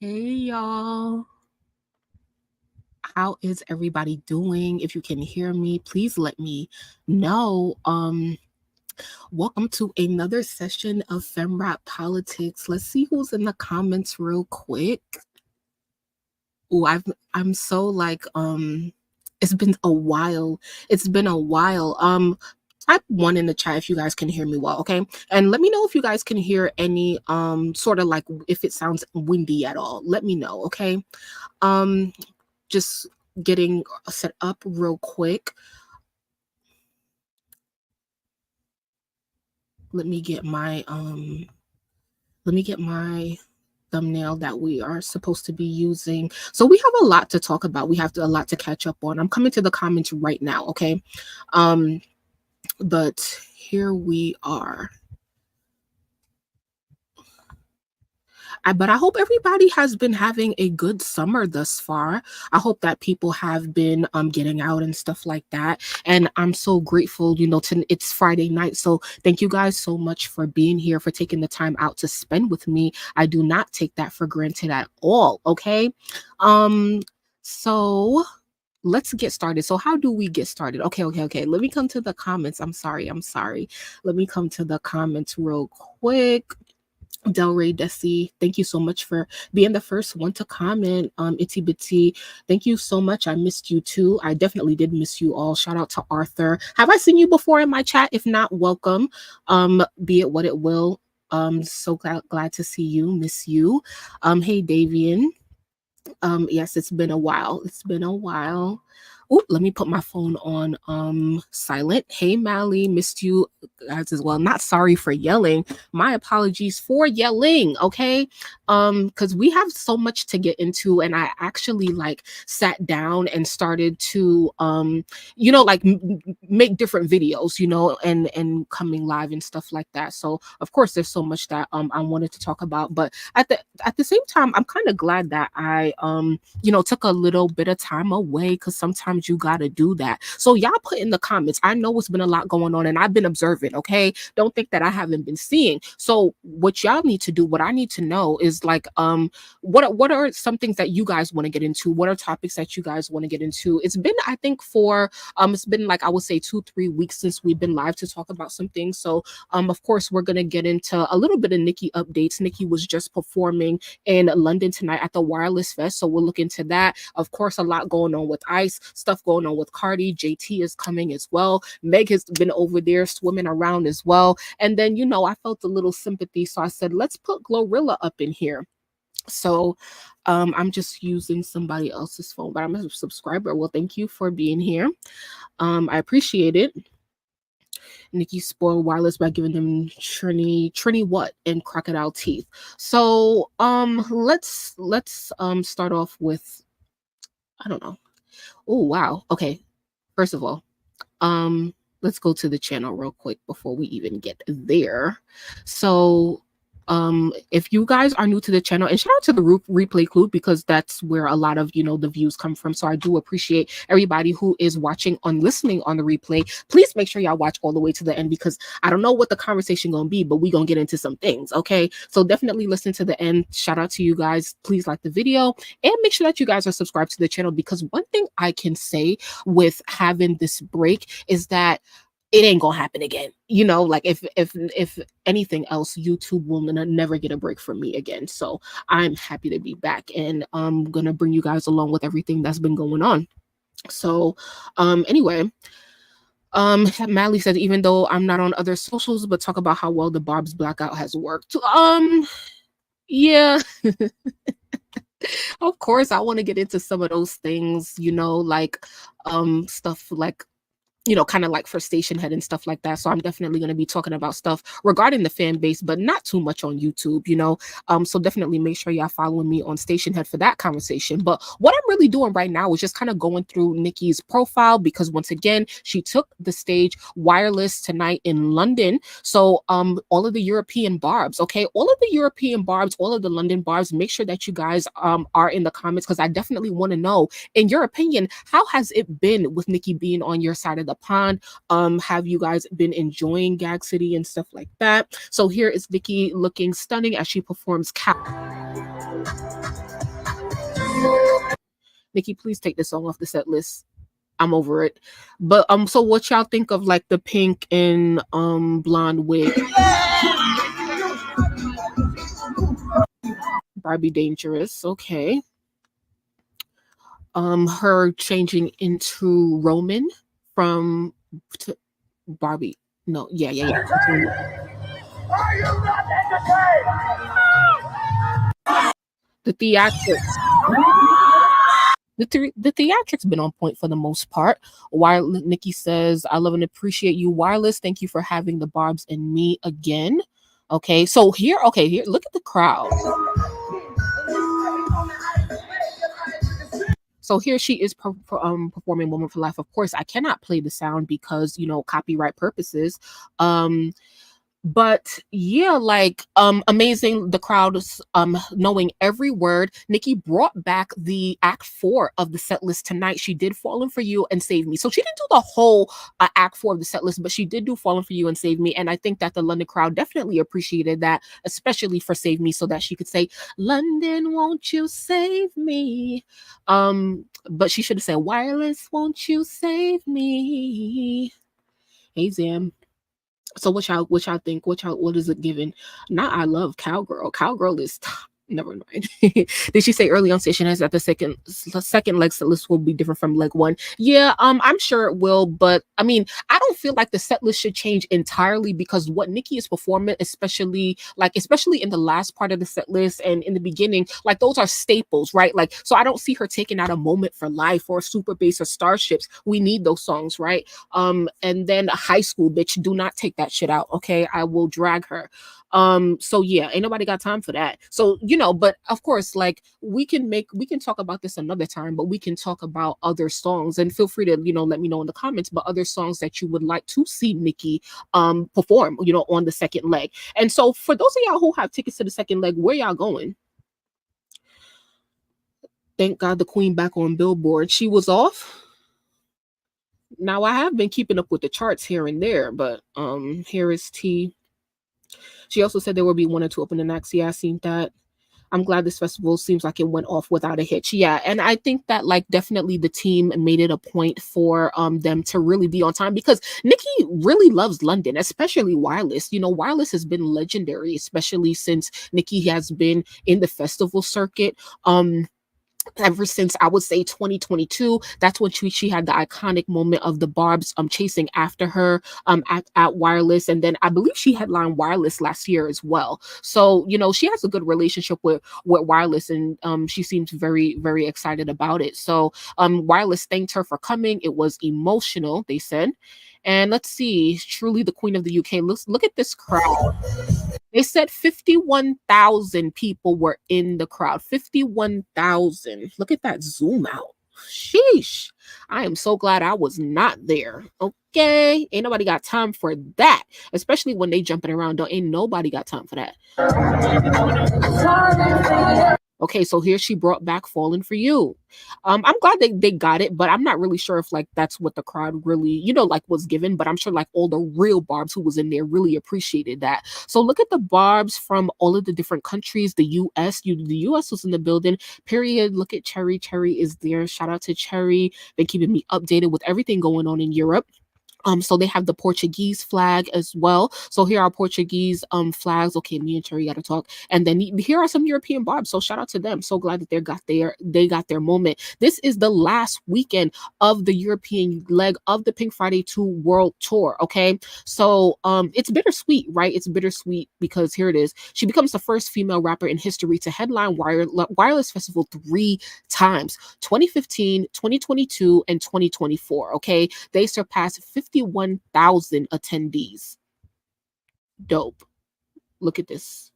Hey y'all, how is everybody doing? If you can hear me, please let me know. Welcome to another session of FemRap Politics. Let's see who's in the comments real quick. Oh, I'm so like it's been a while. It's been a while. Type 1 in the chat if you guys can hear me well, okay? And let me know if you guys can hear any sort of like if it sounds windy at all. Let me know, okay? Just getting set up real quick. Let me get my thumbnail that we are supposed to be using. So we have a lot to talk about. We have a lot to catch up on. I'm coming to the comments right now, okay? But here we are. But I hope everybody has been having a good summer thus far. I hope that people have been getting out and stuff like that. And I'm so grateful, it's Friday night. So thank you guys so much for being here, for taking the time out to spend with me. I do not take that for granted at all, okay? So let's get started. So how do we get started? Okay. Let me come to the comments. I'm sorry. Let me come to the comments real quick. Delray Desi, thank you so much for being the first one to comment. Itty Bitty, thank you so much. I missed you too. I definitely did miss you all. Shout out to Arthur. Have I seen you before in my chat? If not, welcome. Be it what it will. So glad to see you. Miss you. Hey Davian. Yes, it's been a while. Oh, let me put my phone on silent. Hey Mally, missed you guys as well. Not sorry for yelling. My apologies for yelling, okay? Because we have so much to get into, and I actually like sat down and started to like make different videos, and coming live and stuff like that. So of course there's so much that I wanted to talk about, but at the same time, I'm kind of glad that I took a little bit of time away, because sometimes you gotta do that. So y'all put in the comments. I know it's been a lot going on, and I've been observing, okay? Don't think that I haven't been seeing. So what y'all need to do, what I need to know is like what are some things that you guys want to get into? What are topics that you guys want to get into? It's been, I think, it's been like, I would say 2-3 weeks since we've been live to talk about some things. So of course we're gonna get into a little bit of Nicki updates. Nicki was just performing in London tonight at the Wireless Fest, so we'll look into that. Of course, a lot going on with Ice, stuff going on with Cardi. JT is coming as well. Meg has been over there swimming around as well. And then, I felt a little sympathy, so I said, let's put Glorilla up in here. So I'm just using somebody else's phone, but I'm a subscriber. Well, thank you for being here. I appreciate it. Nicki spoiled Wireless by giving them Trini what and crocodile teeth. So let's start off with, I don't know. Oh wow. Okay. First of all, let's go to the channel real quick before we even get there. So if you guys are new to the channel, and shout out to the replay crew, because that's where a lot of the views come from. So I do appreciate everybody who is watching on listening on the replay. Please make sure y'all watch all the way to the end, because I don't know what the conversation gonna be, but we gonna get into some things, okay? So definitely listen to the end. Shout out to you guys. Please like the video and make sure that you guys are subscribed to the channel, because one thing I can say with having this break is that it ain't gonna happen again. Like if anything else, YouTube will never get a break from me again. So I'm happy to be back, and I'm gonna bring you guys along with everything that's been going on. So anyway, Mally says, even though I'm not on other socials, but talk about how well the Barb's blackout has worked. Yeah. Of course I want to get into some of those things, like stuff like kind of like for Station Head and stuff like that. So I'm definitely going to be talking about stuff regarding the fan base, but not too much on YouTube, so definitely make sure y'all following me on Station Head for that conversation. But what I'm really doing right now is just kind of going through Nicki's profile, because once again, she took the stage Wireless tonight in London. So all of the European barbs, okay, all of the European barbs, all of the London barbs, make sure that you guys are in the comments, because I definitely want to know, in your opinion, how has it been with Nicki being on your side of the pond? Have you guys been enjoying Gag City and stuff like that? So here is Nicki looking stunning as she performs Nicki, please take this song off the set list. I'm over it. But so what y'all think of like the pink and blonde wig? Barbie Dangerous, okay. Her changing into Roman from Barbie. No, yeah. The theatrics. The theatrics been on point for the most part. Nicki says, I love and appreciate you, Wireless. Thank you for having the Barbs and me again. Okay, so here, look at the crowd. So here she is performing Woman for Life. Of course, I cannot play the sound because, copyright purposes. But yeah, like amazing. The crowd is knowing every word. Nicki brought back the act 4 of the set list tonight. She did Falling for You and Save Me. So she didn't do the whole act 4 of the set list, but she did do Falling for You and Save Me. And I think that the London crowd definitely appreciated that, especially for Save Me, so that she could say, London, won't you save me? But she should have said, Wireless, won't you save me? Hey, Zam. So what y'all think? What is it giving? Not I love Cowgirl. Cowgirl is never mind. Did she say early on station has that the second leg set list will be different from leg 1? Yeah, I'm sure it will, but I mean, I don't feel like the set list should change entirely because what Nicki is performing, especially in the last part of the set list and in the beginning, like those are staples, right? Like, so I don't see her taking out A Moment for Life or Super Bass or Starships. We need those songs, right? And then High School, bitch, do not take that shit out, okay? I will drag her. So yeah, ain't nobody got time for that. So but of course, like we can talk about this another time, but we can talk about other songs, and feel free to let me know in the comments, but other songs that you would like to see Nicki perform on the second leg. And so for those of y'all who have tickets to the second leg, where y'all going? Thank God the queen back on Billboard. She was off. Now I have been keeping up with the charts here and there, but here is T. She also said there will be 1 or 2 opening acts. Yeah, I seen that. I'm glad this festival seems like it went off without a hitch. Yeah, and I think that like definitely the team made it a point for them to really be on time because Nicki really loves London, especially Wireless. Wireless has been legendary, especially since Nicki has been in the festival circuit. Ever since I would say 2022, that's when she had the iconic moment of the Barbs chasing after her at Wireless, and then I believe she headlined Wireless last year as well. So she has a good relationship with Wireless, and she seems very, very excited about it. So Wireless thanked her for coming. It was emotional, they said. And let's see, truly the queen of the UK. Look at this crowd. They said 51,000 people were in the crowd. 51,000. Look at that zoom out. Sheesh. I am so glad I was not there. Okay. Ain't nobody got time for that. Especially when they jumping around. Ain't nobody got time for that. Okay, so here she brought back Falling for You. I'm glad they got it, but I'm not really sure if like that's what the crowd really, like was given, but I'm sure like all the real Barbs who was in there really appreciated that. So look at the Barbs from all of the different countries, the US, the US was in the building, period. Look at Cherry. Cherry is there. Shout out to Cherry. Been keeping me updated with everything going on in Europe. So they have the Portuguese flag as well. So here are Portuguese flags. Okay, me and Cherry got to talk. And then here are some European Barbs. So shout out to them. So glad that they got their moment. This is the last weekend of the European leg of the Pink Friday 2 World Tour. Okay, so it's bittersweet, right? It's bittersweet because here it is. She becomes the first female rapper in history to headline Wireless Festival 3 times: 2015, 2022, and 2024. Okay, they surpassed 51,000 attendees. Dope. Look at this.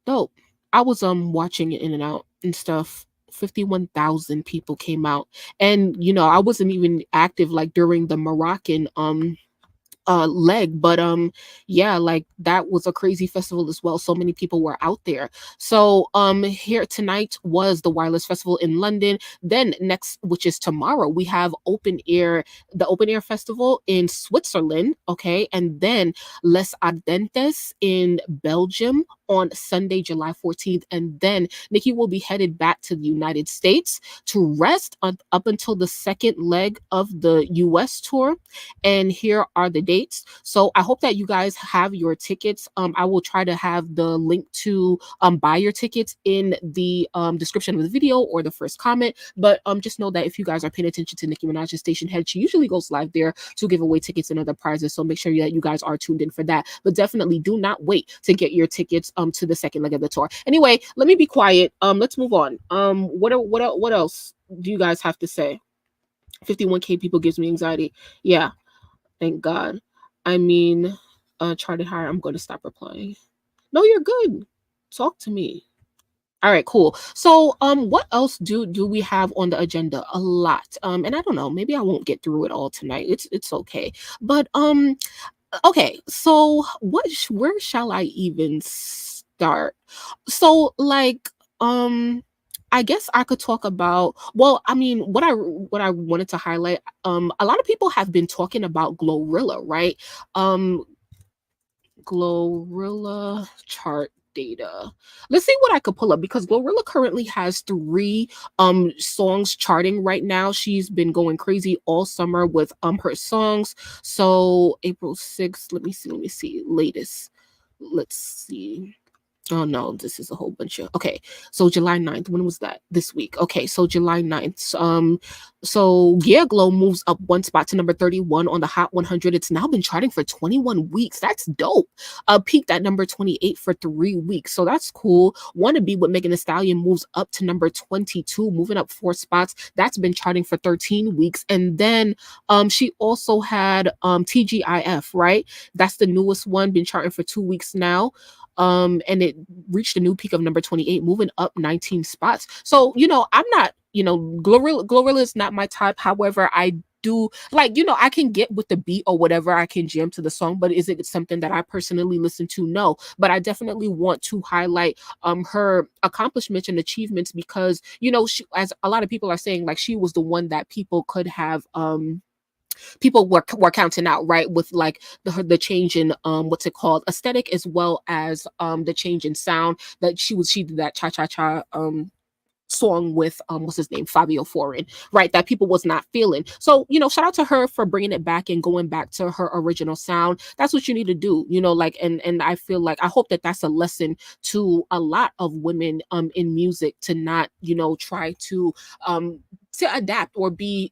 Dope. I was watching it in and out and stuff. 51,000 people came out, and I wasn't even active like during the Moroccan leg, but yeah, like that was a crazy festival as well. So many people were out there. So here tonight was the Wireless Festival in London. Then next, which is tomorrow, we have the open air festival in Switzerland. Okay, and then Les Ardentes in Belgium on Sunday, July 14th. And then Nicki will be headed back to the United States to rest up until the second leg of the US tour. And here are the dates. So I hope that you guys have your tickets. I will try to have the link to buy your tickets in the description of the video or the first comment. But just know that if you guys are paying attention to Nicki Minaj's station head, she usually goes live there to give away tickets and other prizes. So make sure that you guys are tuned in for that. But definitely do not wait to get your tickets to the second leg of the tour. Anyway, let me be quiet. Let's move on. What else do you guys have to say? 51K people gives me anxiety. Yeah, thank God. I mean, charted higher. I'm going to stop replying. No, you're good. Talk to me. All right, cool. So, what else do we have on the agenda? A lot. And I don't know, maybe I won't get through it all tonight. It's okay. But okay. So, where shall I even start? So, like, I guess I could talk about, well, I mean, what I wanted to highlight, a lot of people have been talking about Glorilla, right? Glorilla chart data. Let's see what I could pull up, because Glorilla currently has 3 songs charting right now. She's been going crazy all summer with her songs. So April 6th, let me see. Latest. Let's see. Oh no, this is a whole bunch of, okay. So July 9th, when was that? This week. Okay, so July 9th. So Yeah Glow moves up 1 spot to number 31 on the Hot 100. It's now been charting for 21 weeks. That's dope. Peaked at number 28 for 3 weeks. So that's cool. Wanna Be with Megan Thee Stallion moves up to number 22, moving up 4 spots. That's been charting for 13 weeks. And then she also had TGIF, right? That's the newest one, been charting for 2 weeks now. And it reached a new peak of number 28, moving up 19 spots. So, I'm not, Glorilla is not my type. However, I do like, I can get with the beat or whatever, I can jam to the song, but is it something that I personally listen to? No. But I definitely want to highlight her accomplishments and achievements, because she, as a lot of people are saying, like, she was the one that people could have people were counting out, right, with like the change in what's it called, aesthetic, as well as the change in sound, that she did that cha cha cha song with what's his name, Fabio Foreign, right, that people was not feeling. So shout out to her for bringing it back and going back to her original sound. That's what you need to do, like, and I feel like, I hope that that's a lesson to a lot of women in music, to not try to adapt or be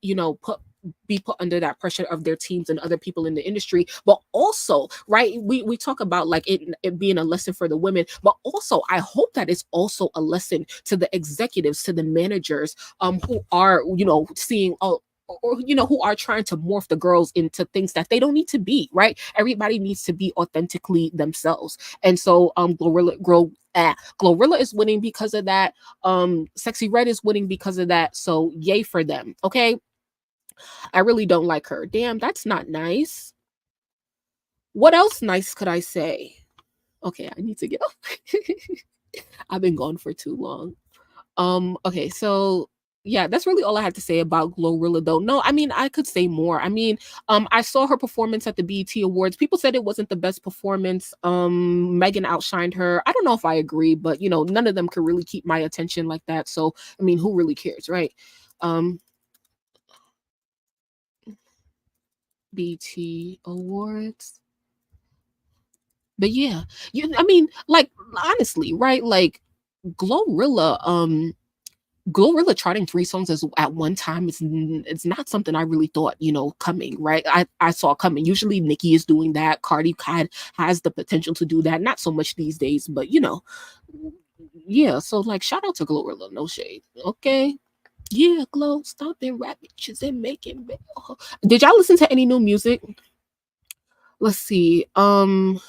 put under that pressure of their teams and other people in the industry. But also, right, we talk about like it being a lesson for the women, but also I hope that it's also a lesson to the executives, to the managers who are seeing or who are trying to morph the girls into things that they don't need to be, right? Everybody needs to be authentically themselves. And so Glorilla is winning because of that. Sexyy Red is winning because of that. So yay for them. Okay, I really don't like her. Damn, that's not nice. What else nice could I say? Okay, I need to get up. I've been gone for too long. Okay, so yeah, that's really all I had to say about Glorilla, though. No, I mean, I could say more. I mean, I saw her performance at the BET Awards. People said it wasn't the best performance. Megan outshined her. I don't know if I agree, but none of them could really keep my attention like that. So, I mean, who really cares, right? BET Awards. But yeah, I mean, like, honestly, right? Like, Glorilla, Glorilla charting 3 songs at one time is it's not something I really thought, coming, right? I saw coming. Usually Nicki is doing that. Cardi has the potential to do that. Not so much these days, but yeah. So like, shout out to Glorilla, no shade. Okay. Yeah, Glow, stop and rap bitches and making bail. Did y'all listen to any new music? Let's see. A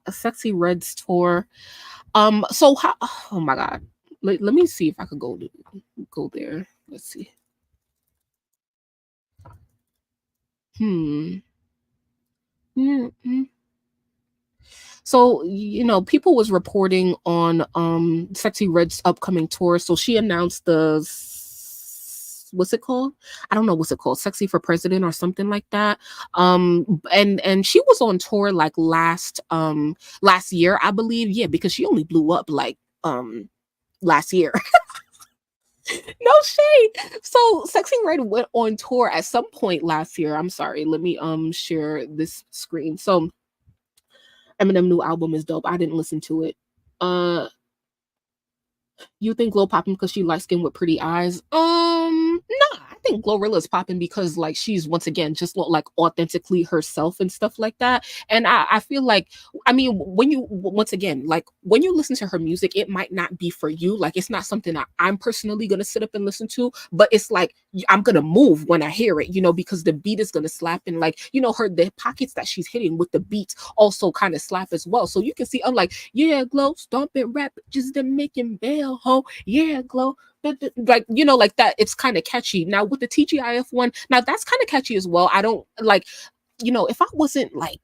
Sexyy Red's tour. So how, oh my god. Let me see if I could go there. Let's see. Hmm. Mm-hmm. So, people was reporting on Sexyy Red's upcoming tour. So she announced the what's it called? I don't know what's it called, Sexy for President or something like that. And she was on tour like last year, I believe. Yeah, because she only blew up like last year. No shade. So Sexyy Red went on tour at some point last year. I'm sorry. Let me share this screen. So Eminem new album is dope. I didn't listen to it. You think Glow popping because she light skin with pretty eyes? Nah, I think Glorilla is popping because like she's once again just like authentically herself and stuff like that. And I feel like, I mean, when you once again, like when you listen to her music, it might not be for you. Like it's not something that I'm personally gonna sit up and listen to, but it's like I'm gonna move when I hear it, you know, because the beat is gonna slap, and like, you know, the pockets that she's hitting with the beats also kind of slap as well. So you can see I'm like, yeah, Glow, stomp it, rap, just the making bail, ho, yeah, Glow. Like, you know, like that, it's kind of catchy. Now with the TGIF one, now that's kind of catchy as well. I don't like, you know, if I wasn't like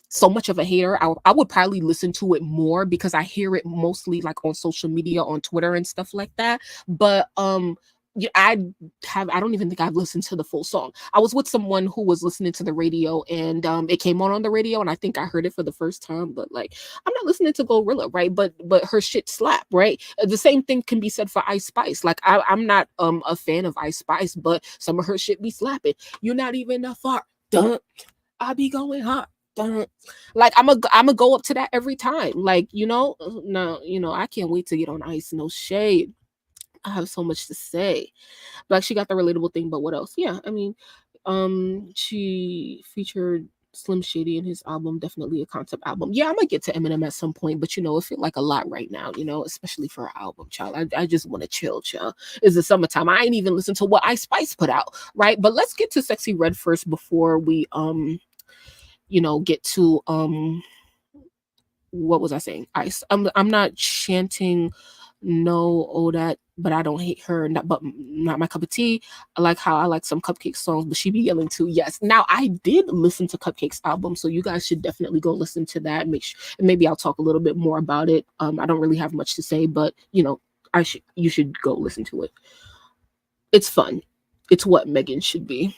so much of a hater, I would probably listen to it more because I hear it mostly like on social media, on Twitter and stuff like that. But yeah, I don't even think I've listened to the full song. I was with someone who was listening to the radio, and it came on the radio, and I think I heard it for the first time. But like, I'm not listening to Glorilla, right? But her shit slap, right? The same thing can be said for Ice Spice. Like I'm not a fan of Ice Spice, but some of her shit be slapping. You're not even a fart. Dun. I be going hard. Dun. Like I'm a go up to that every time. Like, you know, no, you know, I can't wait to get on Ice. No shade. I have so much to say. Like she got the relatable thing, but what else? Yeah, I mean, she featured Slim Shady in his album, definitely a concept album. Yeah, I'm gonna get to Eminem at some point, but you know, it feel like a lot right now, you know, especially for an album, child. I just want to chill, child. It's the summertime. I ain't even listened to what Ice Spice put out, right? But let's get to Sexyy Red first before we you know, get to what was I saying? Ice. I'm not chanting no all that, but I don't hate her. Not but not my cup of tea. I like how I like some CupcakKe songs, but she be yelling too. Yes. Now I did listen to CupcakKe's album, so you guys should definitely go listen to that. Maybe I'll talk a little bit more about it. I don't really have much to say, but you know, you should go listen to it. It's fun. It's what Megan should be.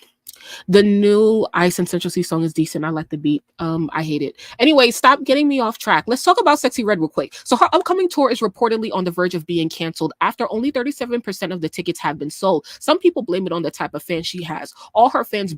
The new Spice and Central Cee song is decent. I like the beat. I hate it. Anyway, stop getting me off track. Let's talk about Sexyy Red real quick. So her upcoming tour is reportedly on the verge of being canceled after only 37% of the tickets have been sold. Some people blame it on the type of fan she has. All her fans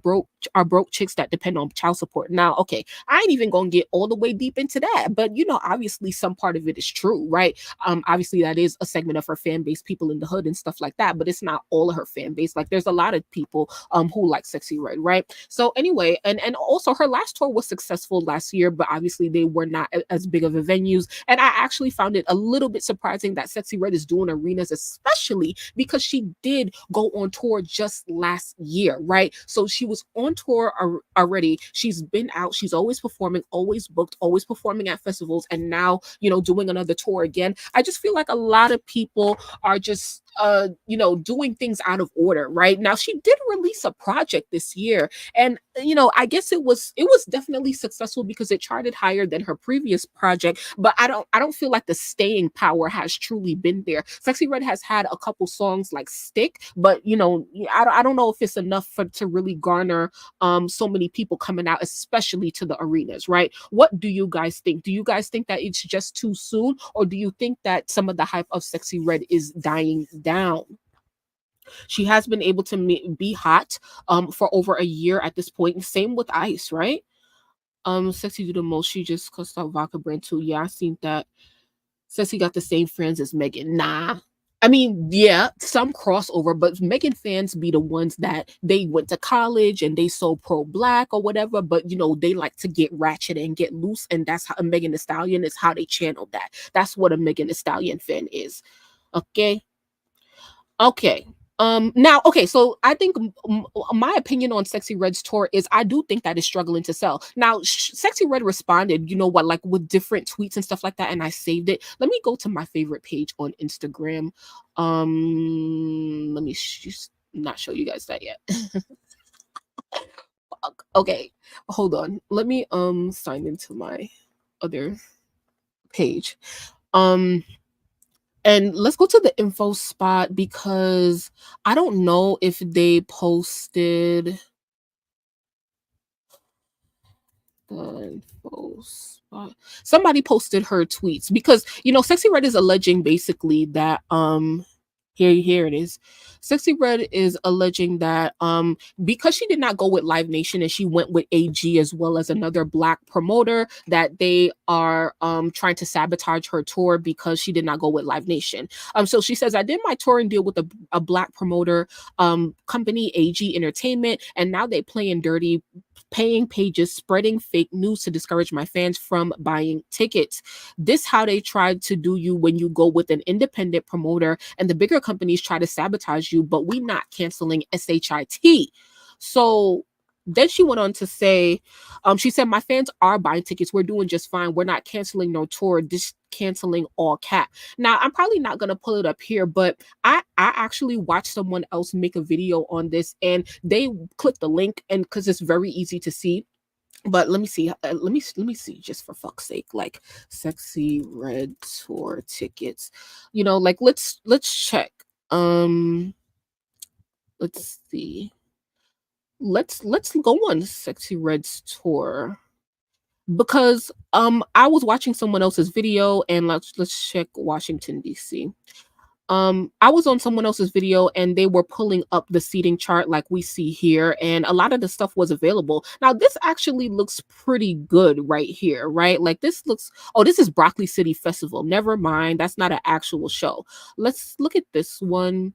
are broke chicks that depend on child support. Now, okay, I ain't even gonna get all the way deep into that, but you know, obviously some part of it is true, right? Obviously that is a segment of her fan base, people in the hood and stuff like that, but it's not all of her fan base. Like there's a lot of people who like Sexyy Red, right? So anyway, and also her last tour was successful last year, but obviously they were not as big of a venues. And I actually found it a little bit surprising that Sexyy Red is doing arenas, especially because she did go on tour just last year, right? So she was on tour already. She's been out. She's always performing, always booked, always performing at festivals, and now, you know, doing another tour again. I just feel like a lot of people are just you know, doing things out of order. Right now she did release a project this year, and you know, I guess it was definitely successful because it charted higher than her previous project, but I don't feel like the staying power has truly been there. Sexyy Red has had a couple songs like stick, but you know, I don't know if it's enough to really garner so many people coming out, especially to the arenas, right? What do you guys think? Do you guys think that it's just too soon, or do you think that some of the hype of Sexyy Red is dying down? She has been able to be hot for over a year at this point. Same with Ice, right? Sexy do the most. She just cussed out Vodka brand too. Yeah, I seen that. Sexy got the same friends as Megan. Nah. I mean, yeah, some crossover, but Megan fans be the ones that they went to college and they so pro black or whatever, but you know, they like to get ratchet and get loose, and that's how a Megan Thee Stallion is how they channel that. That's what a Megan Thee Stallion fan is. Okay. Okay. Now, okay, so I think my opinion on Sexyy Red's tour is I do think that it's struggling to sell. Now, Sexyy Red responded, you know what, like with different tweets and stuff like that, and I saved it. Let me go to my favorite page on Instagram. Let me just not show you guys that yet. Okay, hold on. Let me sign into my other page. Um And let's go to the info spot because I don't know if they posted the info spot. Somebody posted her tweets because Sexyy Red is alleging basically that here it is. Sexyy Red is alleging that because she did not go with Live Nation and she went with AG as well as another black promoter, that they are trying to sabotage her tour because she did not go with Live Nation. So she says, I did my touring deal with a black promoter company, AG Entertainment, and now they playing dirty, paying pages, spreading fake news to discourage my fans from buying tickets. This how they tried to do you when you go with an independent promoter and the bigger companies try to sabotage you, but we not canceling SHIT. So then she went on to say, she said, my fans are buying tickets. We're doing just fine. We're not canceling no tour, just canceling all cap. Now, I'm probably not going to pull it up here, but I actually watched someone else make a video on this and they clicked the link, and because it's very easy to see. But let me see. Let me see, just for fuck's sake, like Sexyy Red tour tickets. Like let's check. Let's see. Let's go on Sexyy Red's tour because I was watching someone else's video, and let's check Washington DC. I was on someone else's video and they were pulling up the seating chart like we see here, and a lot of the stuff was available. Now this actually looks pretty good right here, right? Like this looks, oh, this is Broccoli City Festival. Never mind, that's not an actual show. Let's look at this one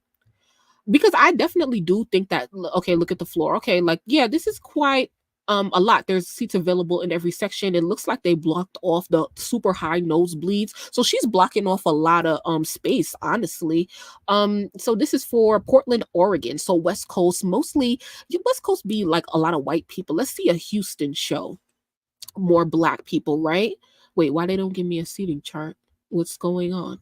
because I definitely do think that, okay, look at the floor. Okay, like yeah, this is quite a lot. There's seats available in every section. It looks like they blocked off the super high nosebleeds. So she's blocking off a lot of space, honestly. So this is for Portland, Oregon. So West Coast, mostly West Coast be like a lot of white people. Let's see a Houston show. More black people, right? Wait, why they don't give me a seating chart? What's going on?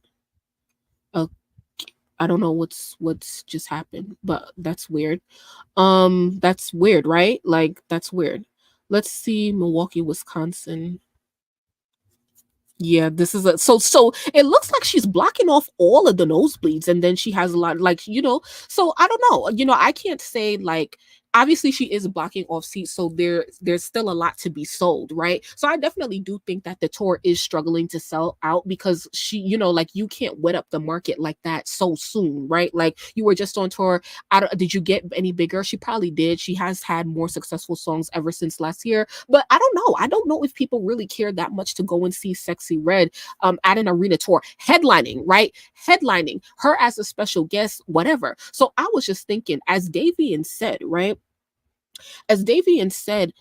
I don't know what's just happened, but that's weird. That's weird, right? Like that's weird. Let's see Milwaukee, Wisconsin. Yeah, this is so it looks like she's blocking off all of the nosebleeds, and then she has a lot, like, so I don't know. I can't say, like, obviously she is blocking off seats, so there's still a lot to be sold, right? So I definitely do think that the tour is struggling to sell out because she, like, you can't wet up the market like that so soon, right? Like, you were just on tour. Did you get any bigger? She probably did. She has had more successful songs ever since last year, but I don't know. I don't know if people really care that much to go and see Sexyy Red at an arena tour, headlining, right? Headlining her as a special guest, whatever. So I was just thinking, as Davian said, right? As Davian said,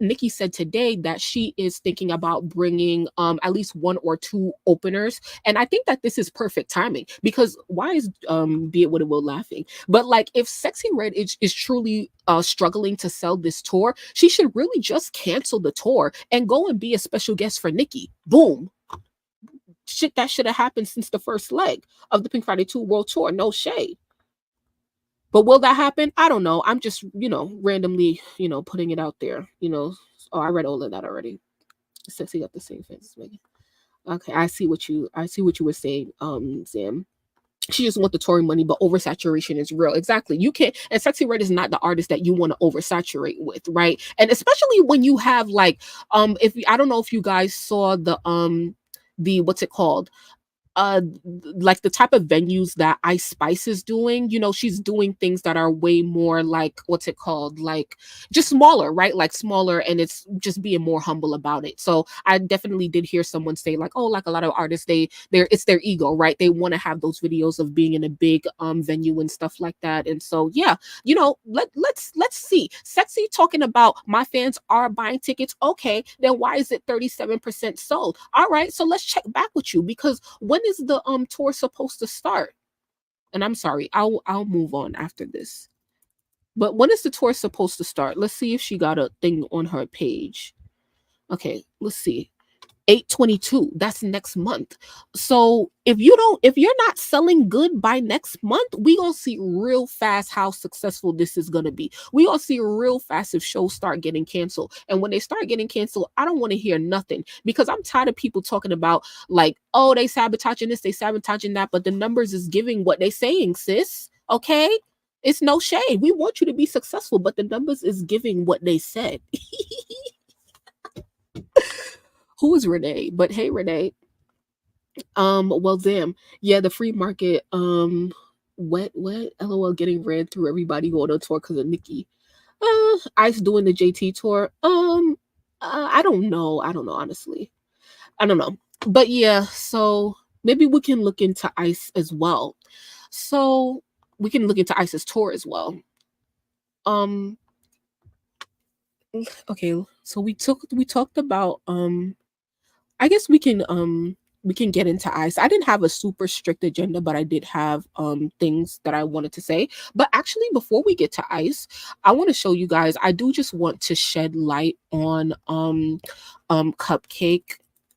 Nicki said today that she is thinking about bringing at least one or two openers, and I think that this is perfect timing because why is Be It What It Will laughing? But like, if Sexyy Red is truly struggling to sell this tour, she should really just cancel the tour and go and be a special guest for Nicki. Boom. Shit that should have happened since the first leg of the Pink Friday 2 World Tour. No shade. But will that happen? I don't know. I'm just, randomly, putting it out there. Oh, I read all of that already. Sexy got the same fans as Megan. Okay, I see what you were saying, Sam. She just want the touring money, but oversaturation is real. Exactly. You can't, and Sexyy Red is not the artist that you want to oversaturate with, right? And especially when you have like, if I don't know if you guys saw the what's it called? Like the type of venues that Ice Spice is doing, she's doing things that are way more like, what's it called, like just smaller, right? Like smaller, and it's just being more humble about it. So I definitely did hear someone say like, oh, like a lot of artists, it's their ego, right? They want to have those videos of being in a big venue and stuff like that. And so yeah, let's see. Sexy talking about my fans are buying tickets. Okay, then why is it 37% sold? All right, so let's check back with you, because when is the tour supposed to start? And I'm sorry, I'll move on after this. But when is the tour supposed to start? Let's see if she got a thing on her page. Okay, let's see. 8/22. That's next month. So if you're not selling good by next month, we gonna see real fast how successful this is gonna be. We gonna see real fast if shows start getting canceled. And when they start getting canceled, I don't want to hear nothing, because I'm tired of people talking about like, oh, they sabotaging this, they sabotaging that, but the numbers is giving what they saying, sis. Okay. It's no shade. We want you to be successful, but the numbers is giving what they said. Who is Renee? But hey, Renee. Well, damn. Yeah, the free market. What? LOL, getting ran through, everybody going on tour because of Nicki. Ice doing the JT tour. I don't know. I don't know, honestly. I don't know. But yeah, so maybe we can look into Ice as well. So we can look into Ice's tour as well. Um, okay, so we talked about I guess we can get into Ice. I didn't have a super strict agenda, but I did have things that I wanted to say. But actually, before we get to Ice, I want to show you guys. I do just want to shed light on CupcakKe.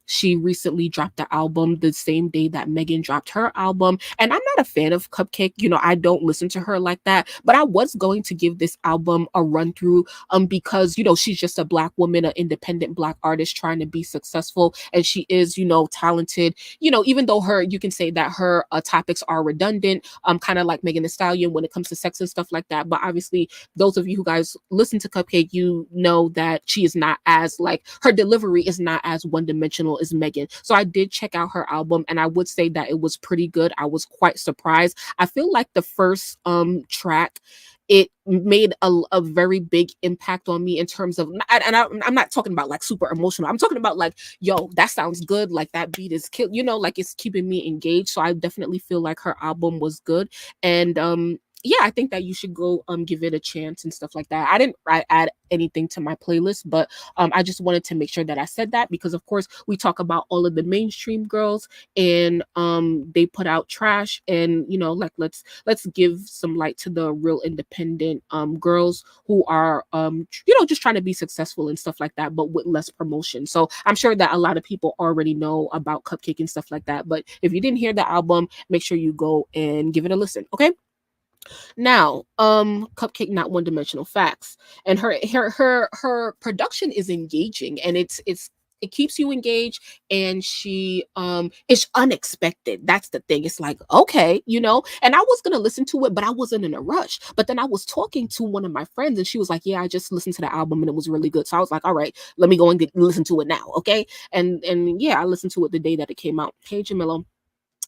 She recently dropped the album the same day that Megan dropped her album. And I'm not a fan of CupcakKe. You know, I don't listen to her like that. But I was going to give this album a run through because, you know, she's just a Black woman, an independent Black artist trying to be successful. And she is, you know, talented. You know, even though you can say that her topics are redundant, kind of like Megan Thee Stallion when it comes to sex and stuff like that. But obviously, those of you who guys listen to CupcakKe, you know that she is not as like, her delivery is not as one dimensional as Megan. So I did check out her album, and I would say that it was pretty good. I was quite surprised. I feel like the first track, it made a very big impact on me in terms of, and I'm not talking about like super emotional. I'm talking about like, yo, that sounds good. Like that beat is kill, you know, like it's keeping me engaged. So I definitely feel like her album was good. And yeah, I think that you should go give it a chance and stuff like that. I didn't add anything to my playlist, but I just wanted to make sure that I said that, because of course we talk about all of the mainstream girls, and they put out trash, and you know, like let's give some light to the real independent girls who are you know, just trying to be successful and stuff like that, but with less promotion. So I'm sure that a lot of people already know about CupcakKe and stuff like that, but if you didn't hear the album, make sure you go and give it a listen. Okay. Now, CupcakKe, not one dimensional facts, and her production is engaging, and it keeps you engaged, and she it's unexpected. That's the thing. It's like, okay, you know, and I was gonna listen to it, but I wasn't in a rush. But then I was talking to one of my friends, and she was like, yeah, I just listened to the album and it was really good. So I was like, all right, let me go and listen to it now. Okay. And yeah, I listened to it the day that it came out. Hey, Jamila.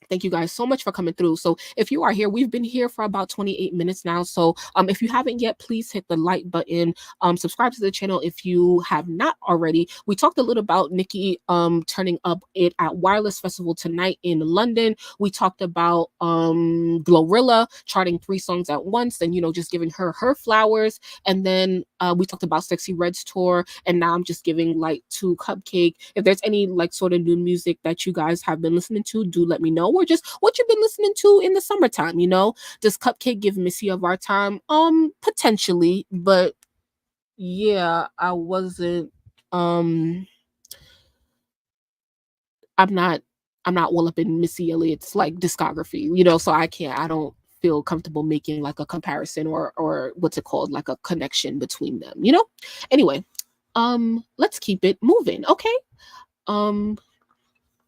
Thank you guys so much for coming through. So if you are here, we've been here for about 28 minutes now. So if you haven't yet, please hit the like button. Subscribe to the channel if you have not already. We talked a little about Nicki turning up it at Wireless Festival tonight in London. We talked about Glorilla charting 3 songs at once, and you know, just giving her flowers. And then we talked about Sexyy Red's tour, and now I'm just giving light to CupcakKe. If there's any like sort of new music that you guys have been listening to, do let me know, or just what you've been listening to in the summertime. You know, does CupcakKe give Missy of our time? Potentially, but yeah, I wasn't. I'm not. I'm not well up in Missy Elliott's like discography, you know, so I don't feel comfortable making like a comparison, or what's it called, like a connection between them, you know. Anyway, let's keep it moving, okay. Um,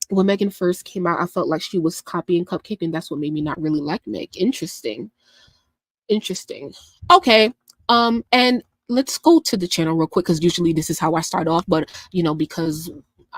when Megan first came out, I felt like she was copying CupcakKe, and that's what made me not really like Meg. Interesting. Interesting. Okay. And let's go to the channel real quick, because usually this is how I start off, but you know, because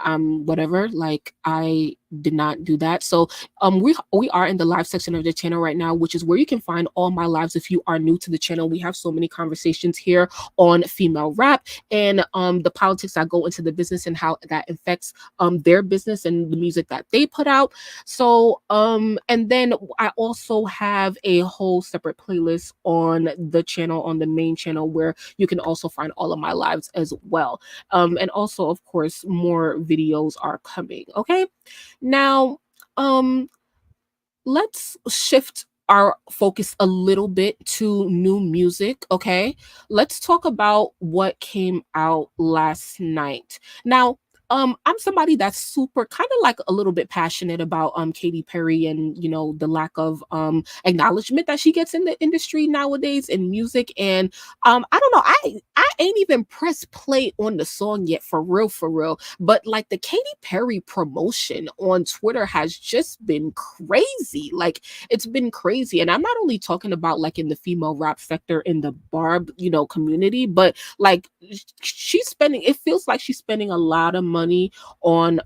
whatever, like I did not do that. So we are in the live section of the channel right now, which is where you can find all my lives. If you are new to the channel, we have so many conversations here on female rap, and the politics that go into the business, and how that affects their business and the music that they put out. So and then I also have a whole separate playlist on the channel, on the main channel, where you can also find all of my lives as well. And also, of course, more videos are coming. Okay. Now, let's shift our focus a little bit to new music. Okay. Let's talk about what came out last night. Now, I'm somebody that's super kind of like a little bit passionate about Katy Perry and the lack of acknowledgement that she gets in the industry nowadays in music. And I don't know, I ain't even pressed play on the song yet, for real. But like the Katy Perry promotion on Twitter has just been crazy. Like it's been crazy. And I'm not only talking about like in the female rap sector in the barb, community, but like she's spending, it feels like she's spending a lot of money on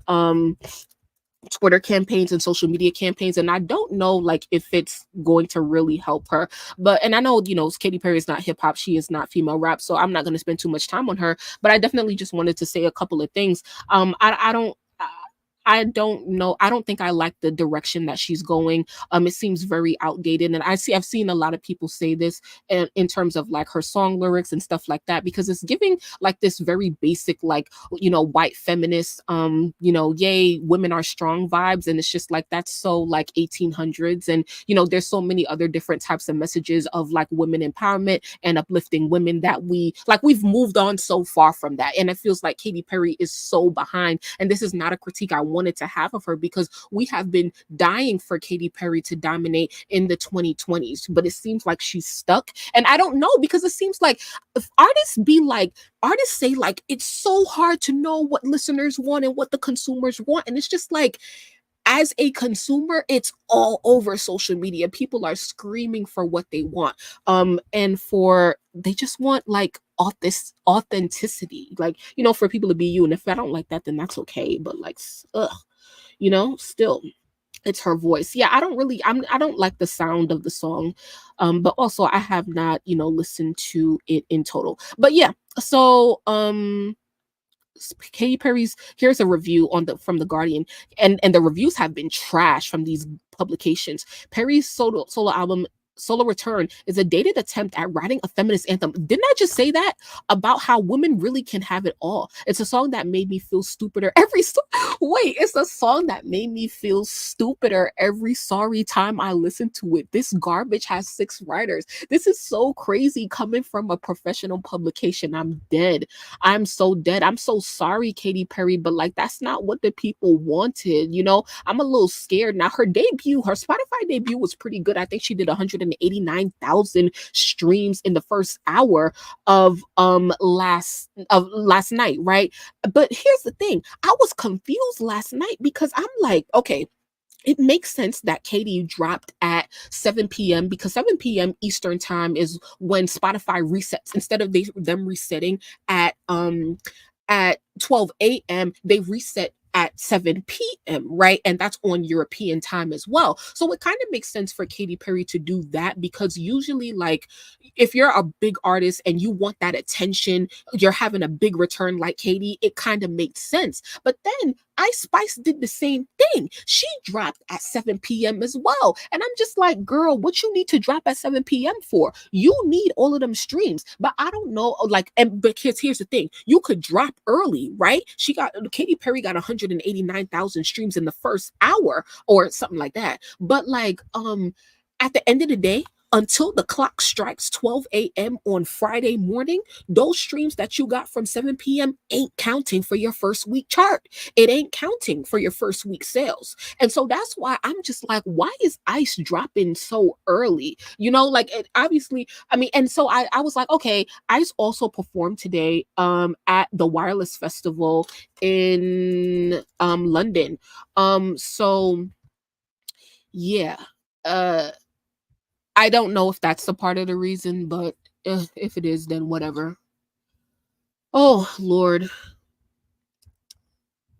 Twitter campaigns and social media campaigns, and I don't know like if it's going to really help her. But and I know Katy Perry is not hip hop, she is not female rap, so I'm not going to spend too much time on her. But I definitely just wanted to say a couple of things. I don't know. I don't think I like the direction that she's going. It seems very outdated, and I've seen a lot of people say this in terms of like her song lyrics and stuff like that, because it's giving like this very basic like white feminist yay women are strong vibes, and it's just like that's so like 1800s, and there's so many other different types of messages of like women empowerment and uplifting women that we've moved on so far from that, and it feels like Katy Perry is so behind. And this is not a critique I wanted to have of her, because we have been dying for Katy Perry to dominate in the 2020s, but it seems like she's stuck. And I don't know, because it seems like if artists say like it's so hard to know what listeners want and what the consumers want, and it's just like, as a consumer, it's all over social media. People are screaming for what they want. And they just want like authenticity, like, for people to be you. And if I don't like that, then that's okay. But like, still, it's her voice. Yeah, I don't like the sound of the song. But also I have not, listened to it in total. But yeah, so Katy Perry's, here's a review from the Guardian, and the reviews have been trash from these publications. Perry's solo album Solo Return is a dated attempt at writing a feminist anthem. Didn't I just say that about how women really can have it all? It's a song that made me feel stupider wait, it's a song that made me feel stupider every sorry time I listen to it. This garbage has 6 writers. This is so crazy coming from a professional publication. I'm dead. I'm so dead. I'm so sorry, Katy Perry, but like that's not what the people wanted. I'm a little scared now. Her Spotify debut was pretty good. I think she did 189,000 streams in the first hour of last night, right? But here's the thing, I was confused last night, because I'm like, okay, it makes sense that Katy dropped at 7 p.m. because 7 p.m. Eastern time is when Spotify resets. Instead of them resetting at 12 a.m., they reset at 7 p.m., right? And that's on European time as well. So it kind of makes sense for Katy Perry to do that, because usually, like, if you're a big artist and you want that attention, you're having a big return like Katy, it kind of makes sense. But then Ice Spice did the same thing. She dropped at 7 p.m. as well. And I'm just like, girl, what you need to drop at 7 p.m. for? You need all of them streams. But I don't know, like, but here's the thing. You could drop early, right? Katy Perry got 189,000 streams in the first hour or something like that. But like, at the end of the day, until the clock strikes 12 a.m. on Friday morning, those streams that you got from 7 p.m. ain't counting for your first week chart. It ain't counting for your first week sales. And so that's why I'm just like, why is Ice dropping so early? Like, it obviously, I mean, and so I was like, okay, Ice also performed today at the Wireless Festival in London. So yeah. I don't know if that's a part of the reason, but if it is, then whatever. Oh Lord.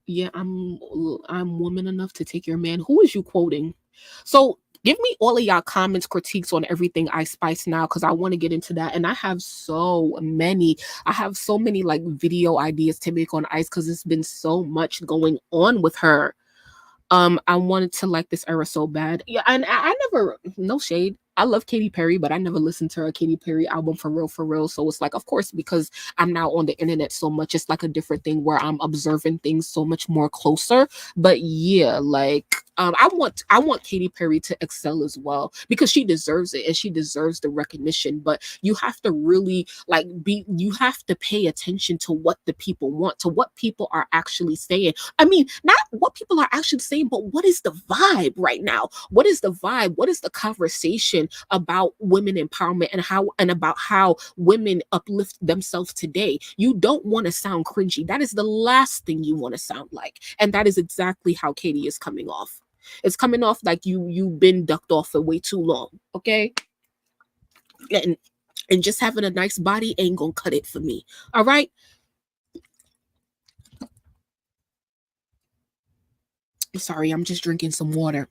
Yeah, I'm woman enough to take your man. Who is you quoting? So give me all of y'all comments, critiques on everything Ice Spice now, because I want to get into that. And I have so many like video ideas to make on Ice, because it's been so much going on with her. I wanted to like this era so bad. Yeah, and I never, no shade, I love Katy Perry, but I never listened to a Katy Perry album for real. So it's like, of course, because I'm now on the internet so much, it's like a different thing where I'm observing things so much more closer. But yeah, like, I want Katy Perry to excel as well because she deserves it and she deserves the recognition. But you have to really you have to pay attention to what the people want, to what people are actually saying. I mean, not what people are actually saying, but what is the vibe right now? What is the vibe? What is the conversation about women empowerment and about how women uplift themselves today? You don't want to sound cringy. That is the last thing you want to sound like. And that is exactly how Katie is coming off. It's coming off like you've been ducked off for way too long. Okay. And just having a nice body ain't gonna cut it for me. All right. Sorry, I'm just drinking some water.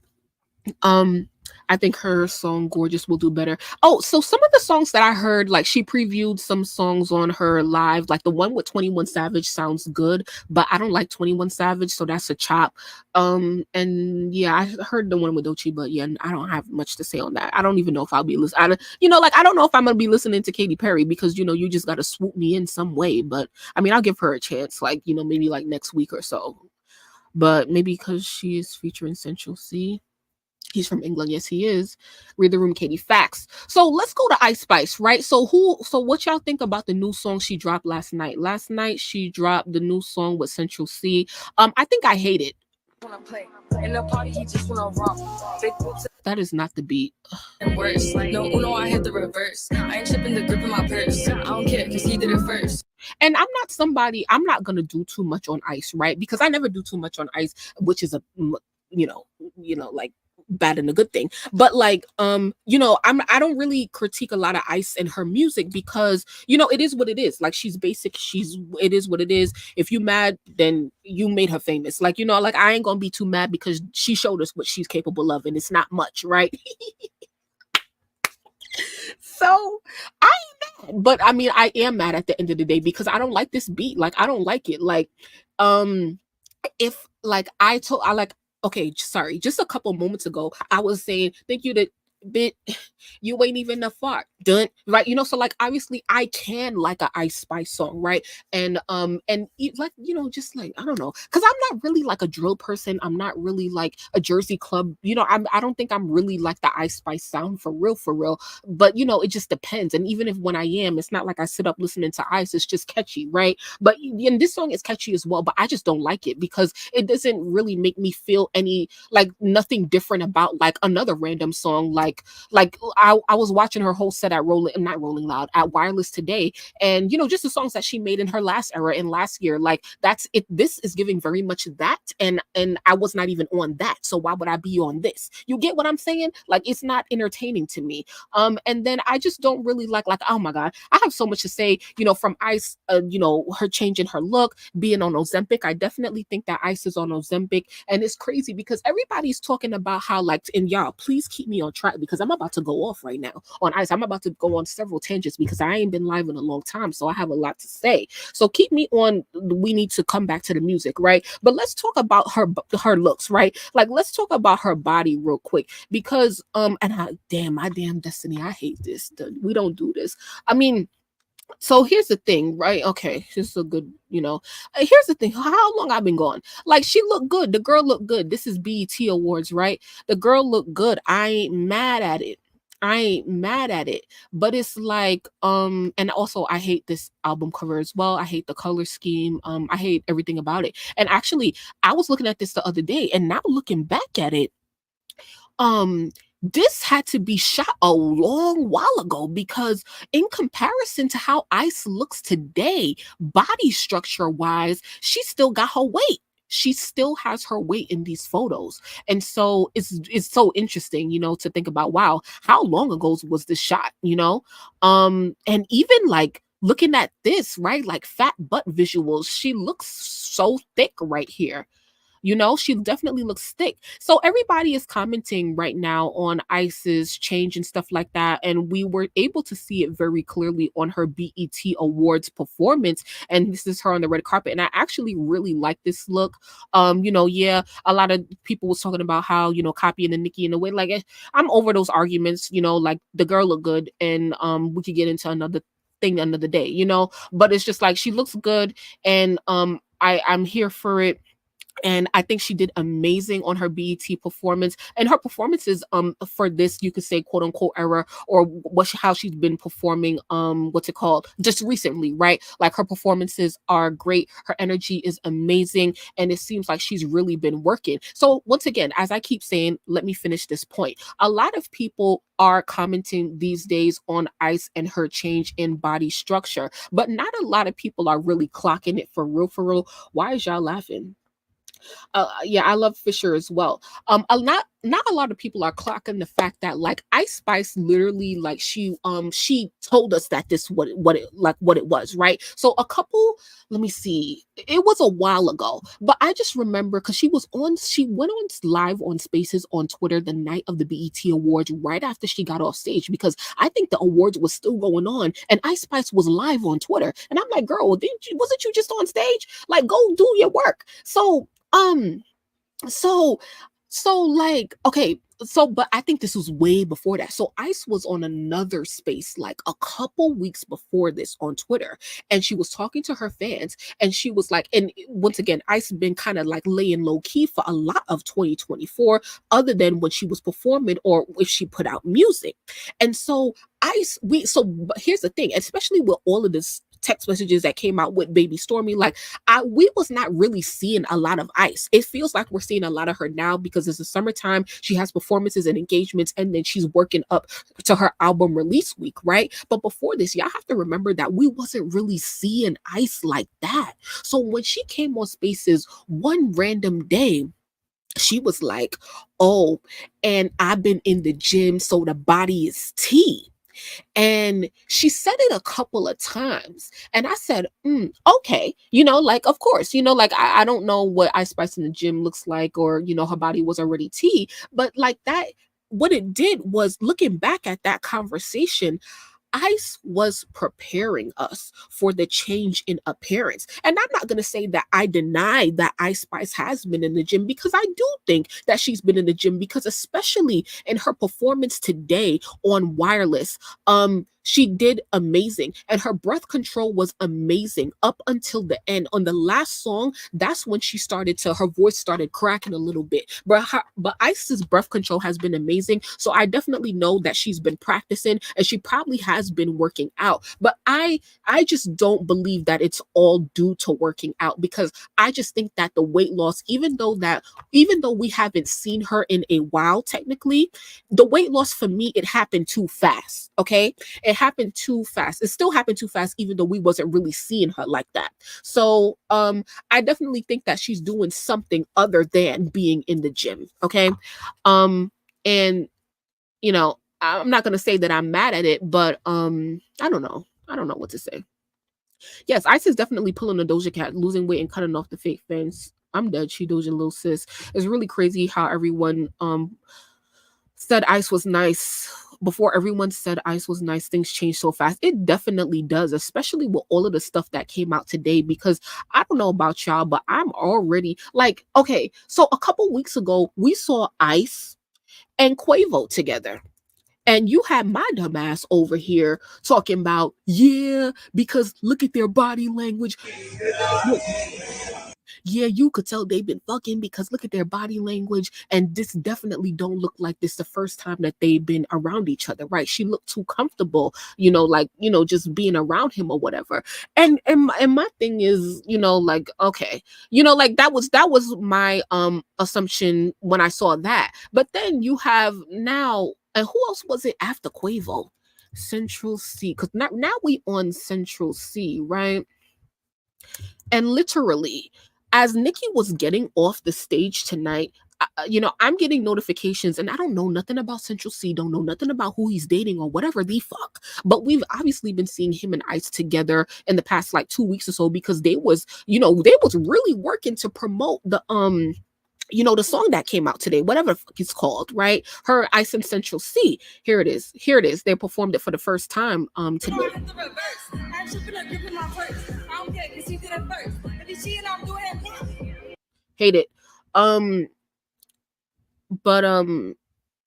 I think her song Gorgeous will do better. Oh, so some of the songs that I heard, like she previewed some songs on her live, like the one with 21 Savage sounds good, but I don't like 21 Savage, so that's a chop. And yeah, I heard the one with Doechii, but yeah, I don't have much to say on that. I don't even know if I'll be listening. I don't know if I'm gonna be listening to Katy Perry because you just gotta swoop me in some way. But I mean, I'll give her a chance, maybe like next week or so. But maybe because she is featuring Central Cee. He's from England. Yes, he is. Read the room, Katie. Facts. So let's go to Ice Spice, right? So what y'all think about the new song she dropped last night? Last night she dropped the new song with Central Cee. I think I hate it. That is not the beat. And worse. No, I hit the reverse. I ain't chipping the grip in my purse. I don't care because he did it first. And I'm not gonna do too much on Ice, right? Because I never do too much on Ice, which is like bad and a good thing. But I don't really critique a lot of Ice and her music because it is what it is. Like she's basic, it is what it is. If you mad, then you made her famous. I ain't gonna be too mad because she showed us what she's capable of, and it's not much, right? So I ain't mad. But I mean, I am mad at the end of the day because I don't like this beat. I don't like it. If okay, sorry, just a couple moments ago, I was saying, thank you to bit, you ain't even a fart, done, right? So obviously I can like a Ice Spice song, right? And just I don't know, because I'm not really like a drill person. I'm not really like a Jersey Club. I don't think I'm really like the Ice Spice sound for real. But it just depends. And even if when I am, it's not like I sit up listening to Ice. It's just catchy, right? But and this song is catchy as well. But I just don't like it because it doesn't really make me feel any nothing different about another random song I was watching her whole set at not Rolling Loud, at Wireless today, and just the songs that she made in her last era and last year, that's it. This is giving very much that, and I was not even on that, so why would I be on this? You get what I'm saying? It's not entertaining to me. And then I just don't really like oh my god, I have so much to say. From Ice, her changing her look, being on Ozempic. I definitely think that Ice is on Ozempic, and it's crazy because everybody's talking about how and y'all, please keep me on track because I'm about to go off right now on Ice. I'm about to go on several tangents because I ain't been live in a long time, so I have a lot to say. So keep me on. We need to come back to the music, right? But let's talk about her looks, right? Let's talk about her body real quick because my damn destiny, I hate this. We don't do this. I mean, so here's the thing, right? Okay, this is a good, here's the thing. How long I've been gone? She looked good. The girl looked good. This is BET Awards, right? The girl looked good. I ain't mad at it. But it's and also I hate this album cover as well. I hate the color scheme. I hate everything about it. And actually, I was looking at this the other day, and now looking back at it, this had to be shot a long while ago because in comparison to how Ice looks today, body structure wise, she still got her weight. She still has her weight in these photos. And so it's so interesting, to think about, wow, how long ago was this shot, and even looking at this, right? Fat butt visuals, she looks so thick right here. She definitely looks thick. So everybody is commenting right now on Ice's change and stuff like that. And we were able to see it very clearly on her BET Awards performance. And this is her on the red carpet. And I actually really like this look. Yeah, a lot of people was talking about how, copying the Nicki in a way. I'm over those arguments, the girl looked good. And we could get into another thing another day, but it's just she looks good. And I'm here for it. and I think she did amazing on her BET performance. And her performances for this, you could say, quote unquote, era, or how she's been performing, what's it called, just recently, right? Like, her performances are great, her energy is amazing, and it seems like she's really been working. So once again, as I keep saying, let me finish this point. A lot of people are commenting these days on Ice and her change in body structure, but not a lot of people are really clocking it for real, for real. Why is y'all laughing? Yeah, I love Fisher as well. Not a lot of people are clocking the fact that, like, Ice Spice literally, like, she told us that this what it was, right? So a couple, let me see, it was a while ago, but I just remember because she went on live on Spaces on Twitter the night of the BET Awards right after she got off stage, because I think the awards was still going on and Ice Spice was live on Twitter, and I'm like, girl, wasn't you just on stage? Like, go do your work. Um, so like, okay, but I think this was way before that. So Ice was on another space like a couple weeks before this on Twitter, and she was talking to her fans, and she was like, and once again, Ice been kind of like laying low key for a lot of 2024, other than when she was performing or if she put out music. And so but here's the thing, especially with all of this text messages that came out with Baby Stormy, like, we was not really seeing a lot of Ice. It feels like we're seeing a lot of her now because it's the summertime. She has performances and engagements, and then she's working up to her album release week, right? But before this, y'all have to remember that we wasn't really seeing Ice like that. So when she came on Spaces one random day, she was like, oh, and I've been in the gym, so the body is tea. And she said it a couple of times. And I said, okay, like, of course, like, I don't know what Ice Spice in the gym looks like, or, her body was already tea. But like that, what it did was, looking back at that conversation, Ice was preparing us for the change in appearance. And I'm not going to say that I deny that Ice Spice has been in the gym, because I do think that she's been in the gym, because especially in her performance today on Wireless, she did amazing, and her breath control was amazing up until the end. On the last song, that's when her voice started cracking a little bit. But Ice's breath control has been amazing. So I definitely know that she's been practicing, and she probably has been working out. But I just don't believe that it's all due to working out, because I just think that the weight loss, even though we haven't seen her in a while, technically, the weight loss for me, it happened too fast. Okay, it happened too fast. It still happened too fast, even though we wasn't really seeing her like that. So I definitely think that she's doing something other than being in the gym. Okay, and I'm not gonna say that I'm mad at it, but I don't know. I don't know what to say. Yes, Ice is definitely pulling a Doja Cat, losing weight and cutting off the fake fans. I'm dead. She Doja little sis. It's really crazy how everyone said Ice was nice. Before everyone said Ice was nice, things changed so fast. It definitely does, especially with all of the stuff that came out today, because I don't know about y'all, but I'm already like, okay, so a couple weeks ago, we saw Ice and Quavo together. And you had my dumb ass over here talking about, yeah, because look at their body language. Yeah, you could tell they've been fucking because look at their body language. And this definitely don't look like this the first time that they've been around each other, right? She looked too comfortable, like, just being around him or whatever. And my thing is, like, okay, like, that was my assumption when I saw that. But then you have now, and who else was it after Quavo? Central Cee, because now we on Central Cee, right? And literally, as Nicki was getting off the stage tonight, I'm getting notifications, and I don't know nothing about Central Cee, don't know nothing about who he's dating or whatever the fuck. But we've obviously been seeing him and Ice together in the past like 2 weeks or so, because they was really working to promote the song that came out today, whatever the fuck it's called, right? Her Ice and Central Cee. Here it is. They performed it for the first time today. Hate it. But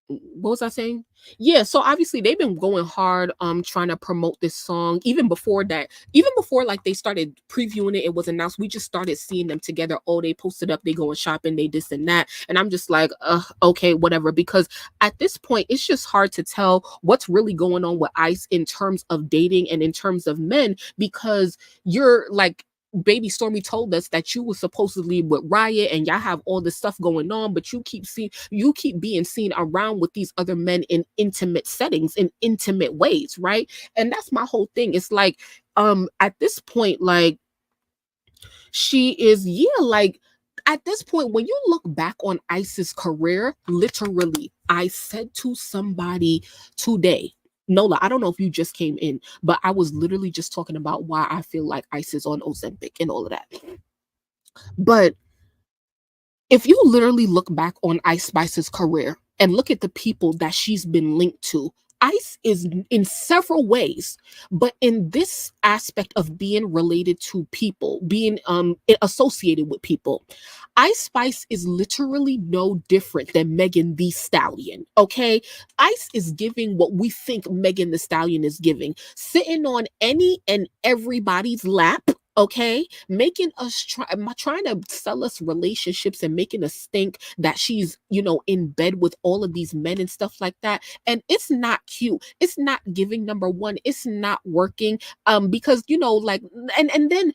what was I saying? Yeah, so obviously they've been going hard trying to promote this song even before that. Even before like they started previewing it, it was announced. We just started seeing them together. Oh, they posted up, they going shopping, they this and that. And I'm just like, okay, whatever. Because at this point, it's just hard to tell what's really going on with Ice in terms of dating and in terms of men, because you're like, Baby Stormy told us that you were supposedly with Riot and y'all have all this stuff going on, but you keep being seen around with these other men in intimate settings, in intimate ways, right? And that's my whole thing. It's like, at this point, like, she is, yeah, like, at this point, when you look back on Ice's career, literally, I said to somebody today, Nola, I don't know if you just came in, but I was literally just talking about why I feel like Ice is on Ozempic and all of that. But if you literally look back on Ice Spice's career and look at the people that she's been linked to, Ice is in several ways, but in this aspect of being related to people, being associated with people, Ice Spice is literally no different than Megan the Stallion. Okay, Ice is giving what we think Megan the Stallion is giving, sitting on any and everybody's lap. Okay, making us trying to sell us relationships and making us think that she's, in bed with all of these men and stuff like that. And it's not cute. It's not giving. Number one, it's not working. Because like, and then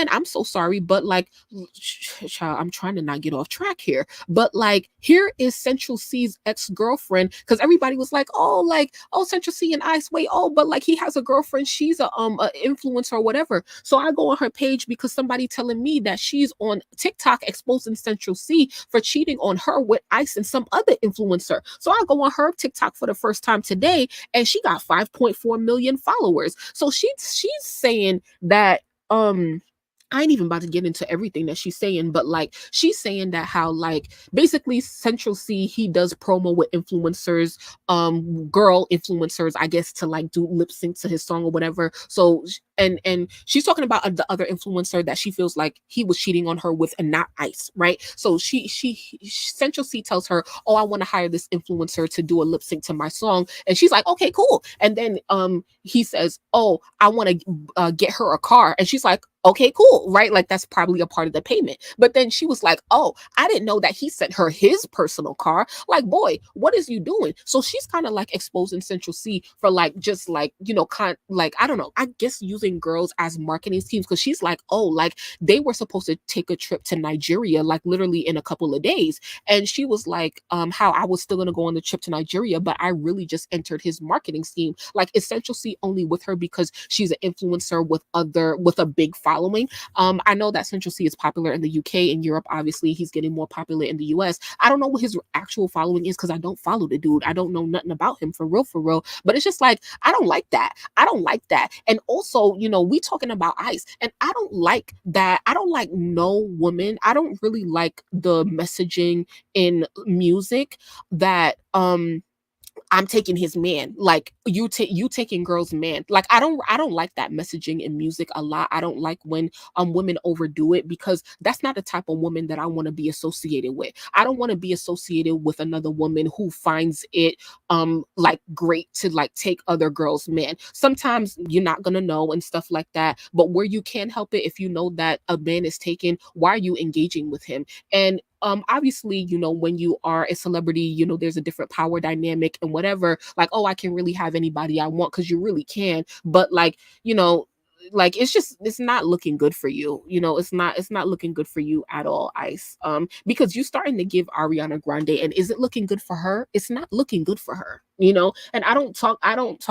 I'm so sorry, but like, child, I'm trying to not get off track here. But like, here is Central Cee's ex-girlfriend, because everybody was like, oh, Central Cee and Ice, wait, oh, but like he has a girlfriend, she's a influencer or whatever. So I go on her page because somebody telling me that she's on TikTok exposing Central Cee for cheating on her with Ice and some other influencer. So I go on her TikTok for the first time today, and she got 5.4 million followers. So she's saying that I ain't even about to get into everything that she's saying, but like, she's saying that how like basically Central Cee, he does promo with influencers, girl influencers, I guess, to like do lip sync to his song or whatever. So and she's talking about the other influencer that she feels like he was cheating on her with, and not Ice, right? So Central Cee tells her, oh, I want to hire this influencer to do a lip sync to my song, and she's like, okay, cool. And then he says, oh, I want to get her a car, and she's like, okay, cool, right? Like that's probably a part of the payment. But then she was like, oh, I didn't know that he sent her his personal car. Like, boy, what is you doing? So she's kind of like exposing Central Cee for like, just like, like, I don't know, I guess using girls as marketing schemes, because she's like, oh, like they were supposed to take a trip to Nigeria, like literally in a couple of days. And she was like, how I was still gonna go on the trip to Nigeria, but I really just entered his marketing scheme. Like, is Central Cee only with her because she's an influencer with a big following? I know that Central Cee is popular in the UK and Europe. Obviously, he's getting more popular in the US. I don't know what his actual following is because I don't follow the dude. I don't know nothing about him for real, for real. But it's just like, I don't like that. I don't like that. And also, we talking about Ice, and I don't like that. I don't like no woman. I don't really like the messaging in music that I'm taking his man. Like, you taking girls' man. Like, I don't like that messaging in music a lot. I don't like when women overdo it, because that's not the type of woman that I want to be associated with. I don't want to be associated with another woman who finds it like great to like take other girls' man. Sometimes you're not gonna know and stuff like that. But where you can help it, if you know that a man is taken, why are you engaging with him? And obviously, when you are a celebrity, there's a different power dynamic and whatever. Like, oh, I can really have anybody I want, because you really can. But like, like, it's not looking good for you. It's not looking good for you at all, Ice. Because you starting to give Ariana Grande, and is it looking good for her? It's not looking good for her. And I don't talk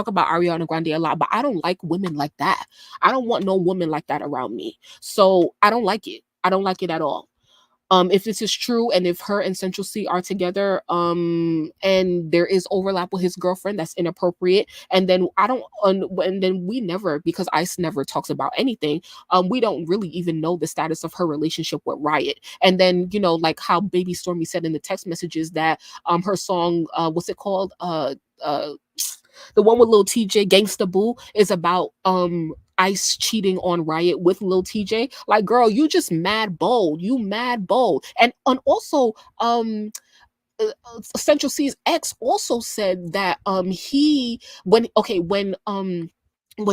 about Ariana Grande a lot, but I don't like women like that. I don't want no woman like that around me. So I don't like it. I don't like it at all. If this is true, and if her and Central Cee are together, and there is overlap with his girlfriend, that's inappropriate. And then and then we never, because Ice never talks about anything, we don't really even know the status of her relationship with Riot. And then, like how Baby Stormy said in the text messages that her song, what's it called, the one with Lil TJ, Gangsta Boo, is about Ice cheating on Riot with Lil TJ. Like, girl, you just mad bold. You mad bold. And also, Central C's ex also said that he when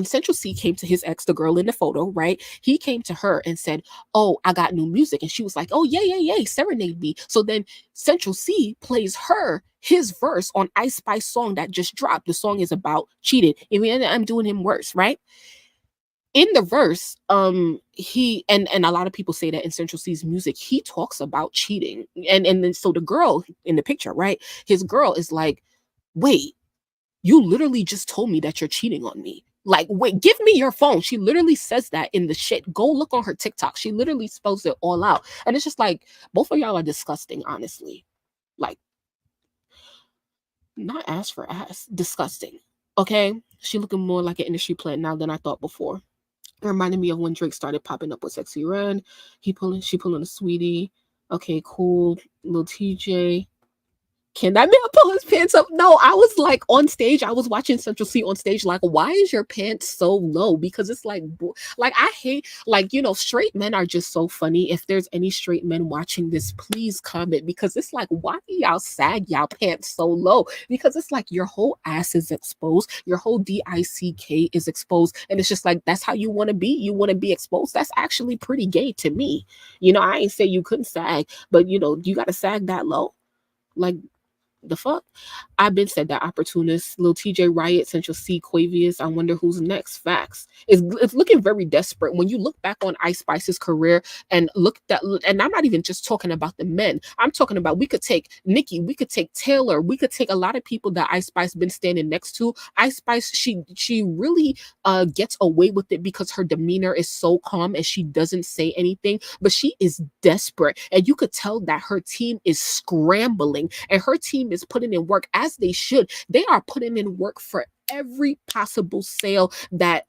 Central C came to his ex, the girl in the photo, right? He came to her and said, "Oh, I got new music," and she was like, "Oh yeah, yeah, yeah, serenade me." So then Central C plays her his verse on Ice Spice song that just dropped. The song is about cheating. I mean, I'm doing him worse, right? In the verse, he and a lot of people say that in Central C's music, he talks about cheating. And then so the girl in the picture, right? His girl is like, wait, you literally just told me that you're cheating on me. Like, wait, give me your phone. She literally says that in the shit. Go look on her TikTok. She literally spells it all out. And it's just like, both of y'all are disgusting, honestly. Like, not ass for ass. Disgusting. Okay? She looking more like an industry plant now than I thought before. It reminded me of when Drake started popping up with Sexyy Red. She pulling a sweetie. Okay, cool. Lil TJ. Can that man pull his pants up? No, I was like on stage. I was watching Central C on stage. Like, why is your pants so low? Because it's like I hate, like, straight men are just so funny. If there's any straight men watching this, please comment, because it's like, why do y'all sag y'all pants so low? Because it's like your whole ass is exposed, your whole DICK is exposed, and it's just like, that's how you want to be. You want to be exposed. That's actually pretty gay to me. I ain't say you couldn't sag, but you got to sag that low. Like, the fuck? I've been said that opportunist. Lil TJ Riot, Central C, Quavious. I wonder who's next. Facts. It's looking very desperate when you look back on Ice Spice's career and look that. And I'm not even just talking about the men. I'm talking about, we could take Nicki, we could take Taylor, we could take a lot of people that Ice Spice been standing next to. Ice Spice, she really gets away with it because her demeanor is so calm and she doesn't say anything, but she is desperate, and you could tell that her team is scrambling, and her team is putting in work, as they should. They are putting in work for every possible sale that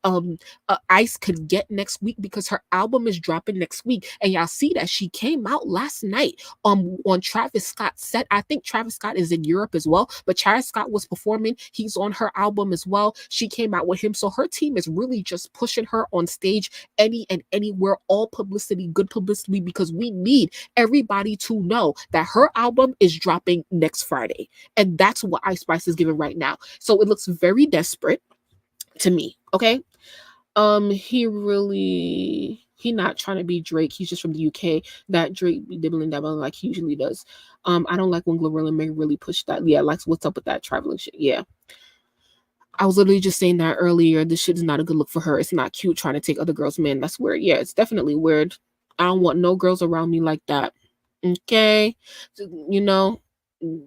Ice could get next week, because her album is dropping next week. And y'all see that she came out last night on Travis Scott's set. I think Travis Scott is in Europe as well, but Travis Scott was performing. He's on her album as well. She came out with him. So her team is really just pushing her on stage any and anywhere, all publicity, good publicity, because we need everybody to know that her album is dropping next Friday. And that's what Ice Spice is giving right now. So it looks very desperate to me. Okay. He not trying to be Drake. He's just from the UK. That Drake be dibbling dabbling like he usually does. I don't like when Glorilla may really push that. Yeah, like, what's up with that traveling shit? Yeah. I was literally just saying that earlier. This shit is not a good look for her. It's not cute trying to take other girls' men. That's weird. Yeah, it's definitely weird. I don't want no girls around me like that. Okay. You know,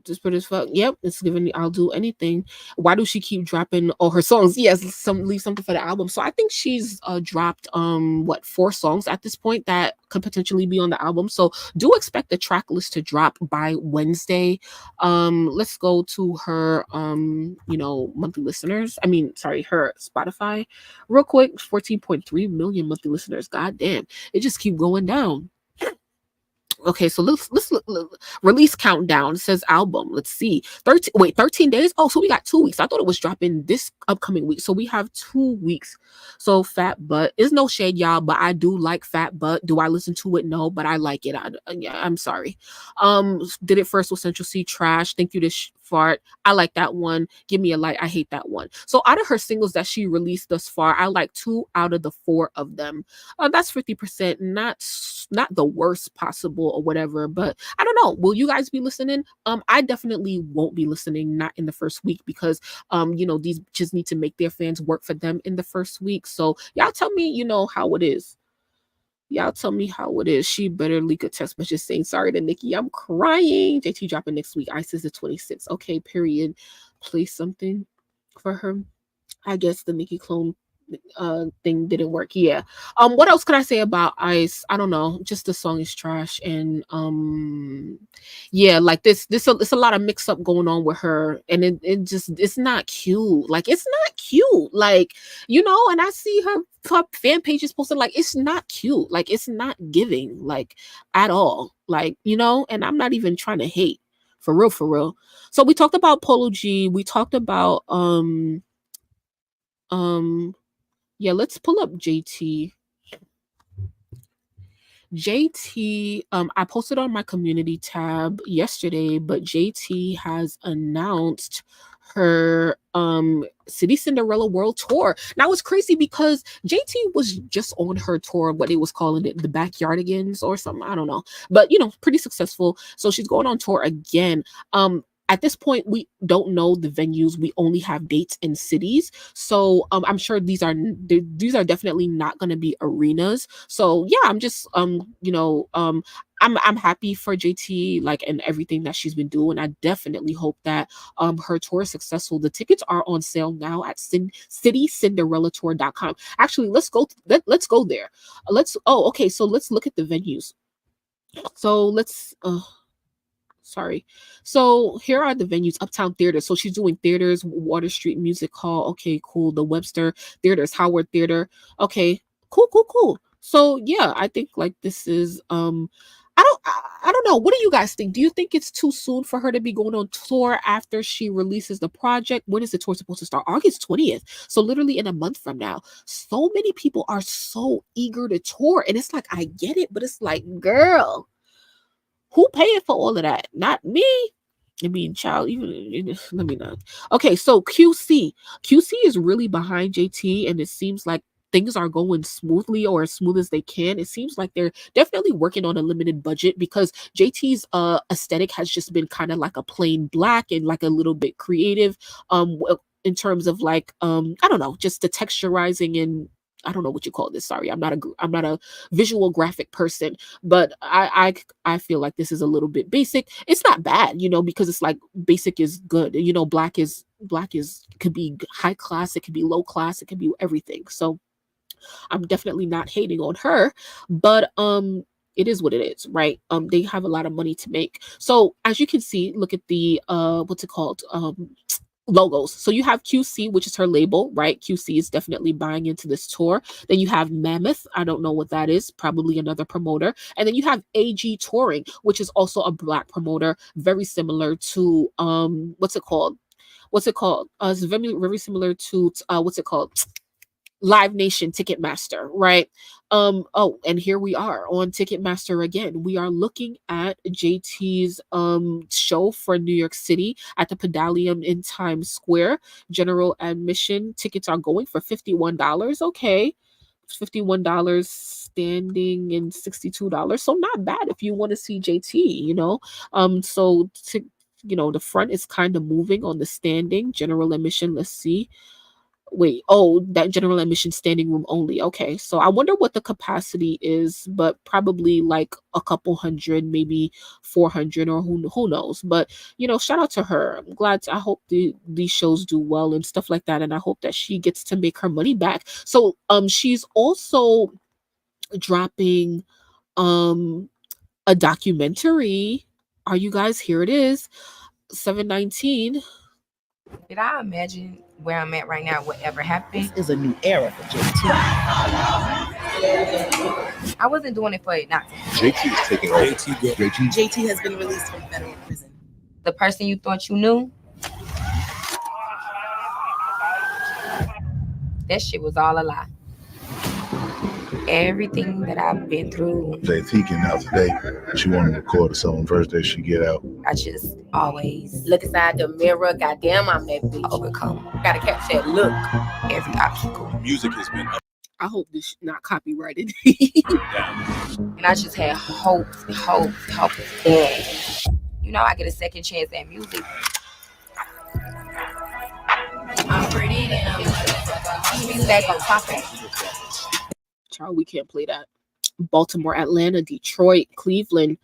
just put as fuck. Yep, it's giving me. I'll do anything. Why does she keep dropping all her songs? Yes, leave something for the album. So I think she's dropped 4 songs at this point that could potentially be on the album. So do expect the track list to drop by Wednesday. Let's go to her monthly listeners. I mean, sorry, her Spotify real quick. 14.3 million monthly listeners. God damn, it just keep going down. Okay, so let's look. Release countdown. It says album. Let's see. 13 days. Oh, so we got 2 weeks. I thought it was dropping this upcoming week. So we have 2 weeks. So Fat Butt is no shade, y'all, but I do like Fat Butt. Do I listen to it? No, but I like it. I'm sorry. Did it first with Central C. Trash. Thank you to Fart. I like that one. Give me a like. I hate that one. So out of her singles that she released thus far, I like 2 out of the 4 of them. That's 50%. Not the worst possible or whatever, but I don't know. Will you guys be listening? I definitely won't be listening, not in the first week, because these just need to make their fans work for them in the first week. So y'all tell me, how it is. Y'all tell me how it is. She better leak a text message saying sorry to Nicki. I'm crying. JT dropping next week. Ice is the 26th. Okay, period. Play something for her. I guess the Nicki clone thing didn't work. Yeah. What else could I say about Ice? I don't know. Just the song is trash, and yeah, like it's a lot of mix up going on with her, and it's not cute. Like, it's not cute. Like, and I see her fan pages posting, like, it's not cute. Like, it's not giving, like, at all. Like, and I'm not even trying to hate. For real, for real. So we talked about bArBoLoGiE. We talked about yeah, let's pull up JT. JT, I posted on my community tab yesterday, but JT has announced her City Cinderella World Tour. Now it's crazy because JT was just on her tour, what they was calling it, the Backyardigans or something. I don't know. But pretty successful. So she's going on tour again. At this point, we don't know the venues. We only have dates in cities. So I'm sure these are definitely not going to be arenas. So yeah, I'm just I'm happy for JT, like, and everything that she's been doing. I definitely hope that her tour is successful. The tickets are on sale now at citycinderellatour.com. Actually, let's go there. Okay, so let's look at the venues. So let's sorry. So here are the venues. Uptown Theater. So she's doing theaters, Water Street Music Hall. Okay, cool. The Webster Theaters, Howard Theater. Okay, cool. So yeah, I think like this is I don't know. What do you guys think? Do you think it's too soon for her to be going on tour after she releases the project? When is the tour supposed to start? August 20th. So literally in a month from now. So many people are so eager to tour. And it's like, I get it, but it's like, girl, who paying for all of that? Not me. I mean, child, even let me not. Okay, so QC is really behind JT, and it seems like things are going smoothly, or as smooth as they can. It seems like they're definitely working on a limited budget, because JT's aesthetic has just been kind of like a plain black and like a little bit creative in terms of like I don't know, just the texturizing, and I don't know what you call this. Sorry, I'm not a visual graphic person, but I feel like this is a little bit basic. It's not bad, because it's like basic is good. Black is could be high class, it could be low class, it could be everything. So I'm definitely not hating on her, but it is what it is, right? They have a lot of money to make. So as you can see, look at the what's it called? Logos. So you have QC, which is her label, right? QC is definitely buying into this tour. Then you have Mammoth. I don't know what that is. Probably another promoter. And then you have AG Touring, which is also a black promoter, very similar to what's it called? It's very similar to what's it called? Live Nation, Ticketmaster, right? And here we are on Ticketmaster again. We are looking at JT's show for New York City at the Palladium in Times Square. General admission tickets are going for $51. Okay. $51 standing, and $62. So not bad if you want to see JT, So the front is kind of moving on the standing. General admission, let's see. Wait, that general admission standing room only. Okay, so I wonder what the capacity is, but probably like a couple hundred, maybe 400, or who knows. But shout out to her. I hope these shows do well and stuff like that, and I hope that she gets to make her money back. So she's also dropping a documentary. Are you guys? Here it is, 7/19. Did I imagine where I'm at right now, whatever happened? This is a new era for JT. I wasn't doing it for it not to. JT is taking over. JT has been released from federal prison. The person you thought you knew, that shit was all a lie. Everything that I've been through. JT getting out today. She want to record a song first day she get out. I just always look inside the mirror. Goddamn, I'm that bitch. Overcome. Gotta catch that look. Every obstacle. Music has been up. I hope this is not copyrighted. And I just had hope that, I get a second chance at music. I'm pretty damn. Back on topic. Child, we can't play that. Baltimore, Atlanta, Detroit, Cleveland.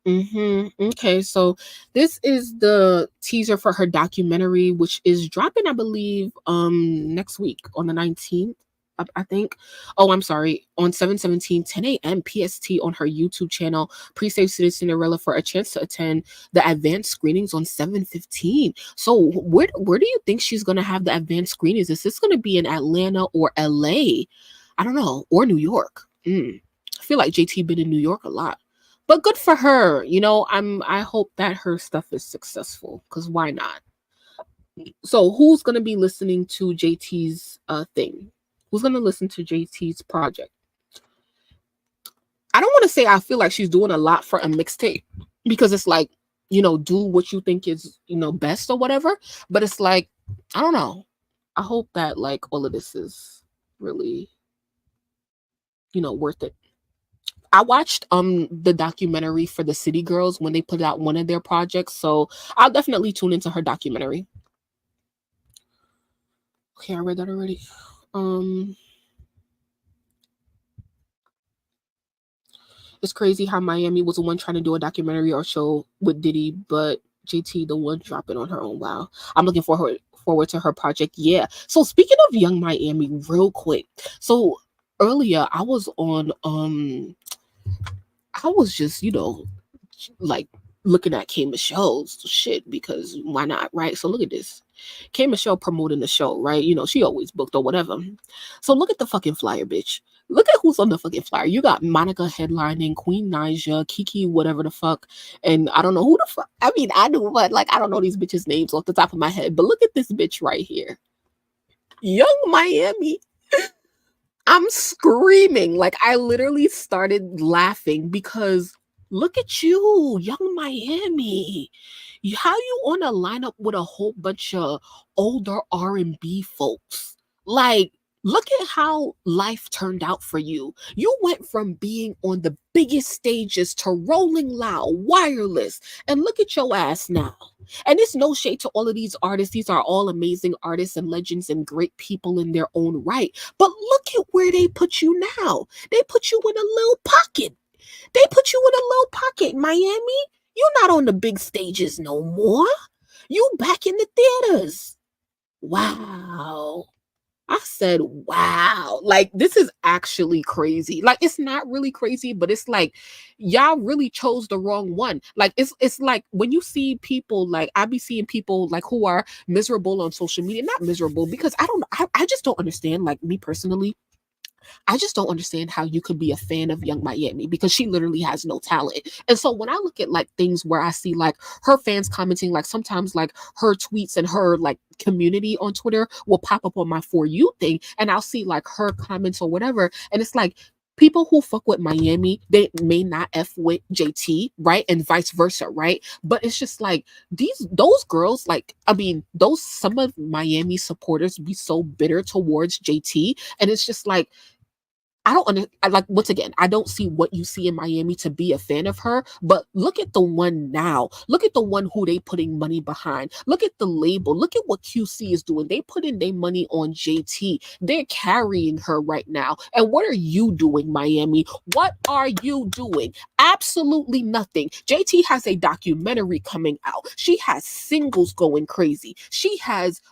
Okay, so this is the teaser for her documentary, which is dropping, I believe, next week on the 19th. I think. Oh, I'm sorry. On 7/17, 10 a.m. PST on her YouTube channel. Pre-save City Cinderella for a chance to attend the advanced screenings on 7/15. So where do you think she's gonna have the advanced screenings? Is this gonna be in Atlanta or LA? I don't know, or New York. I feel like JT been in New York a lot, but good for her. I hope that her stuff is successful, because why not? So who's gonna be listening to JT's thing? Who's gonna listen to JT's project? I don't want to say I feel like she's doing a lot for a mixtape, because it's like, you know, do what you think is, you know, best or whatever. But it's like, I don't know. I hope that like all of this is really, you know, worth it. I watched the documentary for the City Girls when they put out one of their projects, so I'll definitely tune into her documentary. Okay, I read that already. It's crazy how Miami was the one trying to do a documentary or show with Diddy, but JT the one dropping on her own. Wow. I'm looking forward to her project. Yeah. So speaking of Young Miami, real quick. So earlier I was on I was just, you know, like looking at K Michelle's shit, because why not, right? So look at this. K Michelle promoting the show, right? You know, she always booked or whatever. So look at the fucking flyer, bitch. Look at who's on the fucking flyer. You got Monica headlining, Queen Naija, Kiki, whatever the fuck. And I don't know who the fuck. I mean, I do, but like, I don't know these bitches' names off the top of my head. But look at this bitch right here. Young Miami. I'm screaming. Like, I literally started laughing because look at you, Young Miami. How you on a lineup with a whole bunch of older R&B folks? Like, look at how life turned out for you. You went from being on the biggest stages to Rolling Loud, Wireless, and look at your ass now. And it's no shade to all of these artists. These are all amazing artists and legends and great people in their own right. But look at where they put you now. They put you in a little pocket. They put you in a little pocket, Miami. You're not on the big stages no more. You back in the theaters. Wow. I said, wow. Like, this is actually crazy. Like, it's not really crazy, but it's like, y'all really chose the wrong one. Like, it's like when you see people, like, I be seeing people like who are miserable on social media, not miserable, because I just don't understand, like, me personally. I just don't understand how you could be a fan of Young Miami, because she literally has no talent. And so when I look at like things where I see like her fans commenting, like sometimes like her tweets and her like community on Twitter will pop up on my For You thing, and I'll see like her comments or whatever. And it's like, people who fuck with Miami, they may not F with JT, right? And vice versa, right? But it's just like those girls, like, I mean, some of Miami supporters be so bitter towards JT. And it's just like, like, once again, I don't see what you see in Miami to be a fan of her, but look at the one now. Look at the one who they putting money behind. Look at the label. Look at what QC is doing. They put in their money on JT. They're carrying her right now. And what are you doing, Miami? What are you doing? Absolutely nothing. JT has a documentary coming out. She has singles going crazy. She has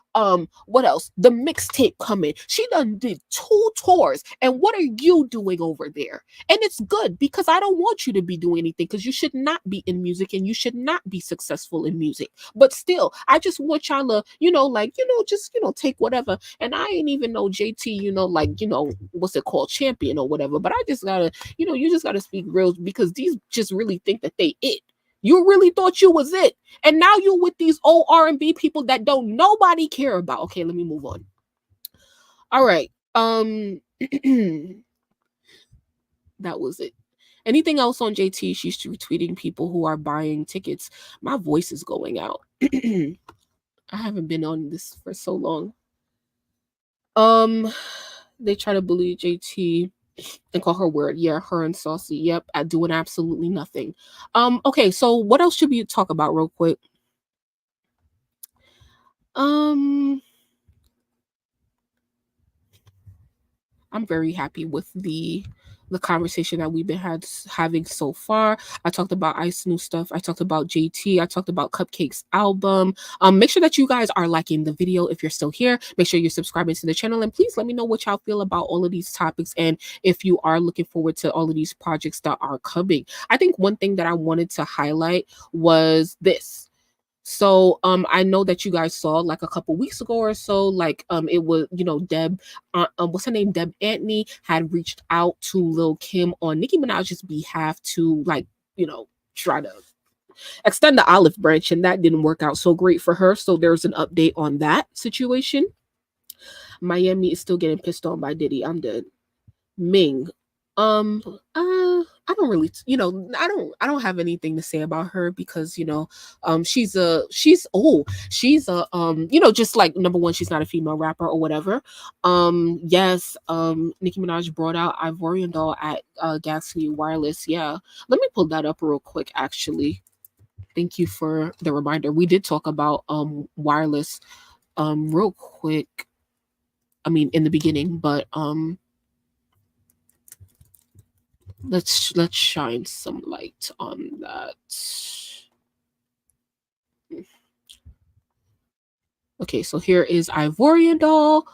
what else? The mixtape coming. She done did 2 tours. And what are you doing over there? And it's good, because I don't want you to be doing anything, because you should not be in music and you should not be successful in music. But still, I just want y'all to, you know, like, you know, just, you know, take whatever. And I ain't even know JT, you know, like, you know, what's it called, champion or whatever. But I just gotta, you know, you just gotta speak real, because these just really think that they it. You really thought you was it. And now you're with these old R&B people that don't nobody care about. Okay, let me move on. All right. That was it. Anything else on JT? She's retweeting people who are buying tickets. My voice is going out. I haven't been on this for so long. They try to bully JT and call her weird. Yeah, her and Saucy. Yep, at doing absolutely nothing. Okay, so what else should we talk about real quick? I'm very happy with the conversation that we've been having so far. I talked about Ice new stuff. I talked about JT. I talked about CupcakKe's album. Make sure that you guys are liking the video if you're still here. Make sure you're subscribing to the channel, and please let me know what y'all feel about all of these topics, and if you are looking forward to all of these projects that are coming. I think one thing that I wanted to highlight was this. So I know that you guys saw like a couple weeks ago or so, like it was, you know, Deb, what's her name, Deb Antony had reached out to Lil Kim on Nicki Minaj's behalf to, like, you know, try to extend the olive branch, and that didn't work out so great for her. So there's an update on that situation. Miami is still getting pissed on by Diddy. I'm dead. Ming. I don't really, I don't have anything to say about her because, she's just like, number one, she's not a female rapper or whatever. Yes, Nicki Minaj brought out Ivorian Doll at Galaxy Wireless. Yeah. Let me pull that up real quick, actually. Thank you for the reminder. We did talk about wireless real quick. I mean, in the beginning, but let's shine some light on that. Okay, so here is Ivorian Doll.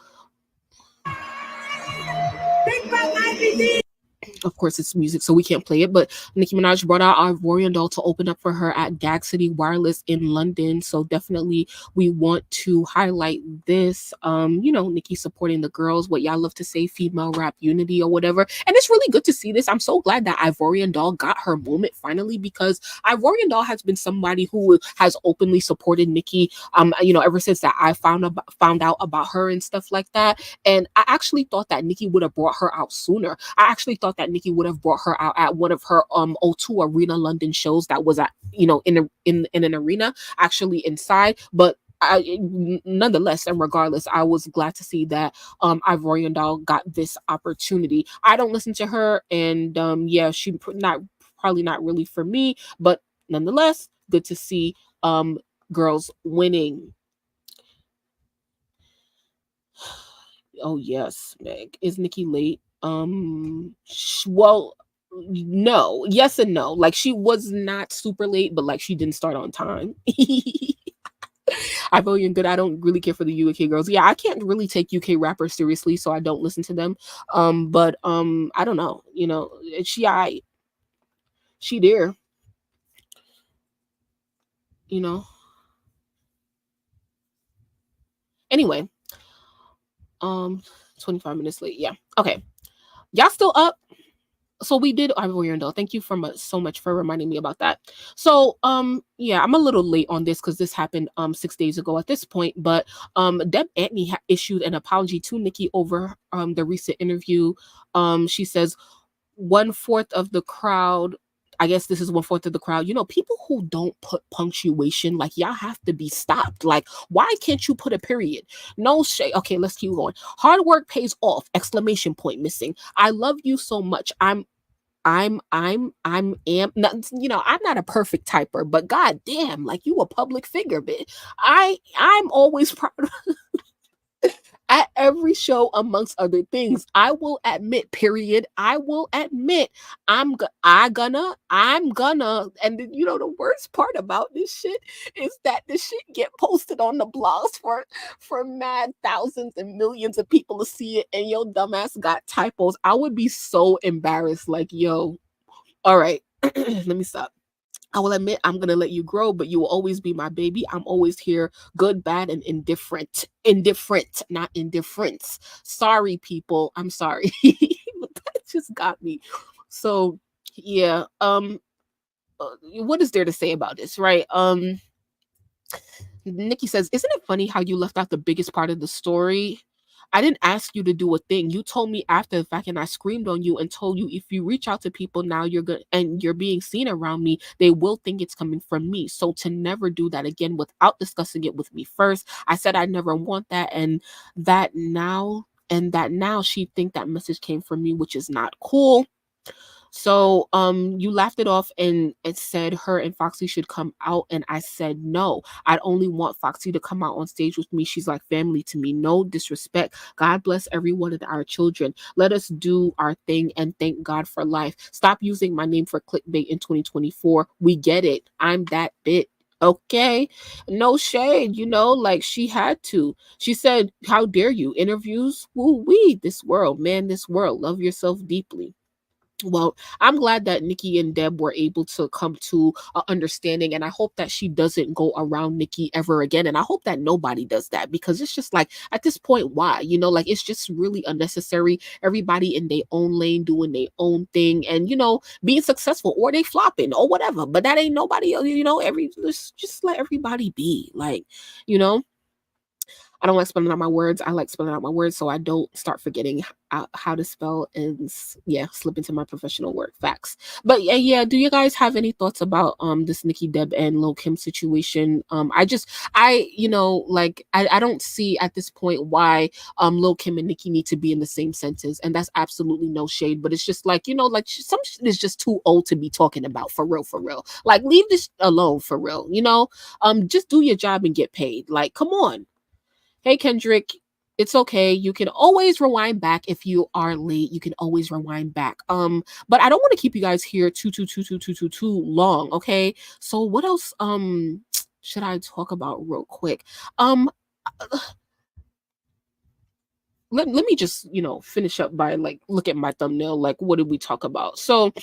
Of course, it's music, so we can't play it. But Nicki Minaj brought out Ivorian Doll to open up for her at Gag City Wireless in London. So definitely, we want to highlight this. Nicki supporting the girls, what y'all love to say, female rap unity or whatever. And it's really good to see this. I'm so glad that Ivorian Doll got her moment finally, because Ivorian Doll has been somebody who has openly supported Nicki. Ever since that I found out about her and stuff like that. And I actually thought that Nicki would have brought her out sooner. I actually thought that Nicki would have brought her out at one of her O2 Arena London shows that was at in an arena, actually inside. But nonetheless and regardless, I was glad to see that Ivorian Doll got this opportunity. I don't listen to her, and she probably not really for me, but nonetheless, good to see girls winning. Oh yes, Meg. Is Nicki late? Well, no. Yes and no. Like, she was not super late, but like, she didn't start on time. I vote you're good. I don't really care for the UK girls. Yeah, I can't really take UK rappers seriously, so I don't listen to them. But I don't know. She there. Anyway, 25 minutes late. Yeah. Okay. Y'all still up? So we did Ivorian Doll. Thank you so much for reminding me about that. So I'm a little late on this because this happened 6 days ago at this point. But Deb Antney issued an apology to Nicki over the recent interview. She says 1/4 of the crowd. I guess this is 1/4 of the crowd. People who don't put punctuation, like, y'all have to be stopped. Like, why can't you put a period? No shade. Okay, let's keep going. Hard work pays off! Exclamation point missing. I love you so much. I'm not, I'm not a perfect typer, but god damn, like, you a public figure, bitch. I'm always proud of at every show, amongst other things. I will admit, period. I will admit, I'm gonna, and the worst part about this shit is that this shit get posted on the blogs for mad thousands and millions of people to see it, and your dumbass got typos. I would be so embarrassed. Like, yo, all right, let me stop. I will admit, I'm going to let you grow, but you will always be my baby. I'm always here, good, bad, and indifferent. Indifferent, not indifference. Sorry, people. I'm sorry. But that just got me. So, yeah. What is there to say about this, right? Nicki says, isn't it funny how you left out the biggest part of the story? I didn't ask you to do a thing. You told me after the fact, and I screamed on you and told you, if you reach out to people now, you're good and you're being seen around me, they will think it's coming from me. So to never do that again without discussing it with me first. I said I never want that, and that now she think that message came from me, which is not cool. So you laughed it off and it said her and Foxy should come out, and I said no. I'd only want Foxy to come out on stage with me. She's like family to me. No disrespect. God bless every one of our children. Let us do our thing and thank God for life. Stop using my name for clickbait in 2024. We get it. I'm that bit. Okay, no shade, like, she had to. She said, how dare you? Interviews? Woo-wee. This world, man, this world. Love yourself deeply. Well, I'm glad that Nicki and Deb were able to come to an understanding, and I hope that she doesn't go around Nicki ever again, and I hope that nobody does that, because it's just like, at this point, why? Like, it's just really unnecessary. Everybody in their own lane doing their own thing, and being successful, or they flopping or whatever, but that ain't nobody else. Just let everybody be, like. I don't like spelling out my words. I like spelling out my words so I don't start forgetting how to spell and slip into my professional word facts. But yeah, do you guys have any thoughts about this Nicki Deb and Lil Kim situation? I don't see at this point why Lil Kim and Nicki need to be in the same sentence, and that's absolutely no shade, but it's just like, like some shit is just too old to be talking about, for real. Like, leave this alone, for real. Just do your job and get paid. Like, come on. Hey, Kendrick, it's okay. You can always rewind back if you are late. You can always rewind back. But I don't want to keep you guys here too long. Okay. So what else should I talk about real quick? Let me just finish up by like look at my thumbnail. Like, what did we talk about? So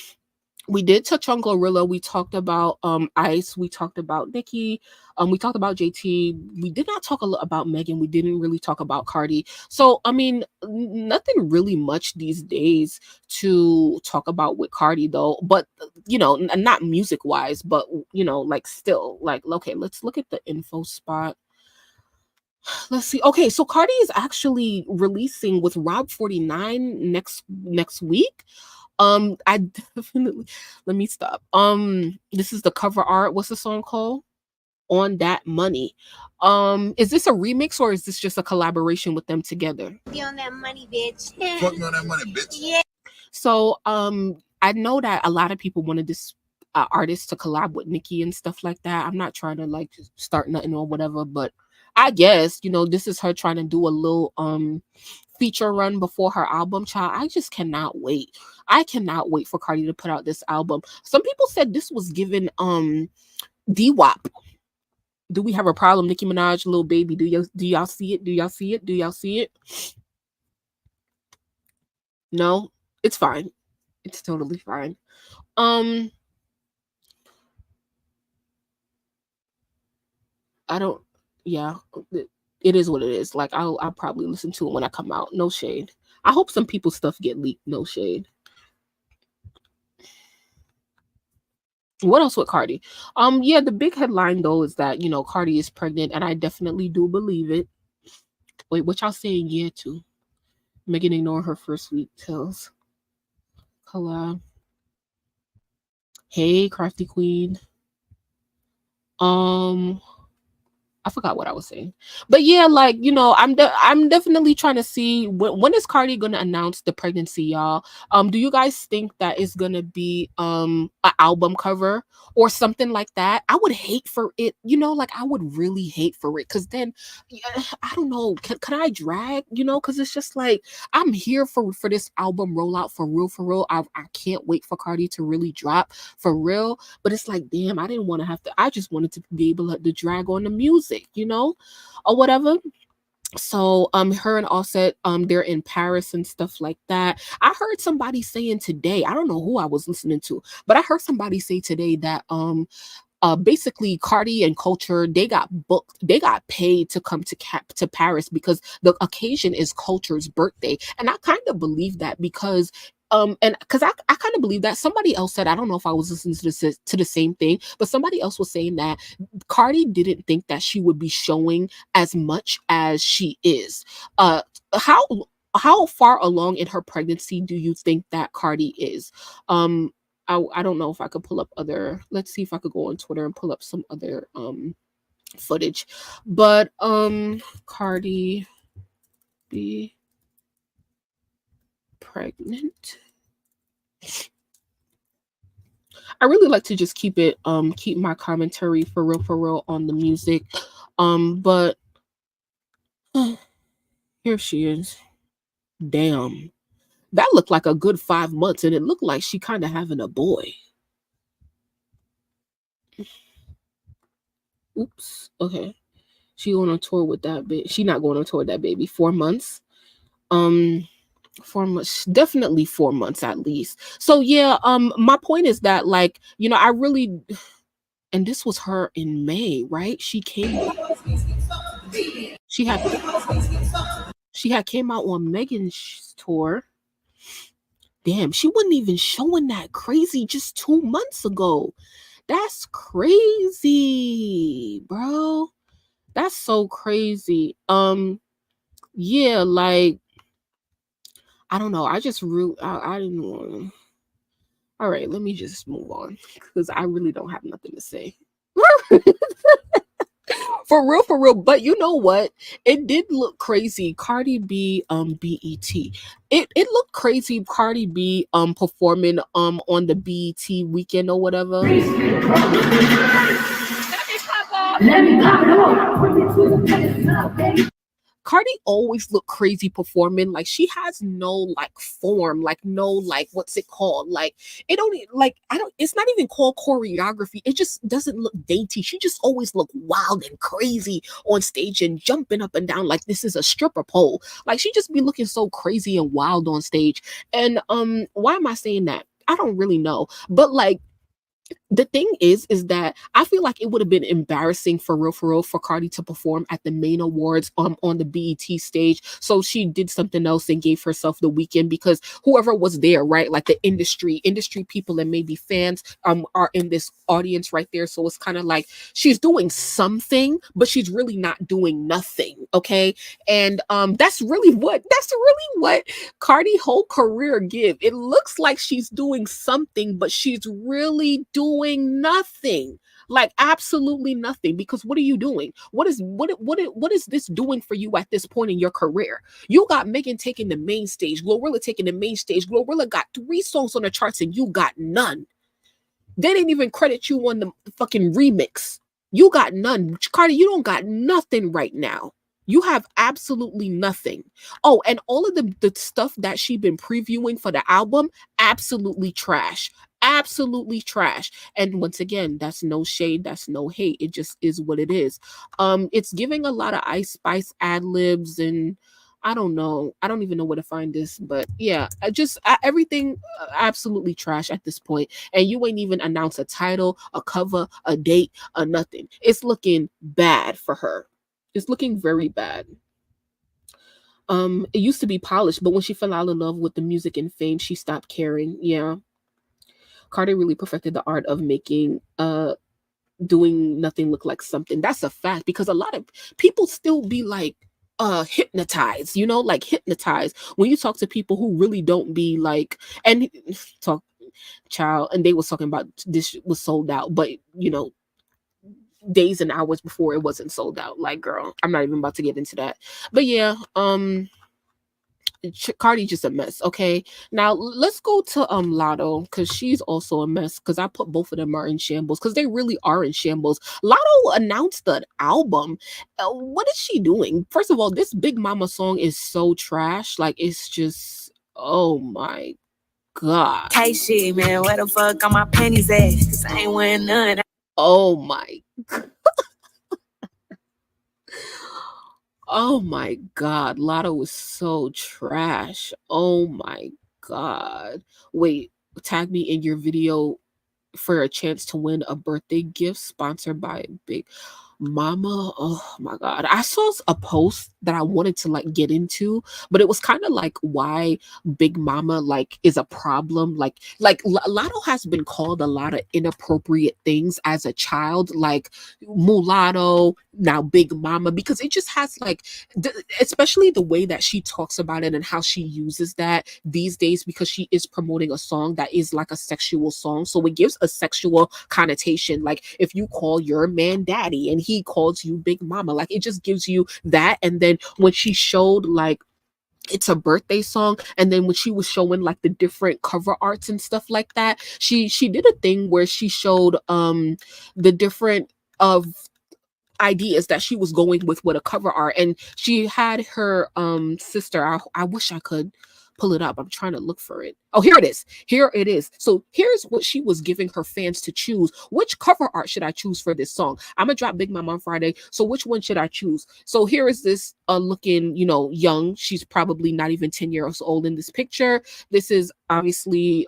we did touch on Glorilla. We talked about Ice. We talked about Nicki. We talked about JT. We did not talk a lot about Megan. We didn't really talk about Cardi. So, I mean, nothing really much these days to talk about with Cardi, though. But, not music-wise, but, like, still. Like, okay, let's look at the info spot. Let's see. Okay, so Cardi is actually releasing with Rob 49 next week. I definitely let me stop. This is the cover art. What's the song called? On That Money. Is this a remix or is this just a collaboration with them together? Be on that money, bitch. Fuck me on that money, bitch. Yeah. So I know that a lot of people wanted this artist to collab with Nicki and stuff like that. I'm not trying to like start nothing or whatever, but I guess this is her trying to do a little feature run before her album. Child, I just cannot wait. I cannot wait for Cardi to put out this album. Some people said this was given D-Wop. Do we have a problem? Nicki Minaj, Lil Baby. Do y'all see it? Do y'all see it? Do y'all see it? No, it's fine. It's totally fine. I don't. Yeah. It is what it is. Like, I'll probably listen to it when I come out. No shade. I hope some people's stuff get leaked. No shade. What else with Cardi? Yeah, the big headline though is that Cardi is pregnant, and I definitely do believe it. Wait, what y'all saying? Yeah, to Megan ignore her first week tells. Collab. Hey, Crafty Queen. I forgot what I was saying, but yeah, like I'm definitely trying to see when is Cardi gonna announce the pregnancy, y'all. Do you guys think that is gonna be an album cover or something like that? I would hate for it, like I would really hate for it, because then I don't know, can I drag, because it's just like I'm here for this album rollout for real. I can't wait for Cardi to really drop for real, but it's like, damn, I didn't want to have to. I just wanted to be able to drag on the music, or whatever. So her and Offset, they're in Paris and stuff like that. I heard somebody saying today, I don't know who I was listening to, but I heard somebody say today that basically Cardi and Culture, they got booked, they got paid to come to Paris because the occasion is Culture's birthday. And I kind of believe that because and because I kind of believe that somebody else said, I don't know if I was listening to the same thing, but somebody else was saying that Cardi didn't think that she would be showing as much as she is. How far along in her pregnancy do you think that Cardi is? I don't know if I could pull up other, let's see if I could go on Twitter and pull up some other footage. But Cardi B pregnant. I really like to just keep my commentary for real on the music. But here she is. Damn. That looked like a good 5 months, and it looked like she kind of having a boy. Oops. Okay. She going on tour with that baby. She not going on tour with that baby. 4 months. 4 months, definitely 4 months at least. So yeah, my point is that, like, I really, and this was her in May, right? She had came out on Megan's tour. Damn, she wasn't even showing that crazy just 2 months ago. That's crazy, bro. That's so crazy. Yeah, like I don't know. I just really I didn't want to. All right, let me just move on because I really don't have nothing to say. For real. But you know what? It did look crazy. Cardi B, BET. It looked crazy. Cardi B, performing on the BET weekend or whatever. Cardi always look crazy performing. Like she has no like form, like no like what's it called? Like it don't like I don't. It's not even called choreography. It just doesn't look dainty. She just always look wild and crazy on stage and jumping up and down like this is a stripper pole. Like she just be looking so crazy and wild on stage. And why am I saying that? I don't really know, but like the thing is that I feel like it would have been embarrassing for real for Cardi to perform at the main awards on the BET stage. So she did something else and gave herself the weekend because whoever was there, right? Like the industry people and maybe fans are in this audience right there. So it's kind of like she's doing something, but she's really not doing nothing. Okay. And that's really what Cardi whole career give. It looks like she's doing something, but she's really doing nothing. Like absolutely nothing. Because what are you doing? What is this doing for you at this point in your career? You got Megan taking the main stage, Glorilla taking the main stage. Glorilla got 3 songs on the charts and you got none. They didn't even credit you on the fucking remix. You got none. Cardi, you don't got nothing right now. You have absolutely nothing. Oh, and all of the stuff that she been previewing for the album, absolutely trash. Absolutely trash. And once again, that's no shade, that's no hate. It just is what it is. It's giving a lot of Ice Spice ad libs and I don't know. I don't even know where to find this, but yeah, everything absolutely trash at this point. And you ain't even announced a title, a cover, a date, or nothing. It's looking bad for her. It's looking very bad. It used to be polished, but when she fell out of love with the music and fame, she stopped caring. Yeah. Cardi really perfected the art of making doing nothing look like something. That's a fact because a lot of people still be like hypnotized, like hypnotized when you talk to people who really don't be like and talk child and they was talking about this was sold out, but days and hours before it wasn't sold out. Like, girl, I'm not even about to get into that. But yeah, Cardi just a mess. Okay, now let's go to Latto because she's also a mess. Because I put both of them are in shambles because they really are in shambles. Latto announced the album. What is she doing? First of all, this Big Mama song is so trash. Like it's just oh my god. Hey shit, man, where the fuck are my panties at? Cause I ain't wearing none. Oh my. Oh my god, Latto was so trash. Oh my god. Wait, tag me in your video for a chance to win a birthday gift sponsored by Big Mama. Oh my god. I saw a post that I wanted to like get into, but it was kind of like why Big Mama like is a problem. Like Latto has been called a lot of inappropriate things as a child, like mulatto, now Big Mama, because it just has like especially the way that she talks about it and how she uses that these days, because she is promoting a song that is like a sexual song, so it gives a sexual connotation. Like if you call your man daddy and he calls you Big Mama, like it just gives you that. And then when she showed like it's a birthday song, and then when she was showing like the different cover arts and stuff like that, she did a thing where she showed the different of ideas that she was going with a cover art, and she had her sister. I wish I could pull it up. I'm trying to look for it. Oh, here it is. So here's what she was giving her fans to choose. Which cover art should I choose for this song? I'm gonna drop Big Mama on Friday, so which one should I choose? So here is this looking young. She's probably not even 10 years old in this picture. This is obviously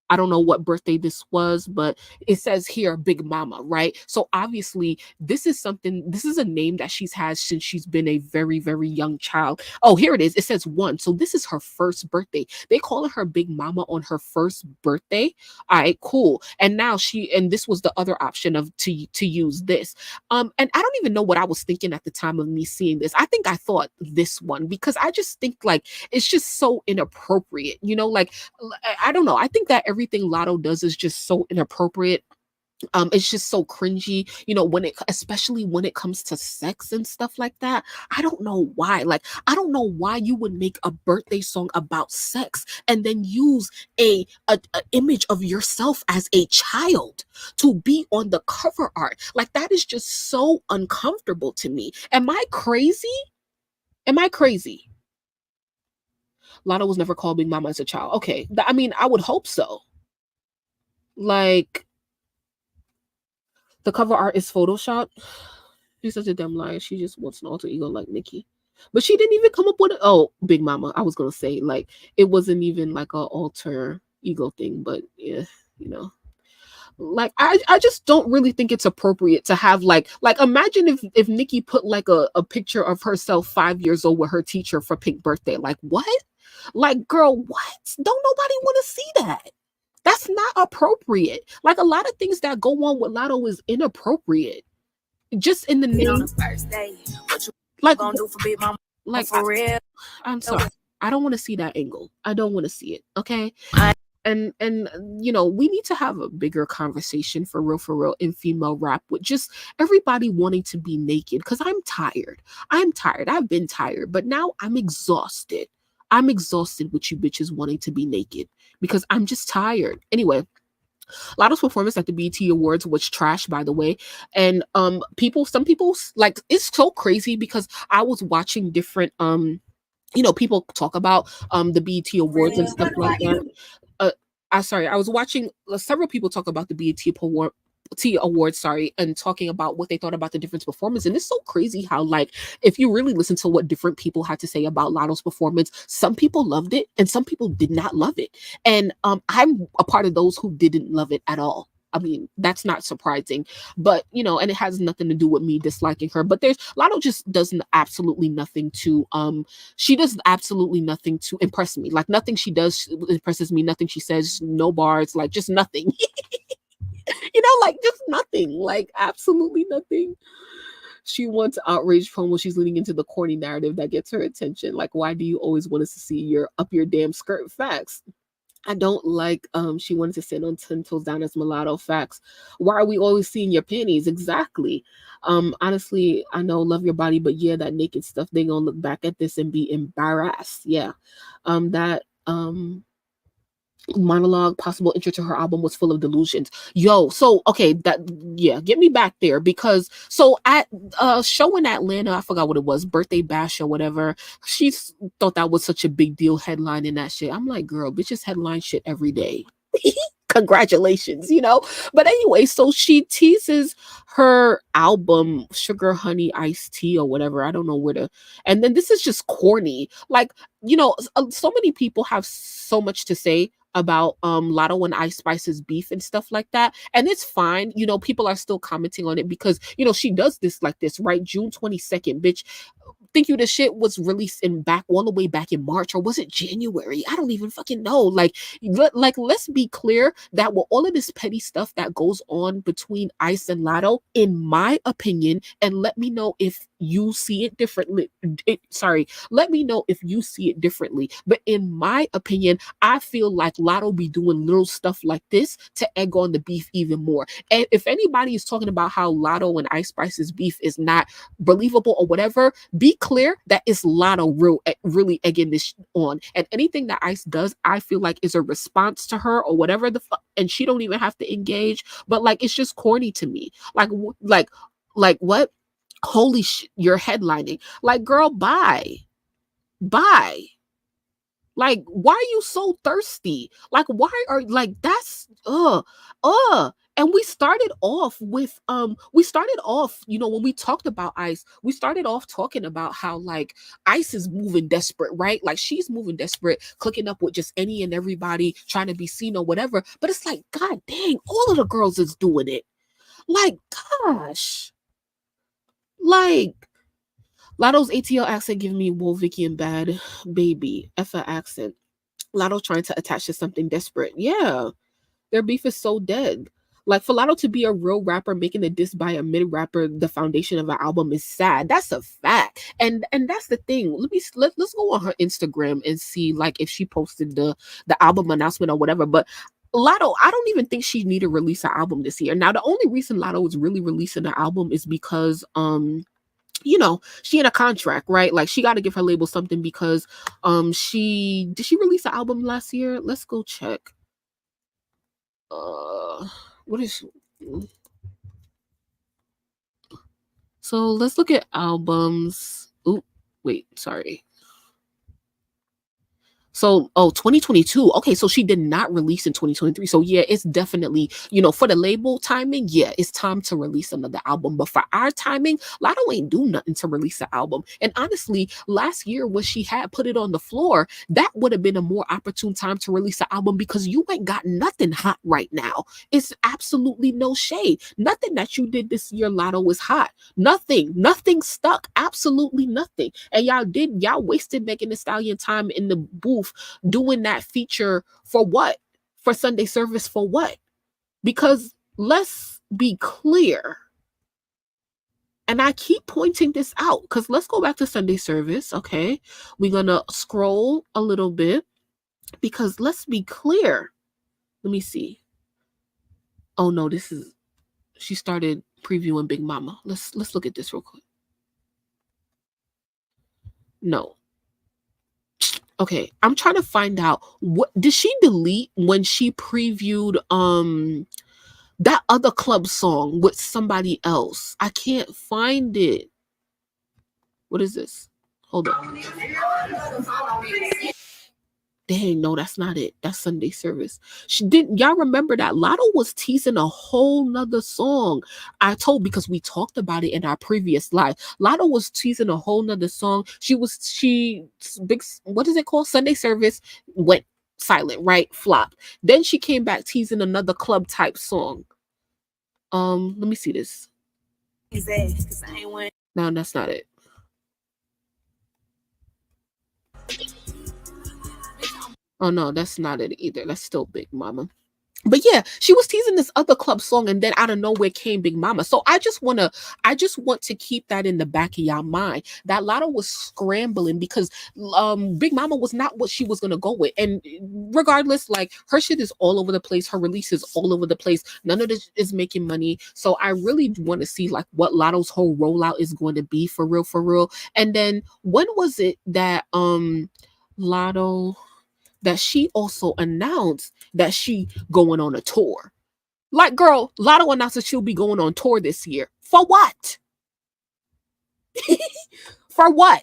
I don't know what birthday this was, but it says here Big Mama, right? So obviously this is a name that she's had since she's been a very, very young child. Oh, here it is. It says 1. So this is her first birthday. They calling her Big Mama on her first birthday. All right, cool. And now and this was the other option of to use this. And I don't even know what I was thinking at the time of me seeing this. I think I thought this one because I just think like it's just so inappropriate, like I don't know. I think that everything Latto does is just so inappropriate. It's just so cringy, especially when it comes to sex and stuff like that. I don't know why. Like, I don't know why you would make a birthday song about sex and then use a image of yourself as a child to be on the cover art. Like, that is just so uncomfortable to me. Am I crazy? Latto was never called Big Mama as a child. Okay. I mean, I would hope so. Like, the cover art is photoshopped. She's such a damn liar. She just wants an alter ego like Nicki. But she didn't even come up with it. Oh, Big Mama. I was going to say, like, it wasn't even like an alter ego thing. But, yeah, Like, I just don't really think it's appropriate to have, like imagine if Nicki put, like, a picture of herself 5 years old with her teacher for Pink Birthday. Like, what? Like, girl, what? Don't nobody want to see that. That's not appropriate. Like, a lot of things that go on with Latto is inappropriate. Just in the name. On the first day, what you Like, gonna do for Big Mama? like For real? I'm sorry. I don't want to see that angle. I don't want to see it. Okay. And we need to have a bigger conversation for real in female rap with just everybody wanting to be naked, because I'm tired. I've been tired, but now I'm exhausted. I'm exhausted with you bitches wanting to be naked because I'm just tired. Anyway, Latto's performance at the BET Awards was trash, by the way. And some people, like, it's so crazy because I was watching different people talk about the BET Awards and stuff like that. I was watching several people talk about the BET Awards, and talking about what they thought about the different performance. And it's so crazy how, like, if you really listen to what different people had to say about Latto's performance, some people loved it and some people did not love it. And I'm a part of those who didn't love it at all. I mean, that's not surprising, but and it has nothing to do with me disliking her. But Latto just does absolutely nothing to she does absolutely nothing to impress me. Like, nothing she does impresses me. Nothing she says, no bars, like, just nothing. Like, just nothing. Like, absolutely nothing. She wants outrage promo. She's leaning into the corny narrative that gets her attention. Like, why do you always want us to see your damn skirt? Facts. I don't like she wanted to sit on 10 toes down as mulatto. Facts. Why are we always seeing your panties? Exactly. Honestly, I know love your body, but yeah, that naked stuff, they gonna look back at this and be embarrassed. Yeah. That monologue, possible intro to her album, was full of delusions. Yo, so okay, get me back there, because so at show in Atlanta, I forgot what it was, birthday bash or whatever, she thought that was such a big deal headlining that shit. I'm like, girl, bitches headline shit every day. Congratulations, but anyway, so she teases her album Sugar Honey Iced Tea or whatever. I don't know where to, and then this is just corny. Like, so many people have so much to say about Latto and Ice Spice's beef and stuff like that, and it's fine. People are still commenting on it because she does this like this, right? June 22nd, bitch. Think you the shit was released all the way back in March, or was it January? I don't even fucking know. Like, let's be clear that with all of this petty stuff that goes on between Ice and Latto, in my opinion, and let me know if you see it differently. Let me know if you see it differently. But in my opinion, I feel like Latto be doing little stuff like this to egg on the beef even more. And if anybody is talking about how Latto and Ice Spice's beef is not believable or whatever, be clear that it's Latto really egging this on. And anything that Ice does, I feel like is a response to her or whatever the fuck, and she don't even have to engage. But like, it's just corny to me. Like what? Holy shit, you're headlining. Like, girl, bye. Like, why are you so thirsty? Like, why are, like, that's And you know, when we talked about Ice, we started off talking about how like Ice is moving desperate, right? Like she's moving desperate, clicking up with just any and everybody, trying to be seen or whatever. But it's like, God dang, all of the girls is doing it. Like, gosh. Like, Latto's ATL accent giving me Wool Vicky and Bad Baby. Effa accent. Latto trying to attach to something desperate. Yeah. Their beef is so dead. Like for Latto to be a real rapper making a diss by a mid rapper, the foundation of an album is sad. That's a fact. And that's the thing. Let's go on her Instagram and see like if she posted the album announcement or whatever. But Latto, I don't even think she need to release an album this year. Now the only reason Latto is really releasing an album is because you know, she in a contract, right? Like she got to give her label something because she release an album last year? Let's go check. What is so let's look at albums. Oh, wait, sorry. So, 2022. Okay, so she did not release in 2023. So yeah, it's definitely, you know, for the label timing, yeah, it's time to release another album. But for our timing, Latto ain't do nothing to release an album. And honestly, last year when she had put it on the floor, that would have been a more opportune time to release an album because you ain't got nothing hot right now. It's absolutely no shade. Nothing that you did this year, Latto, is hot. Nothing stuck. Absolutely nothing. And y'all wasted Megan Thee Stallion time in the booth doing that feature for what? For Sunday Service for what? Because let's be clear. And I keep pointing this out because let's go back to Sunday Service. Okay. We're going to scroll a little bit because let's be clear. Let me see. Oh no, she started previewing Big Mama. Let's look at this real quick. No. Okay, I'm trying to find out what did she delete when she previewed that other club song with somebody else. I can't find it. What is this? Hold on. Dang, no, that's not it. That's Sunday Service. Y'all remember that Latto was teasing a whole nother song. I told because we talked about it in our previous live. Latto was teasing a whole nother song. What is it called? Sunday Service went silent, right? Flopped. Then she came back teasing another club type song. Let me see this. No, that's not it. Oh no, that's not it either. That's still Big Mama. But yeah, she was teasing this other club song, and then out of nowhere came Big Mama. So I just want to keep that in the back of y'all mind. That Latto was scrambling because Big Mama was not what she was gonna go with. And regardless, like her shit is all over the place, her release is all over the place. None of this is making money. So I really want to see like what Latto's whole rollout is going to be for real. And then when was it that Latto that she also announced that she going on a tour? Like, girl, Latto announced that she'll be going on tour this year. For what? For what?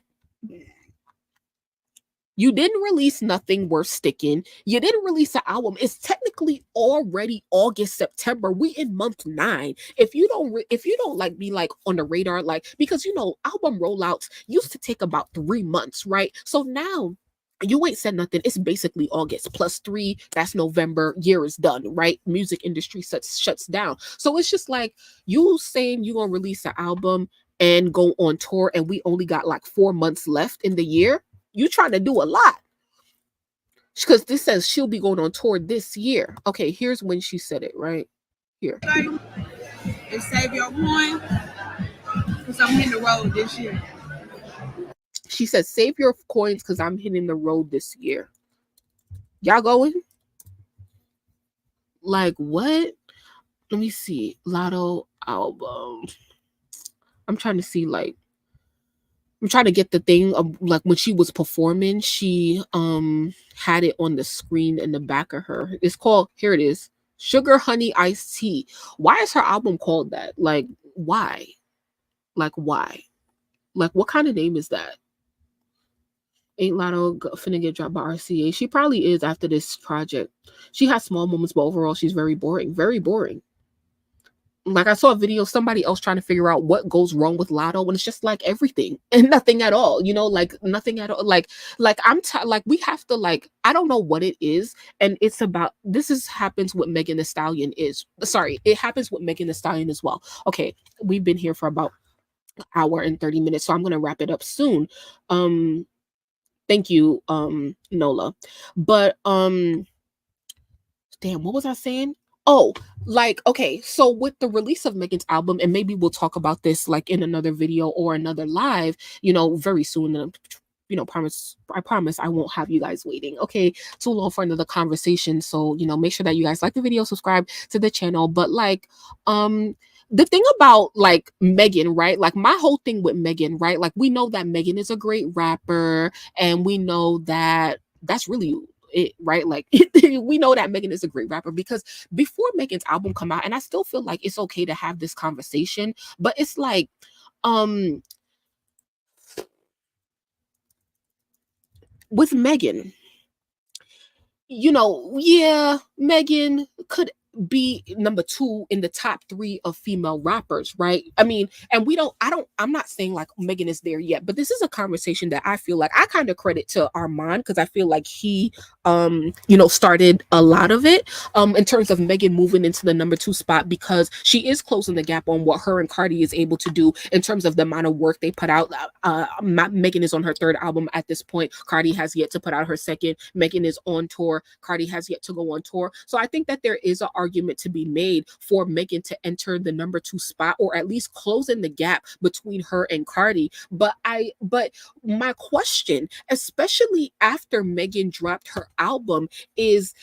You didn't release nothing worth sticking. You didn't release an album. It's technically already August, September. We in month 9. If you don't like be like on the radar, like, because you know album rollouts used to take about 3 months, right? So now you ain't said nothing. It's basically August plus 3. That's November. Year is done, right? Music industry shuts down. So it's just like you saying you gonna release an album and go on tour, and we only got like 4 months left in the year. You trying to do a lot. Because this says she'll be going on tour this year. Okay, here's when she said it, right? Here. And save your coin because I'm hitting the road this year. She said, save your coins because I'm hitting the road this year. Y'all going? Like, what? Let me see. Latto album. I'm trying to see, like, I'm trying to get the thing of, like, when she was performing, she had it on the screen in the back of her. It's called, here it is, Sugar Honey Iced Tea. Why is her album called that? Like, why? Like, why? Like, what kind of name is that? Ain't Latto finna get dropped by RCA? She probably is after this project. She has small moments, but overall, she's very boring. Very boring. like I saw a video, somebody else trying to figure out what goes wrong with Latto, and it's just like everything and nothing at all, you know, like nothing at all. Like like we have to, like, I don't know what it is, and it's about happens with Megan Thee Stallion it happens with Megan Thee Stallion as well. Okay, we've been here for about an hour and 30 minutes, so I'm gonna wrap it up soon. Thank you, Nola. But damn, what was I saying? Oh, like, okay, so with the release of Megan's album, and maybe we'll talk about this like in another video or another live, you know, very soon. You know, I promise I won't have you guys waiting. Okay, too long for another conversation. So, you know, make sure that you guys like the video, subscribe to the channel. But like, the thing about like Megan, right? Like my whole thing with Megan, right? Like we know that Megan is a great rapper, and we know that that's really it, right? Like we know that Megan is a great rapper because before Megan's album come out, and I still feel like it's okay to have this conversation, but it's like, with Megan, you know, yeah, Megan could be number 2 in the top 3 of female rappers, right? I mean, and I'm not saying like Megan is there yet, but this is a conversation that I feel like I kind of credit to Armand, because I feel like he you know, started a lot of it in terms of Megan moving into the number 2 spot, because she is closing the gap on what her and Cardi is able to do in terms of the amount of work they put out. Megan is on her 3rd album at this point. Cardi has yet to put out her 2nd. Megan is on tour. Cardi has yet to go on tour. So I think that there is an argument to be made for Megan to enter the number 2 spot, or at least closing the gap between her and Cardi. But my question, especially after Megan dropped her album, is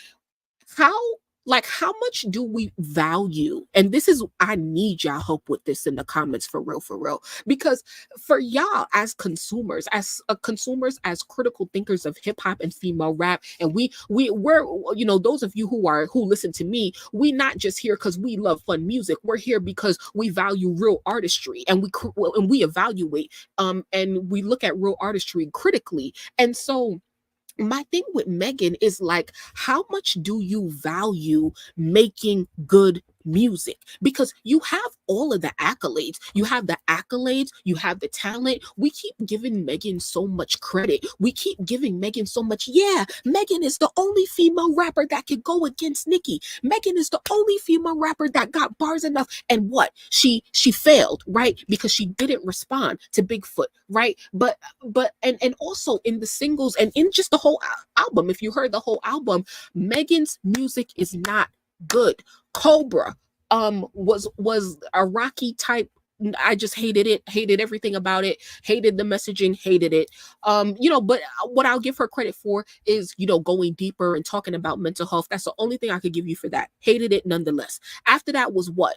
how much do we value, and this is, I need y'all help with this in the comments, for real, because for y'all as consumers, as critical thinkers of hip-hop and female rap, and we're, you know, those of you who listen to me, we not just here because we love fun music. We're here because we value real artistry, and we evaluate and we look at real artistry critically. And so my thing with Megan is like, how much do you value making good music? Because you have all of the accolades. You have the talent. We keep giving Megan so much credit. We keep giving Megan so much. Yeah, Megan is the only female rapper that could go against Nicki. Megan is the only female rapper that got bars enough. And what? She failed, right? Because she didn't respond to Bigfoot, right? But and also in the singles and in just the whole album, if you heard the whole album, Megan's music is not good. Cobra was a rocky type. I just hated it, hated everything about it, hated the messaging, hated it. You know, but what I'll give her credit for is, you know, going deeper and talking about mental health. That's the only thing I could give you for that. Hated it nonetheless. After that was what?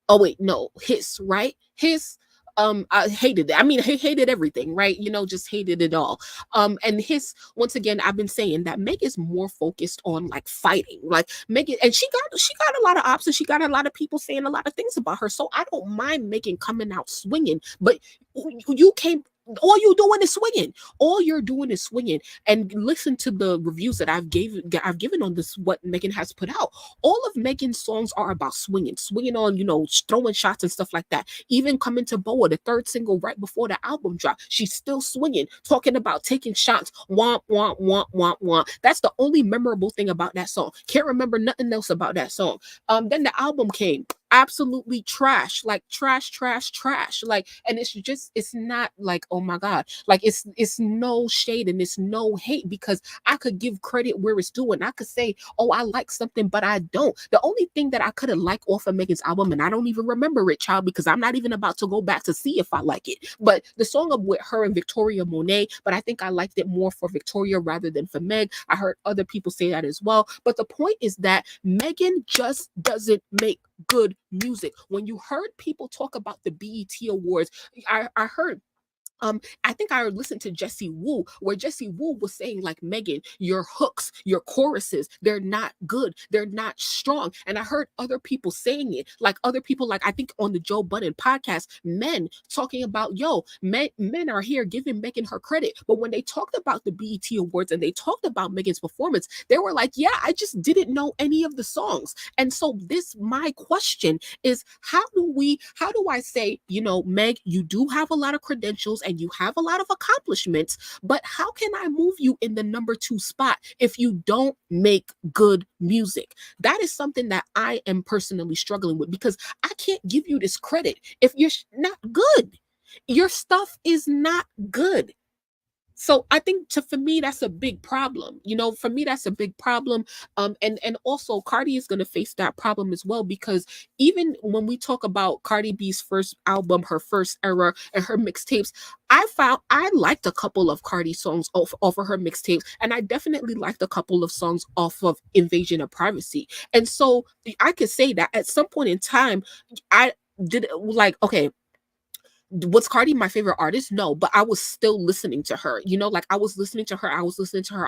Oh wait, no, Hiss, right? Hiss. I hated it. I mean, I hated everything, right? You know, just hated it all. And Hiss, once again, I've been saying that Meg is more focused on like fighting, like Megan, and she got a lot of ops, and she got a lot of people saying a lot of things about her. So I don't mind Megan coming out swinging, but you can't. All you're doing is swinging. All you're doing is swinging. And listen to the reviews that I've given on this, what Megan has put out. All of Megan's songs are about swinging on, you know, throwing shots and stuff like that. Even Coming to Boa, the 3rd single right before the album drop, she's still swinging, talking about taking shots. Womp, womp, womp, womp, womp. That's the only memorable thing about that song. Can't remember nothing else about that song. Then the album came. Absolutely trash, like trash, like, and it's not like, oh my god, like it's no shade and it's no hate, because I could give credit where it's due, and I could say, oh, I like something, but I don't. The only thing that I could have liked off of Megan's album, and I don't even remember it, child, because I'm not even about to go back to see if I like it, but the song of with her and Victoria Monet, but I think I liked it more for Victoria rather than for Meg. I heard other people say that as well, but the point is that Megan just doesn't make good music. When you heard people talk about the BET Awards, I heard I think I listened to Jessie Woo, where Jessie Woo was saying, like, Megan, your hooks, your choruses, they're not good, they're not strong. And I heard other people saying it, like other people, like I think on the Joe Budden podcast, men talking about, yo, men are here giving Megan her credit. But when they talked about the BET Awards and they talked about Megan's performance, they were like, yeah, I just didn't know any of the songs. And so my question is, how do I say, Meg, you do have a lot of credentials and you have a lot of accomplishments, but how can I move you in the number 2 spot if you don't make good music? That is something that I am personally struggling with, because I can't give you this credit if you're not good. Your stuff is not good. So I think for me, that's a big problem. For me, that's a big problem. And also Cardi is going to face that problem as well, because even when we talk about Cardi B's first album, her first era, and her mixtapes, I liked a couple of Cardi songs off of her mixtapes, and I definitely liked a couple of songs off of Invasion of Privacy. And so I could say that at some point in time, I did, like, okay, was Cardi my favorite artist? No, but I was still listening to her. Like I was listening to her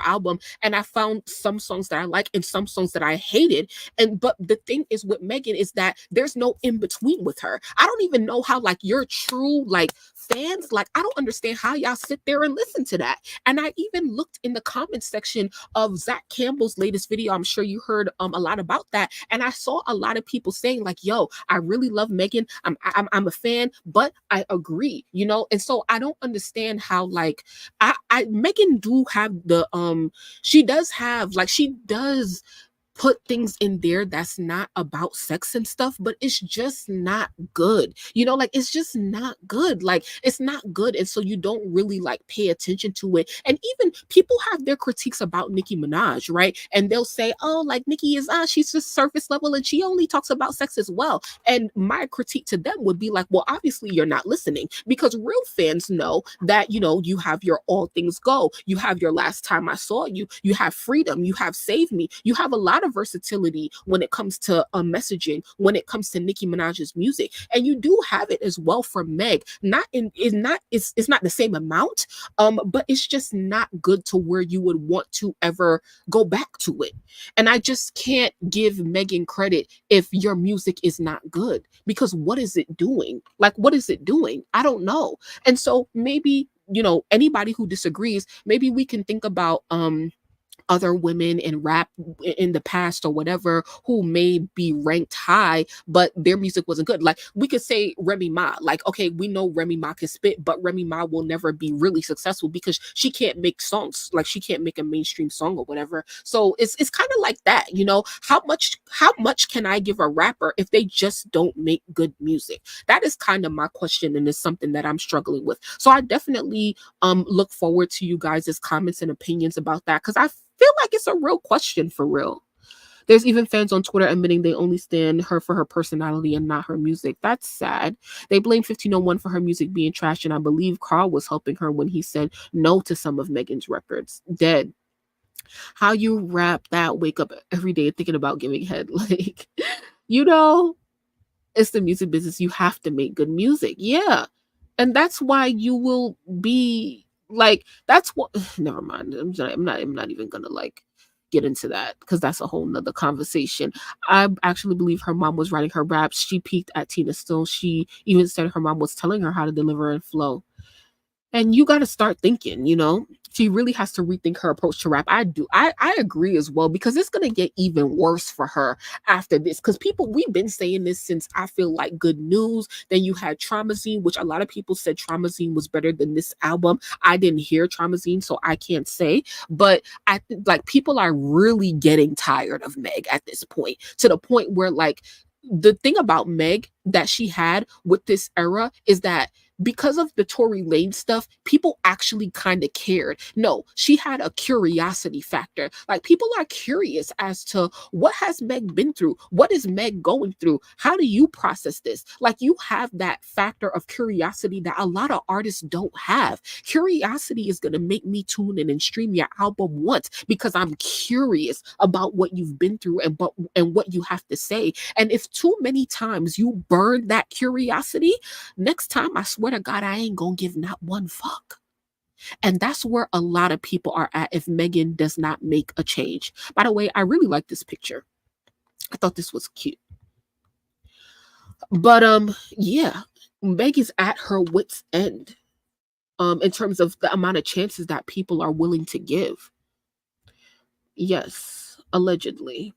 album, and I found some songs that I like and some songs that I hated. But the thing is with Megan is that there's no in between with her. I don't even know how, like, your true, like, fans, like, I don't understand how y'all sit there and listen to that. And I even looked in the comment section of Zach Campbell's latest video. I'm sure you heard a lot about that, and I saw a lot of people saying, like, yo, I really love Megan. I'm a fan, but I agree, and so I don't understand how, like, I Megan do have the she does put things in there that's not about sex and stuff, but it's just not good. Like, it's just not good. Like, it's not good. And so you don't really, like, pay attention to it. And even people have their critiques about Nicki Minaj, right? And they'll say, oh, like, Nicki is, she's just surface level and she only talks about sex as well. And my critique to them would be like, well, obviously you're not listening, because real fans know that, you have your All Things Go, you have your Last Time I Saw You, you have Freedom, you have Save Me, you have a lot of versatility when it comes to messaging, when it comes to Nicki Minaj's music, and you do have it as well for Meg. It's not the same amount, but it's just not good to where you would want to ever go back to it. And I just can't give Megan credit if your music is not good, because what is it doing? Like, what is it doing? I don't know. And so maybe, anybody who disagrees, maybe we can think about other women in rap in the past or whatever who may be ranked high, but their music wasn't good. Like, we could say Remy Ma. Like, okay, we know Remy Ma can spit, but Remy Ma will never be really successful because she can't make songs. Like, she can't make a mainstream song or whatever. So it's kind of like that, how much can I give a rapper if they just don't make good music? That is kind of my question, and it's something that I'm struggling with. So I definitely look forward to you guys' comments and opinions about that, because I feel like it's a real question for real. There's even fans on Twitter admitting they only stand her for her personality and not her music. That's sad. They blame 1501 for her music being trash, and I believe Carl was helping her when he said no to some of Megan's records. Dead. How you rap that, wake up every day thinking about giving head. Like, it's the music business. You have to make good music. Yeah. And that's why you will be like, that's what, never mind. I'm not even gonna, like, get into that, because that's a whole nother conversation. I actually believe her mom was writing her raps. She peaked at Tina Still. She even said her mom was telling her how to deliver and flow. And you got to start thinking, she really has to rethink her approach to rap. I agree as well, because it's going to get even worse for her after this. Because we've been saying this since, I feel like, Good News. Then you had Traumazine, which a lot of people said Traumazine was better than this album. I didn't hear Traumazine, so I can't say. But I think, like, people are really getting tired of Meg at this point, to the point where, like, the thing about Meg that she had with this era is that because of the Tory Lanez stuff, people actually kind of cared. No, she had a curiosity factor. Like, people are curious as to what has Meg been through? What is Meg going through? How do you process this? Like, you have that factor of curiosity that a lot of artists don't have. Curiosity is going to make me tune in and stream your album once, because I'm curious about what you've been through and what you have to say. And if too many times you burn that curiosity, next time I swear to God, I ain't gonna give not one fuck. And that's where a lot of people are at if Megan does not make a change. By the way, I really like this picture. I thought this was cute. But yeah, Meg is at her wit's end in terms of the amount of chances that people are willing to give. Yes, allegedly.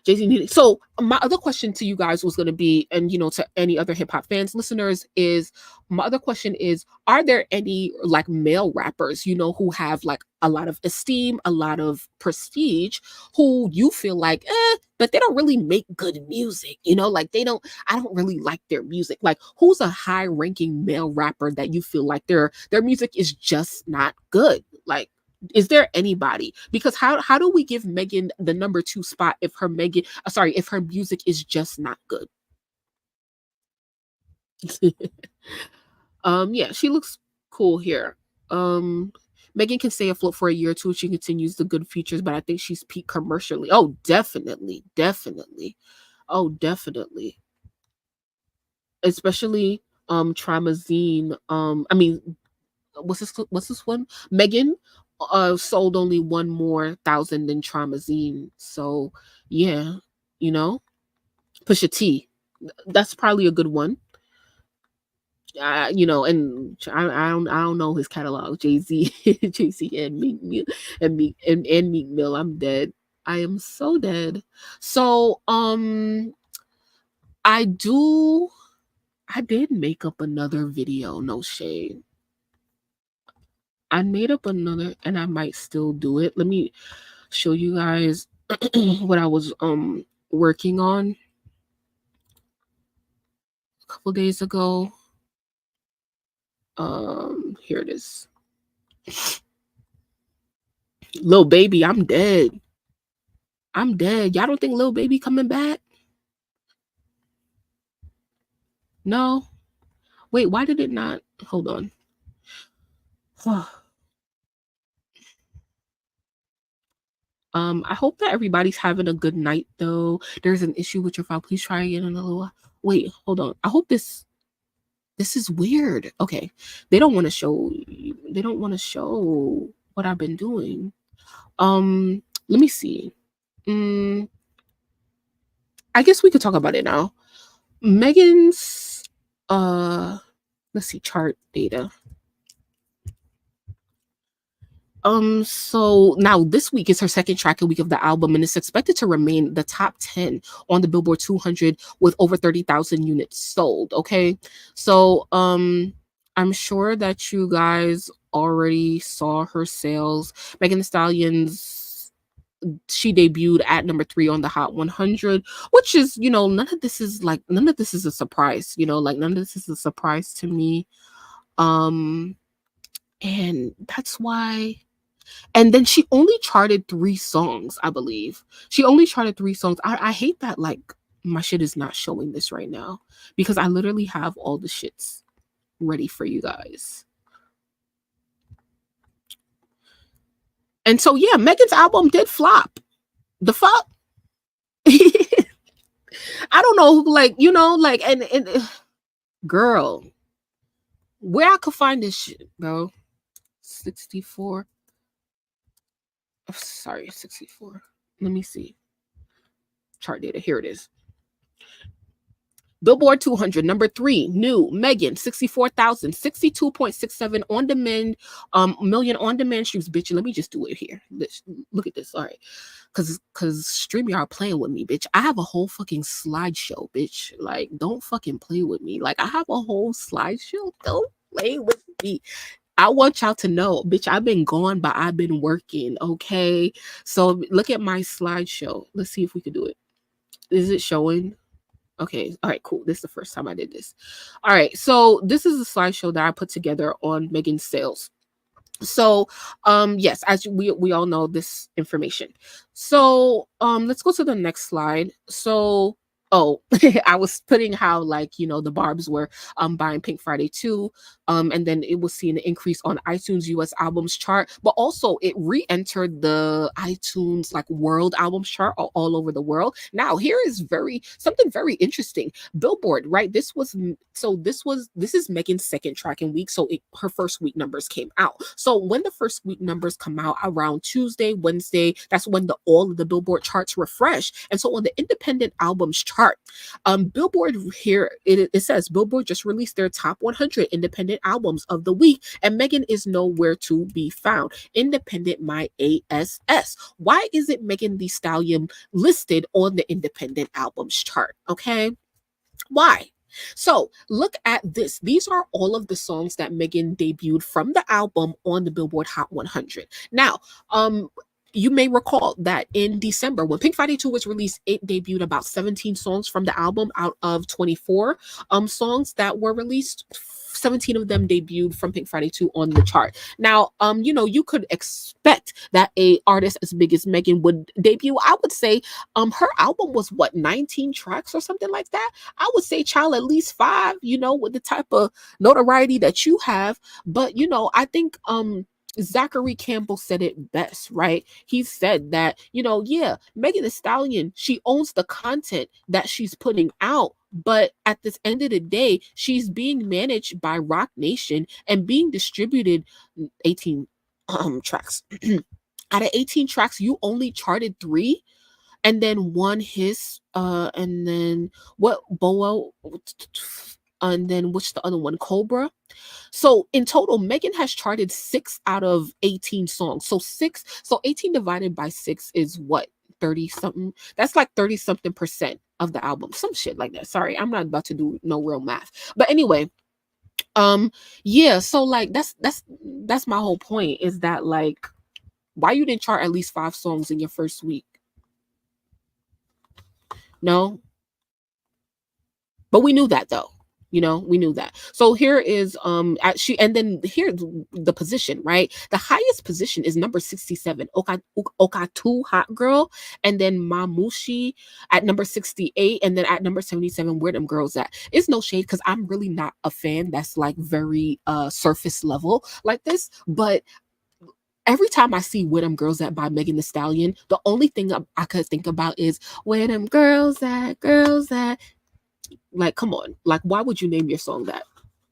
Jay-Z. So my other question to you guys was going to be, and to any other hip hop fans, listeners, is my other question is, are there any like male rappers, who have like a lot of esteem, a lot of prestige, who you feel like, but they don't really make good music, like I don't really like their music. Like, who's a high ranking male rapper that you feel like their music is just not good? Like, is there anybody? Because how do we give Megan the number 2 spot if her music is just not good? Yeah, she looks cool here. Megan can stay afloat for a year or two if she continues the good features, but I think she's peaked commercially. Oh, definitely. Oh, definitely. Especially Trimazine. I mean, what's this one? Megan sold only 1 more thousand than Trimazine. So yeah, Pusha T. That's probably a good one. And I don't know his catalog. Jay-Z, and Meek Mill, and Meek Mill. I'm dead. I am so dead. So I did make up another video, no shade. I made up another, and I might still do it. Let me show you guys what I was working on a couple days ago. Here it is. Lil Baby, I'm dead. Y'all don't think Lil Baby coming back? No. Wait, why did it not? Hold on. I hope that everybody's having a good night, though. There's an issue with your file. Please try again in a little while. Wait, hold on. I hope this is weird. Okay. They don't want to show what I've been doing. Let me see. I guess we could talk about it now. Megan's let's see, chart data. So now this week is her second tracking week of the album, and it's expected to remain the top 10 on the Billboard 200 with over 30,000 units sold. Okay, so I'm sure that you guys already saw her sales. Megan Thee Stallion's, she debuted at number 3 on the Hot 100, which is, none of this is a surprise. None of this is a surprise to me. And that's why. And then she only charted 3 songs, I believe. She only charted 3 songs. I hate that, like, my shit is not showing this right now, because I literally have all the shits ready for you guys. And so, yeah, Megan's album did flop. The fuck? I don't know, and girl, where I could find this shit, bro. 64. Sorry, 64. Let me see. Chart data. Here it is. Billboard 200, number 3, new, Megan, 64,000, 62.67 on demand, million on demand streams. Bitch, let me just do it here. Look at this. All right. Cause StreamYard playing with me, bitch. I have a whole fucking slideshow, bitch. Like, don't fucking play with me. Like, I have a whole slideshow. Don't play with me. I want y'all to know, bitch, I've been gone, but I've been working, okay? So look at my slideshow. Let's see if we can do it. Is it showing? Okay, all right, cool. This is the first time I did this. All right, so this is a slideshow that I put together on Megan's sales. So, yes, as we all know this information. So, let's go to the next slide. So, Oh, I was putting how, like, the Barbs were buying Pink Friday too. And then it was seeing an increase on iTunes US albums chart, but also it re-entered the iTunes like world albums chart all over the world. Now, here is something very interesting. Billboard, right? This is Megan's second tracking week. So her first week numbers came out. So when the first week numbers come out around Tuesday, Wednesday, that's when all of the Billboard charts refresh. And so on the independent albums chart, Billboard here, it says Billboard just released their top 100 independent albums of the week, and Megan is nowhere to be found. Independent my ass. Why isn't Megan Thee Stallion listed on the independent albums chart? Okay, why? So look at this. These are all of the songs that Megan debuted from the album on the Billboard Hot 100. Now, you may recall that in December, when Pink Friday 2 was released, it debuted about 17 songs from the album out of 24 songs that were released. 17 of them debuted from Pink Friday 2 on the chart. Now, you could expect that a artist as big as Megan would debut. I would say her album was 19 tracks or something like that. I would say, child, at least 5, with the type of notoriety that you have. But, I think Zachary Campbell said it best, right? He said that, Megan Thee Stallion, she owns the content that she's putting out, but at this end of the day, she's being managed by Roc Nation and being distributed 18 tracks. Out of 18 tracks, you only charted 3, and then one his, and then what Boa, and then what's the other one? Cobra. So in total, Megan has charted 6 out of 18 songs. So 18 divided by 6 is what? 30 something. That's like 30 something % of the album. Some shit like that. Sorry, I'm not about to do no real math. But anyway, yeah, so like that's my whole point, is that like, why you didn't chart at least 5 songs in your first week? No. But we knew that though. We knew that. So here is and then here's the position, right? The highest position is number 67, Okatu Hot Girl, and then Mamushi at number 68, and then at number 77, Where Them Girls At. It's no shade, because I'm really not a fan that's like very surface level like this, but every time I see Where Them Girls At by Megan Thee Stallion, the only thing I could think about is Where Them Girls At, Girls At. Like, come on. Like, why would you name your song that?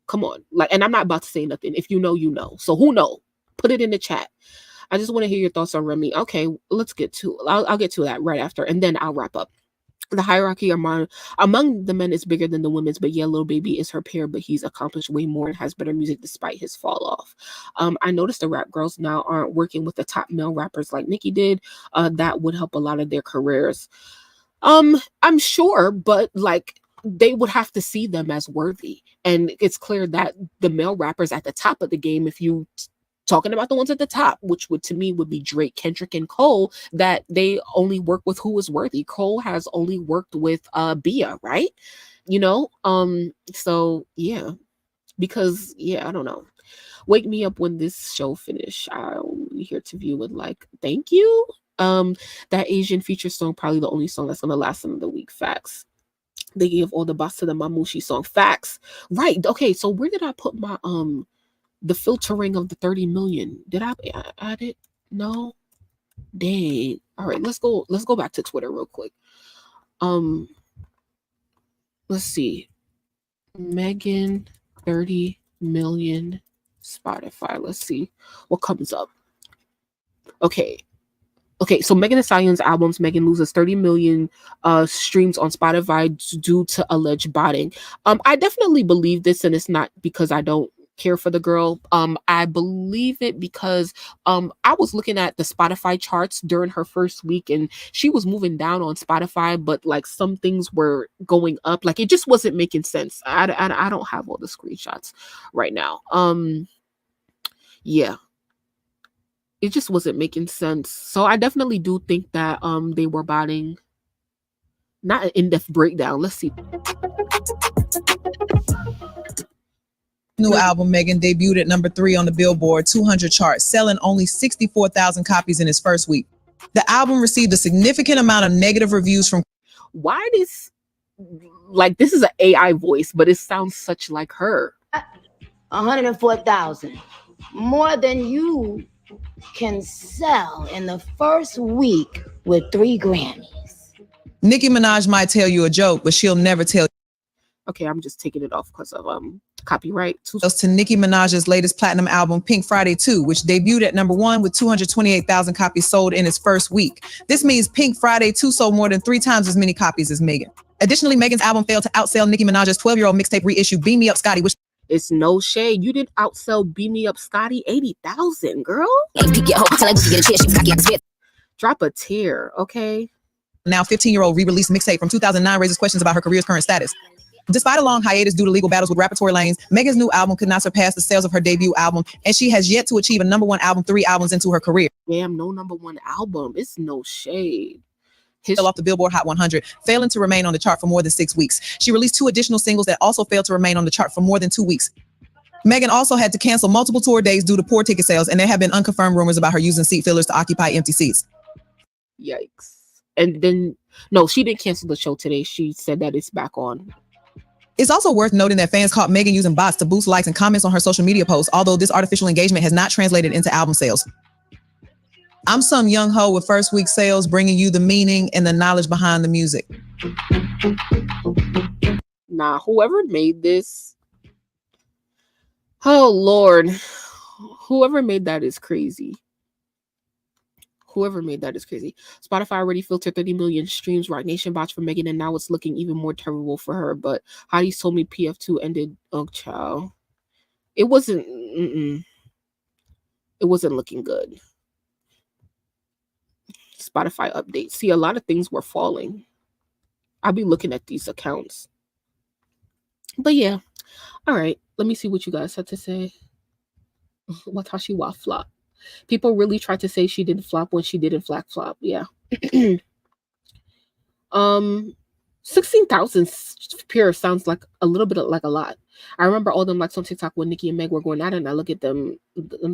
Come on. Like, and I'm not about to say nothing. If you know, you know. So who know? Put it in the chat. I just want to hear your thoughts on Remy. Okay, let's get to I'll get to that right after, and then I'll wrap up. The hierarchy among the men is bigger than the women's, but yeah, Lil Baby is her peer, but he's accomplished way more and has better music despite his fall off. I noticed the rap girls now aren't working with the top male rappers like Nicki did. That would help a lot of their careers. I'm sure, but like, they would have to see them as worthy. And it's clear that the male rappers at the top of the game, if you talking about the ones at the top, which would to me would be Drake, Kendrick, and Cole, that they only work with who is worthy. Cole has only worked with Bia, right? So yeah, because I don't know. Wake me up when this show finish. I'll be here to view it. Like, thank you. That Asian feature song, probably the only song that's gonna last another week. Facts. They gave all the boss to the Mamushi song. Facts. Right. Okay, so where did I put my the filtering of the 30 million? Did I add it? No. Dang. All right, let's go back to Twitter real quick. Let's see. Megan 30 million Spotify. Let's see what comes up. Okay, so Megan Thee Stallion's albums, Megan loses 30 million streams on Spotify due to alleged botting. I definitely believe this, and it's not because I don't care for the girl. I believe it because I was looking at the Spotify charts during her first week, and she was moving down on Spotify, but like some things were going up. Like, it just wasn't making sense. I don't have all the screenshots right now. Yeah. It just wasn't making sense. So I definitely do think that they were botting. Not an in-depth breakdown. Let's see. New album, Megan debuted at number 3 on the Billboard 200 chart, selling only 64,000 copies in its first week. The album received a significant amount of negative reviews from. Why does like this is an AI voice, but it sounds such like her. 104,000. More than you can sell in the first week with 3 Grammys. Nicki Minaj might tell you a joke, but she'll never tell Okay, I'm just taking it off because of copyright. to Nicki Minaj's latest platinum album, Pink Friday 2, which debuted at #1 with 228,000 copies sold in its first week. This means Pink Friday 2 sold more than 3 times as many copies as Megan. Additionally, Megan's album failed to outsell Nicki Minaj's 12-year-old mixtape reissue, Beam Me Up Scotty, which It's no shade. You did outsell Beam Me Up Scotty 80,000, girl. Drop a tear, okay? now 15-year-old re-released mixtape from 2009 raises questions about her career's current status. Despite a long hiatus due to legal battles with Rapper Tory Lanez, Megan's new album could not surpass the sales of her debut album, and she has yet to achieve a #1 album 3 albums into her career. Damn, no #1 album. It's no shade. Fell off the Billboard Hot 100, failing to remain on the chart for more than 6 weeks. She released 2 additional singles that also failed to remain on the chart for more than 2 weeks. Megan also had to cancel multiple tour days due to poor ticket sales, and there have been unconfirmed rumors about her using seat fillers to occupy empty seats. Yikes. And then, no, she didn't cancel the show today. She said that it's back on. It's also worth noting that fans caught Megan using bots to boost likes and comments on her social media posts, although this artificial engagement has not translated into album sales. I'm some young hoe with first week sales, bringing you the meaning and the knowledge behind the music. Nah, whoever made this, oh Lord, whoever made that is crazy. Whoever made that is crazy. Spotify already filtered 30 million streams. Roc Nation botched for Megan, and now it's looking even more terrible for her. But Hotties told me PF2 ended. Oh, child. It wasn't. It wasn't looking good. Spotify update. See, a lot of things were falling. I'll be looking at these accounts. But yeah. All right. Let me see what you guys had to say. Watashi wa flop. People really tried to say she didn't flop when she didn't flop. Yeah. 16,000 pure sounds like a little bit like a lot. I remember all them likes on TikTok when Nicki and Meg were going at it, and I look at them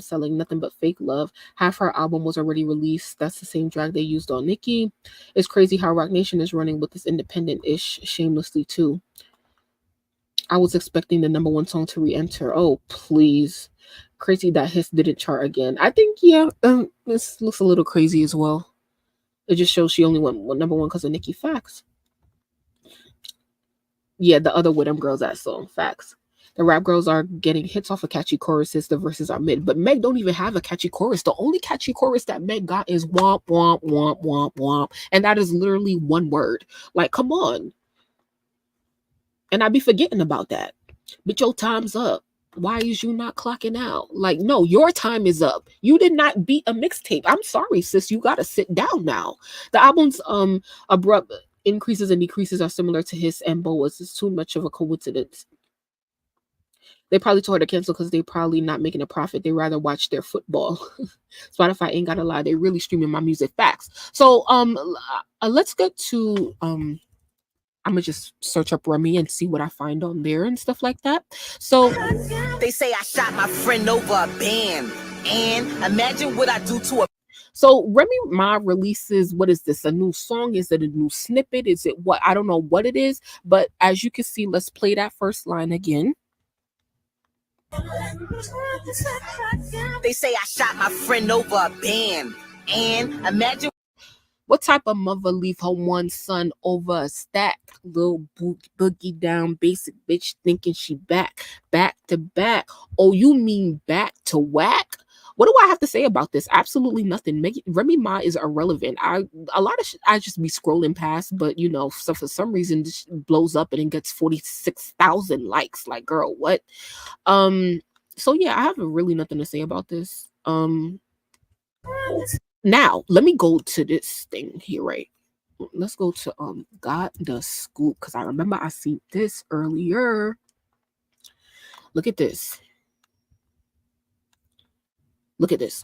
selling nothing but fake love. Half her album was already released. That's the same drag they used on Nicki. It's crazy how Roc Nation is running with this independent-ish shamelessly too. I was expecting the #1 song to re-enter. Oh, please. Crazy that his didn't chart again. I think, yeah, this looks a little crazy as well. It just shows she only went #1 because of Nicki. Facts. Yeah, the other with them girls that song. Facts. The rap girls are getting hits off of catchy choruses. The verses are mid. But Meg don't even have a catchy chorus. The only catchy chorus that Meg got is womp, womp, womp, womp, womp. And that is literally one word. Like, come on. And I be forgetting about that. But your time's up. Why is you not clocking out? Like, no, your time is up. You did not beat a mixtape. I'm sorry, sis. You got to sit down now. The album's abrupt increases and decreases are similar to his and Boa's. It's too much of a coincidence. They probably told her to cancel because they probably not making a profit. They rather watch their football. Spotify ain't gotta lie. They really streaming my music. Facts. So let's get to I'm gonna just search up Remy and see what I find on there and stuff like that. So they say I shot my friend over a band, and imagine what I do to a. So Remy Ma releases, what is this? A new song? Is it a new snippet? Is it what? I don't know what it is, but as you can see, let's play that first line again. They say I shot my friend over a band, and imagine. What type of mother leave her one son over a stack? Little boogie down basic bitch thinking she back to back. Oh, you mean back to whack? What do I have to say about this? Absolutely nothing. Remy Ma is irrelevant. I just be scrolling past, but you know, so for some reason this blows up and it gets 46,000 likes. Like, girl, what? So yeah, I have really nothing to say about this. Now, let me go to this thing here, right? Let's go to Got the Scoop, because I remember I seen this earlier. Look at this. Look at this.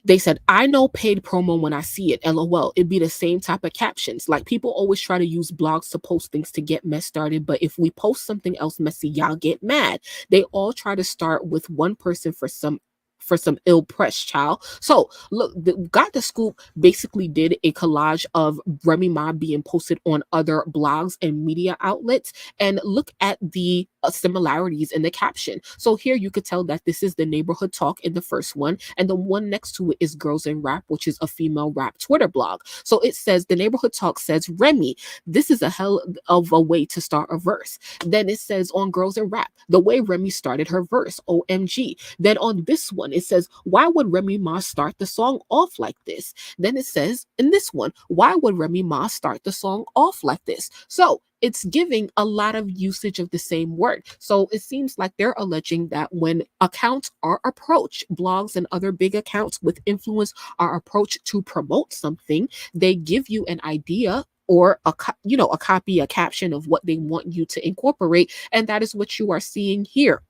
They said, I know paid promo when I see it. LOL. It'd be the same type of captions. Like, people always try to use blogs to post things to get mess started. But if we post something else messy, y'all get mad. They all try to start with one person for some for some ill press, child. So look, Got the Scoop basically did a collage of Remy Ma being posted on other blogs and media outlets, and look at the similarities in the caption. So here you could tell that this is the neighborhood talk in the first one, and the one next to it is Girls in Rap, which is a female rap Twitter blog. So it says the neighborhood talk says, Remy, this is a hell of a way to start a verse. Then it says on Girls in Rap, the way Remy started her verse, OMG. Then on this one, it says, why would Remy Ma start the song off like this? Then it says in this one, why would Remy Ma start the song off like this? So it's giving a lot of usage of the same word. So it seems like they're alleging that when accounts are approached, blogs and other big accounts with influence are approached to promote something, they give you an idea or a copy, a caption of what they want you to incorporate, and that is what you are seeing here.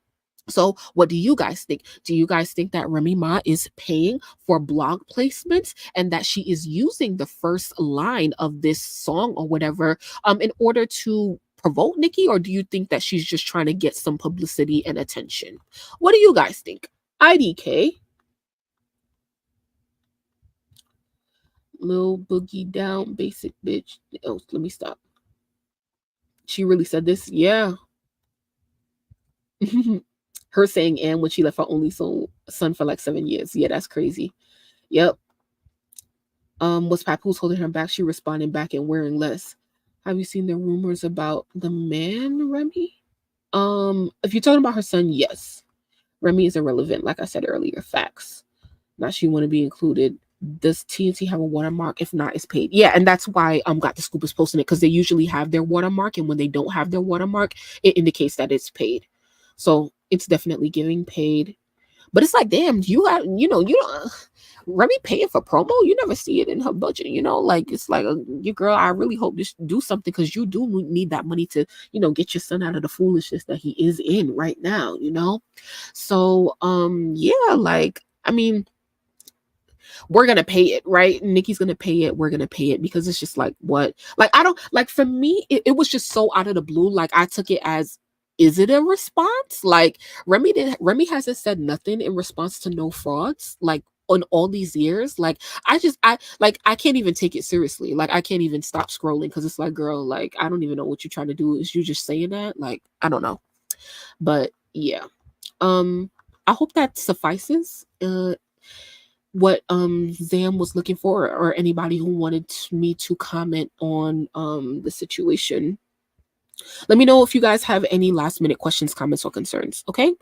So what do you guys think? Do you guys think that Remy Ma is paying for blog placements and that she is using the first line of this song or whatever in order to promote Nicki? Or do you think that she's just trying to get some publicity and attention? What do you guys think? IDK. Lil Boogie Down, basic bitch. Oh, let me stop. She really said this? Yeah. Her saying and when she left her only son for like 7 years. Yeah, that's crazy. Yep. Was Papoose holding her back? She responded back and wearing less. Have you seen the rumors about the man, Remy? If you're talking about her son, yes. Remy is irrelevant, like I said earlier. Facts. Not she want to be included. Does TNT have a watermark? If not, it's paid. Yeah, and that's why Got the Scoop is posting it, because they usually have their watermark, and when they don't have their watermark, it indicates that it's paid. So it's definitely giving paid. But it's like, damn, you don't Remy paying for promo. You never see it in her budget, like it's like your girl, I really hope this do something, because you do need that money to, get your son out of the foolishness that he is in right now, So yeah, like, I mean, we're gonna pay it, right? Nicki's gonna pay it, we're gonna pay it, because it's just like, what? Like, I don't like, for me, it was just so out of the blue. Like, I took it as, is it a response? Like, Remy hasn't said nothing in response to no frauds, like, on all these years. Like, I can't even take it seriously. Like, I can't even stop scrolling, because it's like, girl, like, I don't even know what you're trying to do. Is you just saying that? Like, I don't know. But yeah. I hope that suffices what Zam was looking for, or anybody who wanted me to comment on the situation. Let me know if you guys have any last minute questions, comments, or concerns. Okay.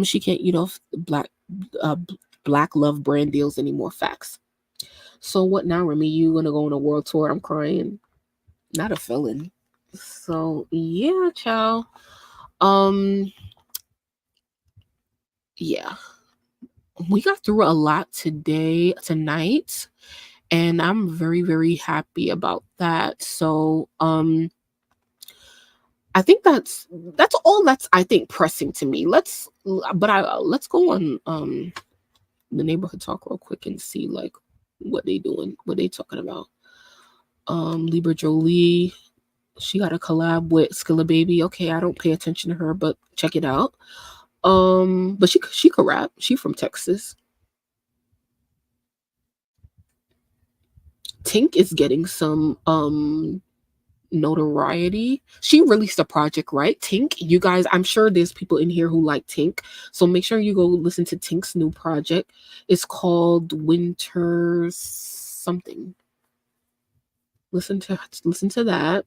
She can't, black love brand deals anymore. Facts. So what now, Remy? You gonna go on a world tour? I'm crying. Not a felon. So yeah, child. Yeah. We got through a lot tonight, and I'm very, very happy about that. So I think that's all that's, I think, pressing to me. Let's go on the neighborhood talk real quick and see like what they doing, what they talking about. Libra Jolie, she got a collab with Skilla Baby. Okay, I don't pay attention to her, but check it out. But she could rap. She from Texas. Tink is getting some notoriety. She released a project, right? Tink, you guys, I'm sure there's people in here who like Tink, so make sure you go listen to Tink's new project. It's called Winter something. Listen to that.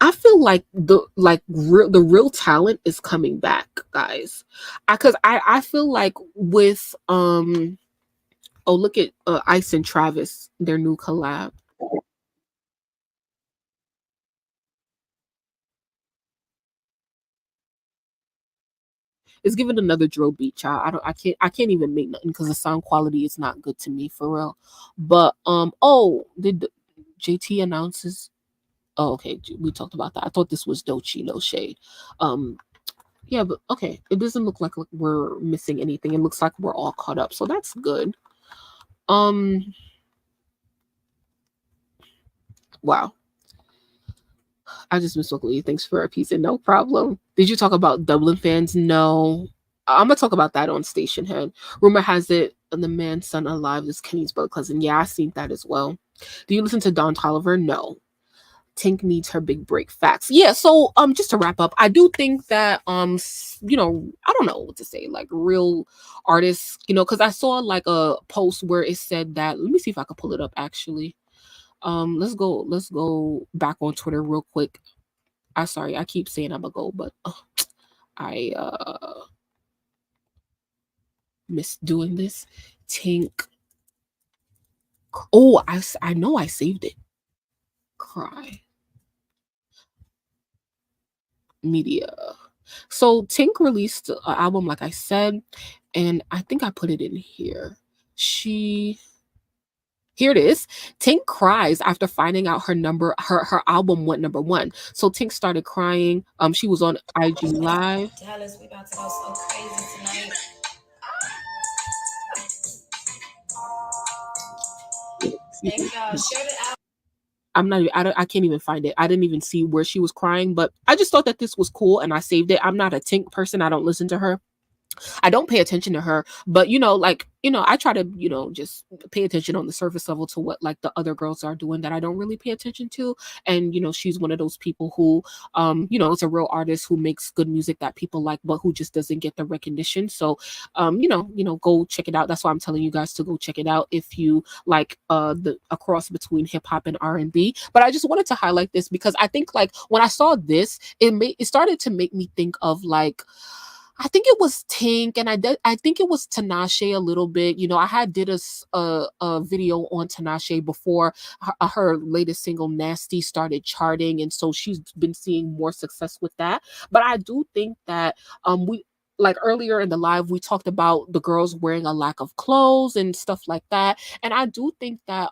I feel like the real talent is coming back, guys. Because I feel like with look at Ice and Travis, their new collab. It's giving another drill beat, child. I can't even make nothing because the sound quality is not good to me, for real. But did JT announces? Oh, okay, we talked about that. I thought this was Doechii, no shade. Yeah, but okay, it doesn't look like we're missing anything. It looks like we're all caught up, so that's good. Wow. I just miss Lee. Thanks for a piece, and no problem. Did you talk about Dublin fans? No. I'm gonna talk about that on Station Head. Rumor has it the man's son alive is Kenny's blood cousin. Yeah, I seen that as well. Do you listen to Don Toliver? No. Tink needs her big break. Facts. Yeah, so just to wrap up, I do think that you know, I don't know what to say, like real artists, you know, because I saw like a post where it said that, let me see if I can pull it up actually. Let's go back on Twitter real quick. Sorry, I keep saying I'm gonna go, but I miss doing this. Tink. Oh, I know I saved it. Cry. Media. So Tink released an album, like I said, and I think I put it in here. Here it is. Tink cries after finding out her album went #1. So Tink started crying. She was on IG Live. Dallas, we about to go so crazy tonight. Thank y'all. Share it out. I can't even find it. I didn't even see where she was crying, but I just thought that this was cool and I saved it. I'm not a Tink person. I don't listen to her. I don't pay attention to her, but you know, like, you know, I try to, you know, just pay attention on the surface level to what like the other girls are doing that I don't really pay attention to. And, you know, she's one of those people who, you know, is a real artist who makes good music that people like, but who just doesn't get the recognition. So, you know, go check it out. That's why I'm telling you guys to go check it out if you like the a cross between hip hop and R&B. But I just wanted to highlight this because I think like when I saw this, it started to make me think of like, I think it was Tink and I think it was Tinashe a little bit. You know, I had did a video on Tinashe before her latest single Nasty started charting, and so she's been seeing more success with that. But I do think that we like earlier in the live we talked about the girls wearing a lack of clothes and stuff like that. And I do think that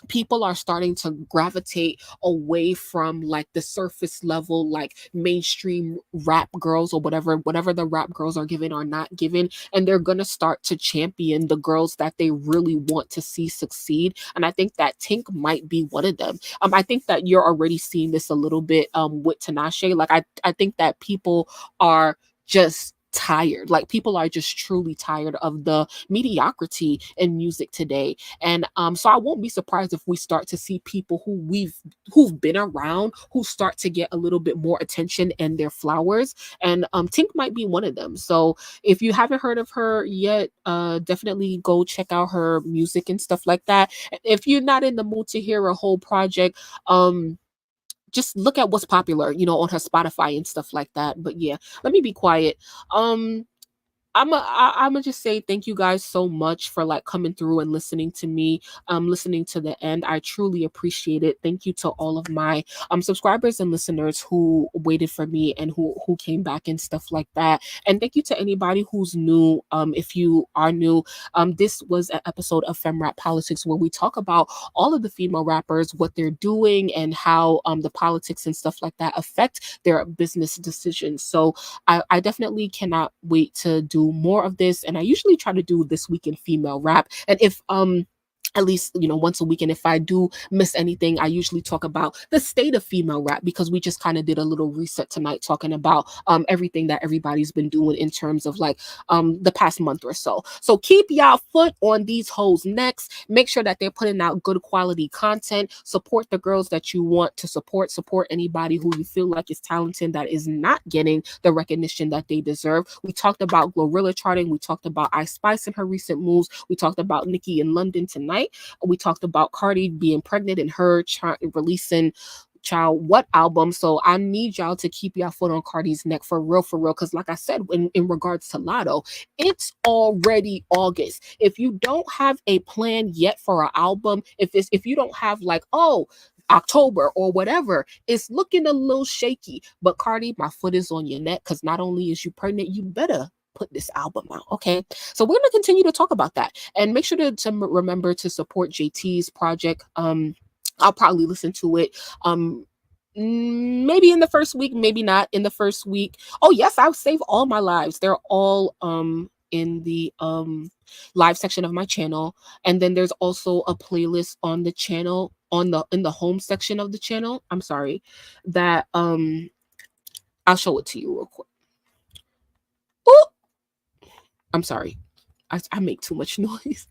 people are starting to gravitate away from like the surface level, like mainstream rap girls or whatever the rap girls are giving or not giving, and they're gonna start to champion the girls that they really want to see succeed. And I think that Tink might be one of them. I think that you're already seeing this a little bit with Tinashe. Like I think that people are just tired. Like people are just truly tired of the mediocrity in music today. And so I won't be surprised if we start to see people who've been around who start to get a little bit more attention and their flowers. And Tink might be one of them. So if you haven't heard of her yet, definitely go check out her music and stuff like that. If you're not in the mood to hear a whole project, just look at what's popular, you know, on her Spotify and stuff like that. But yeah, let me be quiet. I'm gonna just say thank you guys so much for like coming through and listening to me, listening to the end. I truly appreciate it. Thank you to all of my subscribers and listeners who waited for me and who came back and stuff like that. And thank you to anybody who's new. If you are new, this was an episode of Fem Rap Politics where we talk about all of the female rappers, what they're doing, and how the politics and stuff like that affect their business decisions. So I definitely cannot wait to do more of this, and I usually try to do This Week in Female Rap. And if at least, you know, once a week, and if I do miss anything, I usually talk about the state of female rap, because we just kind of did a little reset tonight talking about everything that everybody's been doing in terms of like the past month or so. So keep y'all foot on these hoes' necks. Make sure that they're putting out good quality content. Support the girls that you want to support. Support anybody who you feel like is talented that is not getting the recognition that they deserve. We talked about Glorilla charting. We talked about Ice Spice and her recent moves. We talked about Nicki in London tonight. We talked about Cardi being pregnant and her releasing what album. So I need y'all to keep y'all foot on Cardi's neck for real, because like I said, in regards to Latto, it's already August. If you don't have a plan yet for an album, if you don't have like, October or whatever, it's looking a little shaky. But Cardi, my foot is on your neck, because not only is you pregnant, you better put this album out. Okay, so we're gonna continue to talk about that, and make sure to remember to support JT's project. I'll probably listen to it maybe in the first week, maybe not in the first week. Oh yes, I'll save all my lives. They're all in the live section of my channel, and then there's also a playlist on the channel in the home section of the channel. I'm sorry, that I'll show it to you real quick. Ooh, I'm sorry. I make too much noise.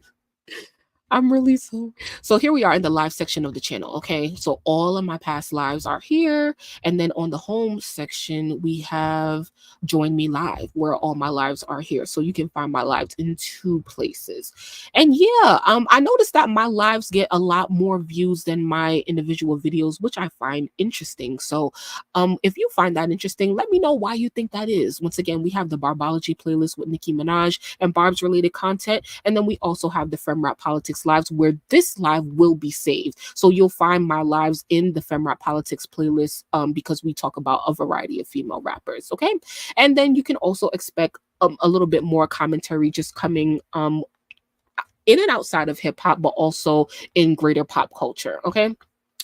I'm really sorry. So here we are in the live section of the channel. Okay, so all of my past lives are here, and then on the home section we have join me live, where all my lives are here. So you can find my lives in 2 places. And yeah, I noticed that my lives get a lot more views than my individual videos, which I find interesting. So if you find that interesting, let me know why you think that is. Once again, we have the Barbology playlist with Nicki Minaj and Barb's related content, and then we also have the Fem Rap Politics lives, where this live will be saved. So you'll find my lives in the Fem Rap Politics playlist, because we talk about a variety of female rappers. Okay, and then you can also expect a little bit more commentary just coming in and outside of hip hop, but also in greater pop culture. Okay,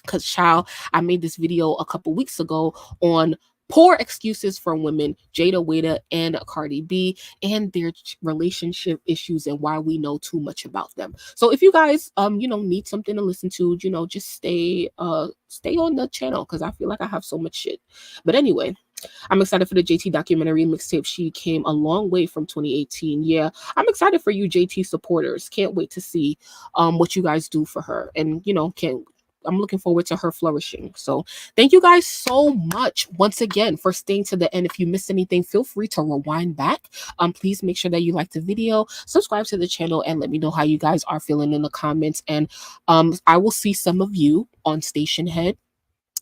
because child, I made this video a couple weeks ago on poor excuses for women, Jada Wada and Cardi B, and their relationship issues and why we know too much about them. So if you guys need something to listen to, just stay on the channel, because I feel like I have so much shit. But anyway, I'm excited for the JT documentary mixtape. She came a long way from 2018. Yeah, I'm excited for you JT supporters. Can't wait to see what you guys do for her, and I'm looking forward to her flourishing. So thank you guys so much once again for staying to the end. If you missed anything, feel free to rewind back. Please make sure that you like the video, subscribe to the channel, and let me know how you guys are feeling in the comments. And I will see some of you on Station Head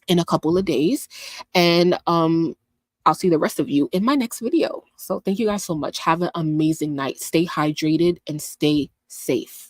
in a couple of days. And I'll see the rest of you in my next video. So thank you guys so much. Have an amazing night. Stay hydrated and stay safe.